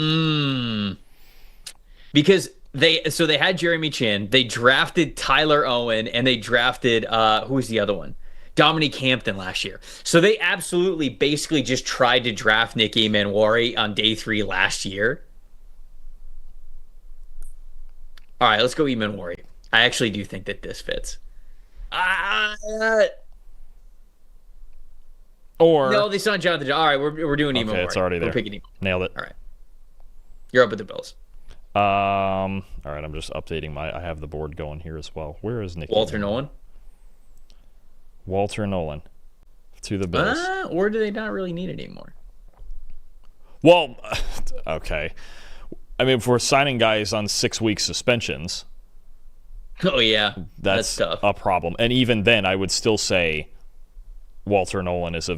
Because they had Jeremy Chin, they drafted Tyler Owen, and they drafted who was the other one? Dominique Hampton last year. So they absolutely basically just tried to draft Nick Emanwari on day 3 last year. All right, let's go Emanwari. I actually do think that this fits. No, they signed Jonathan. All right, we're doing Emanwari. Okay, it's already there. We're picking Emanwari. Nailed it. All right. You're up with the Bills. All right, I'm just updating I have the board going here as well. Where is Nick? Walter Nolan to the Bills. Or do they not really need it anymore? Well, okay. I mean, if we're signing guys on 6-week suspensions, oh yeah, that's tough. A problem. And even then, I would still say Walter Nolan is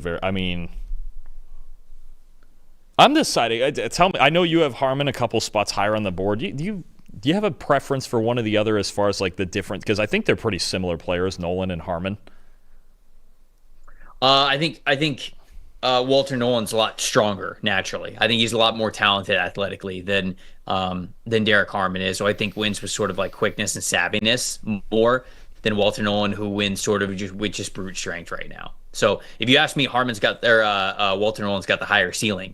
I'm deciding. Tell me. I know you have Harmon a couple spots higher on the board. Do you have a preference for one or the other as far as like the difference? Because I think they're pretty similar players, Nolan and Harmon. I think Walter Nolan's a lot stronger naturally. I think he's a lot more talented athletically than Derek Harmon is. So I think wins with sort of like quickness and savviness more than Walter Nolan, who wins sort of with just brute strength right now. So if you ask me, Walter Nolan's got the higher ceiling.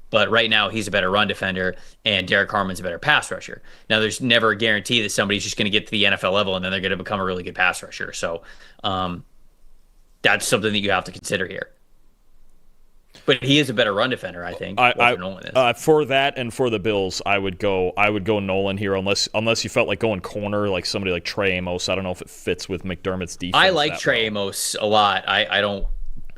But right now, he's a better run defender, and Derek Harmon's a better pass rusher. Now, there's never a guarantee that somebody's just going to get to the NFL level and then they're going to become a really good pass rusher. So that's something that you have to consider here. But he is a better run defender, I think. Nolan is. For that and for the Bills, I would go Nolan here, unless you felt like going corner, like somebody like Trey Amos. I don't know if it fits with McDermott's defense. I like Trey Amos a lot. I don't.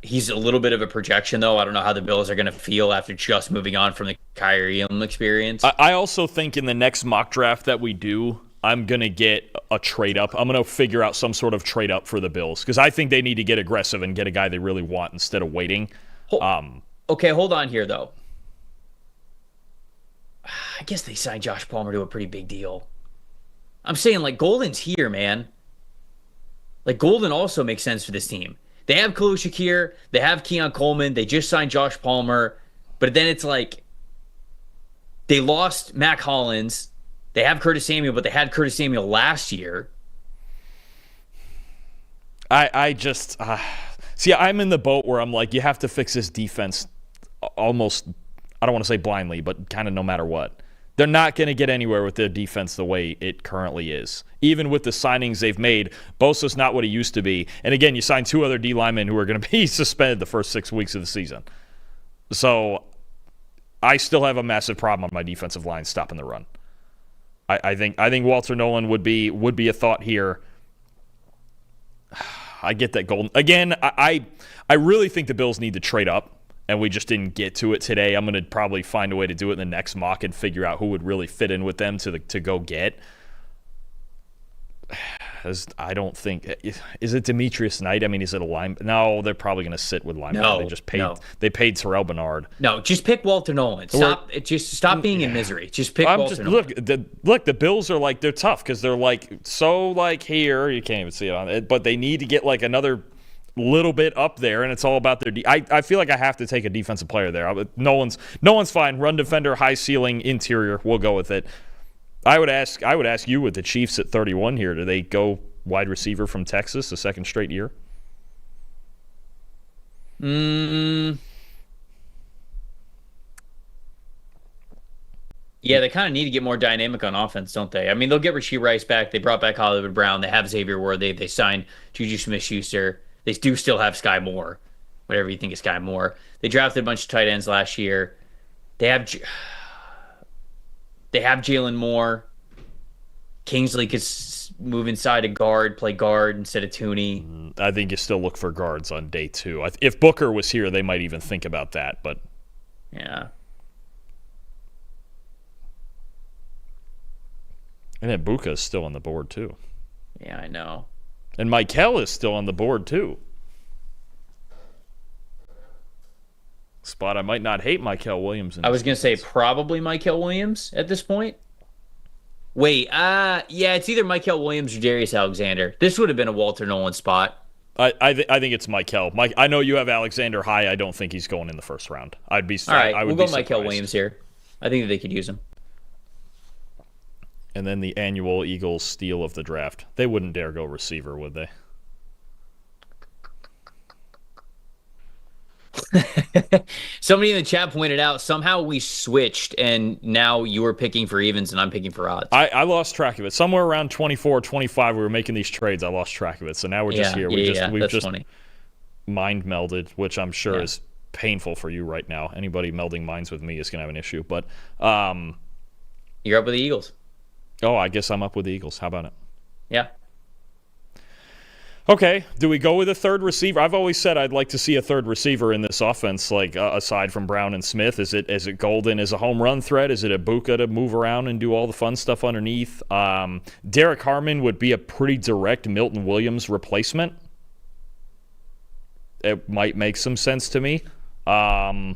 He's a little bit of a projection, though. I don't know how the Bills are going to feel after just moving on from the Kyrie Elam experience. I also think in the next mock draft that we do, I'm going to get a trade up. I'm going to figure out some sort of trade up for the Bills because I think they need to get aggressive and get a guy they really want instead of waiting. Okay, hold on here, though. I guess they signed Josh Palmer to a pretty big deal. I'm saying, like, Golden's here, man. Like, Golden also makes sense for this team. They have Khalil Shakir. They have Keon Coleman. They just signed Josh Palmer. But then it's like they lost Mac Hollins. They have Curtis Samuel, but they had Curtis Samuel last year. I just see, I'm in the boat where I'm like, you have to fix this defense almost I don't want to say blindly, but kind of no matter what. They're not going to get anywhere with their defense the way it currently is. Even with the signings they've made, Bosa's not what he used to be. And again, you signed 2 other D linemen who are going to be suspended the first 6 weeks of the season. So I still have a massive problem on my defensive line stopping the run. I think Walter Nolan would be a thought here. I get that golden. Again, I really think the Bills need to trade up. And we just didn't get to it today. I'm going to probably find a way to do it in the next mock and figure out who would really fit in with them to go get. I don't think – is it Demetrius Knight? I mean, is it a line? No, they're probably going to sit with linebacker. No, they just paid. They paid Terrell Bernard. No, just pick Walter Nolan. Stop being in misery. Just pick Walter Nolan. Look, the Bills are like – they're tough because they're like so like here. You can't even see it on it. But they need to get like another – little bit up there, and it's all about their I feel like I have to take a defensive player there. Nolan's fine. Run defender, high ceiling, interior. We'll go with it. I would ask you with the Chiefs at 31 here, do they go wide receiver from Texas the second straight year? Yeah, they kind of need to get more dynamic on offense, don't they? I mean, they'll get Rashee Rice back. They brought back Hollywood Brown. They have Xavier Worthy. They signed Juju Smith-Schuster. They do still have Sky Moore, whatever you think of Sky Moore. They drafted a bunch of tight ends last year. They have Jalen Moore. Kingsley could move inside a guard, play guard instead of Tooney. I think you still look for guards on day 2. If Booker was here, they might even think about that. But yeah. And then Buka is still on the board too. Yeah, I know. And Michael is still on the board, too. Spot I might not hate Michael Williams. I was going to say probably Michael Williams at this point. Wait, yeah, it's either Michael Williams or Darius Alexander. This would have been a Walter Nolan spot. I think it's Michael. I know you have Alexander high. I don't think he's going in the first round. I'd be all right. I would we'll be go Michael Williams here. I think that they could use him. And then the annual Eagles steal of the draft. They wouldn't dare go receiver, would they? Somebody in the chat pointed out somehow we switched and now you were picking for evens and I'm picking for odds. I lost track of it. Somewhere around 24, 25, we were making these trades. I lost track of it. So now we're just here. We've just funny. Mind melded, which I'm sure is painful for you right now. Anybody melding minds with me is going to have an issue. But you're up with the Eagles. Oh, I guess I'm up with the Eagles. How about it? Yeah. Okay. Do we go with a third receiver? I've always said I'd like to see a third receiver in this offense, like aside from Brown and Smith. Is it Golden as a home run threat? Is it Ibuka to move around and do all the fun stuff underneath? Derek Harmon would be a pretty direct Milton Williams replacement. It might make some sense to me. Aya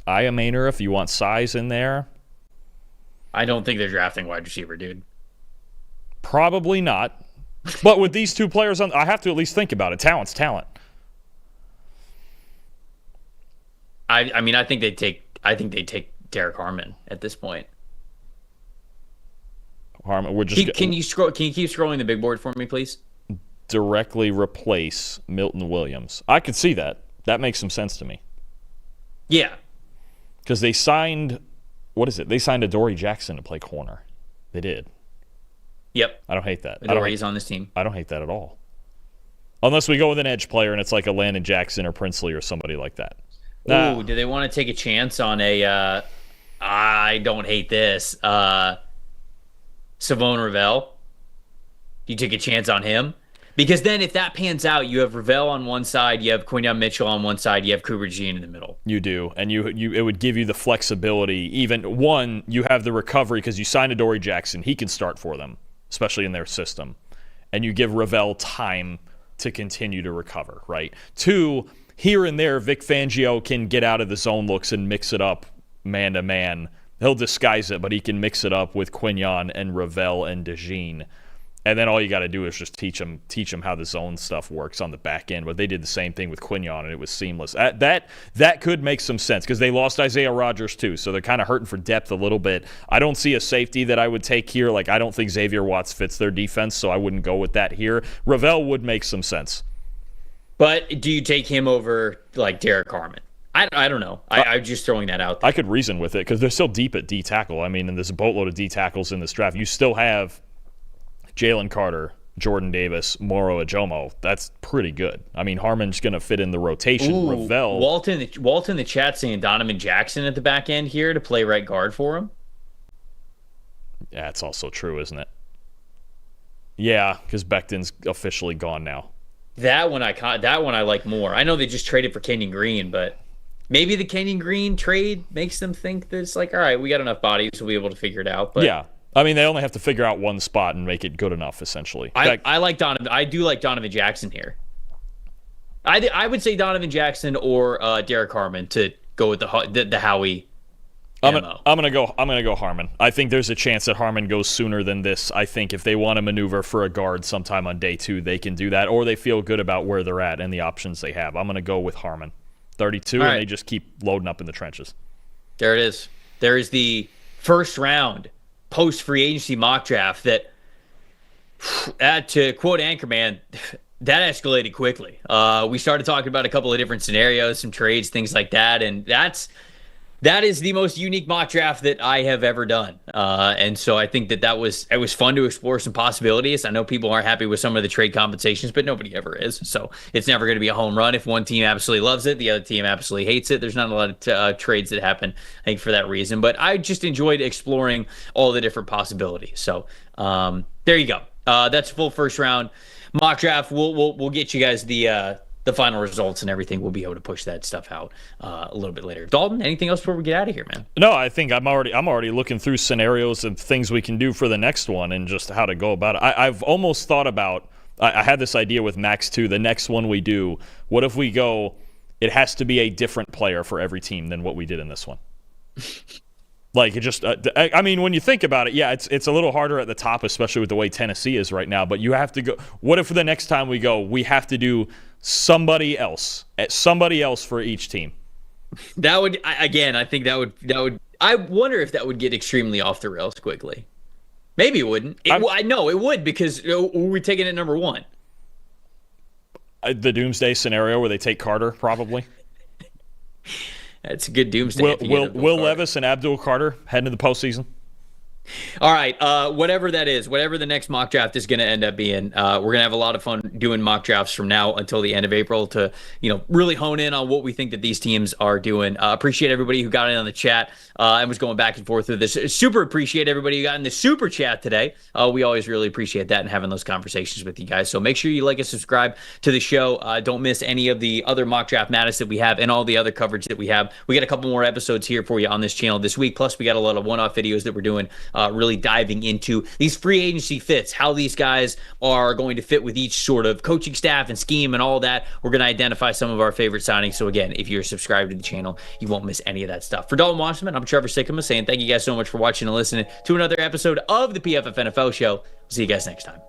Maynor, if you want size in there. I don't think they're drafting wide receiver, dude. Probably not. But with these two players on, I have to at least think about it. Talent's talent. I mean, I think they take Derek Harmon at this point. Harmon, we're just. Can you keep scrolling the big board for me, please? Directly replace Milton Williams. I could see that. That makes some sense to me. Yeah. Because they signed. What is it? They signed Adoree Jackson to play corner. They did. Yep. I don't hate that. Adoree's on this team. I don't hate that at all. Unless we go with an edge player and it's like a Landon Jackson or Princely or somebody like that. Ooh, do they want to take a chance on a I don't hate this. Savon Ravel? You take a chance on him? Because then if that pans out, you have Ravel on one side, you have Quinyon Mitchell on one side, you have Cooper Jean in the middle. You do, and you it would give you the flexibility. Even one, you have the recovery because you signed Adoree Jackson. He can start for them, especially in their system. And you give Ravel time to continue to recover, right? Two, here and there, Vic Fangio can get out of the zone looks and mix it up man-to-man. He'll disguise it, but he can mix it up with Quinyon and Ravel and DeJean. And then all you got to do is just teach them how the zone stuff works on the back end. But they did the same thing with Quinyon, and it was seamless. That could make some sense because they lost Isaiah Rodgers too, so they're kind of hurting for depth a little bit. I don't see a safety that I would take here. Like I don't think Xavier Watts fits their defense, so I wouldn't go with that here. Ravel would make some sense. But do you take him over like Derek Harmon? I don't know. I'm just throwing that out there. I could reason with it because they're still deep at D tackle. I mean, and there's a boatload of D tackles in this draft. You still have Jalen Carter, Jordan Davis, Moro Ajomo. That's pretty good. I mean, Harmon's going to fit in the rotation. Ooh, Ravel. Walton in the chat saying Donovan Jackson at the back end here to play right guard for him. Yeah, it's also true, isn't it? Yeah, because Becton's officially gone now. That one I like more. I know they just traded for Kenyon Green, but maybe the Kenyon Green trade makes them think that it's like, all right, we got enough bodies, we'll be able to figure it out. But yeah. I mean, they only have to figure out one spot and make it good enough, essentially. I like Donovan. I do like Donovan Jackson here. I would say Donovan Jackson or Derek Harmon to go with the Howie. I'm gonna go Harmon. I think there's a chance that Harmon goes sooner than this. I think if they want to maneuver for a guard sometime on day 2, they can do that, or they feel good about where they're at and the options they have. I'm gonna go with Harmon, 32, and they just keep loading up in the trenches. There it is. There is the first round post free agency mock draft that, to quote Anchorman, that escalated quickly. We started talking about a couple of different scenarios, some trades, things like that, and that is the most unique mock draft that I have ever done. And so I think it was fun to explore some possibilities. I know people aren't happy with some of the trade compensations, but nobody ever is. So it's never going to be a home run. If one team absolutely loves it, the other team absolutely hates it. There's not a lot of trades that happen, I think, for that reason. But I just enjoyed exploring all the different possibilities. So there you go. That's full first round mock draft. We'll get you guys the final results and everything. We'll be able to push that stuff out a little bit later. Dalton, anything else before we get out of here, man? No, I think I'm already looking through scenarios and things we can do for the next one and just how to go about it. I've almost thought about, I had this idea with Max 2, the next one we do, what if we go, it has to be a different player for every team than what we did in this one? Like, it just, I mean, when you think about it, yeah, it's a little harder at the top, especially with the way Tennessee is right now, but you have to go, what if the next time we go, we have to do somebody else for each team? That would, again, I think that would, I wonder if that would get extremely off the rails quickly. Maybe it wouldn't. I know it would, because we're taking it number 1. The doomsday scenario where they take Carter, probably. That's a good doomsday. Will Levis and Abdul Carter heading to the postseason? All right, whatever that is, whatever the next mock draft is going to end up being, we're going to have a lot of fun doing mock drafts from now until the end of April to, really hone in on what we think that these teams are doing. Appreciate everybody who got in on the chat and was going back and forth with this. Super appreciate everybody who got in the super chat today. We always really appreciate that and having those conversations with you guys. So make sure you like and subscribe to the show. Don't miss any of the other mock draft madness that we have and all the other coverage that we have. We got a couple more episodes here for you on this channel this week. Plus, we got a lot of one-off videos that we're doing, really diving into these free agency fits, how these guys are going to fit with each sort of coaching staff and scheme and all that. We're going to identify some of our favorite signings. So again, if you're subscribed to the channel, you won't miss any of that stuff. For Dalton Wasserman, I'm Trevor Sikkema saying thank you guys so much for watching and listening to another episode of the PFF NFL Show. See you guys next time.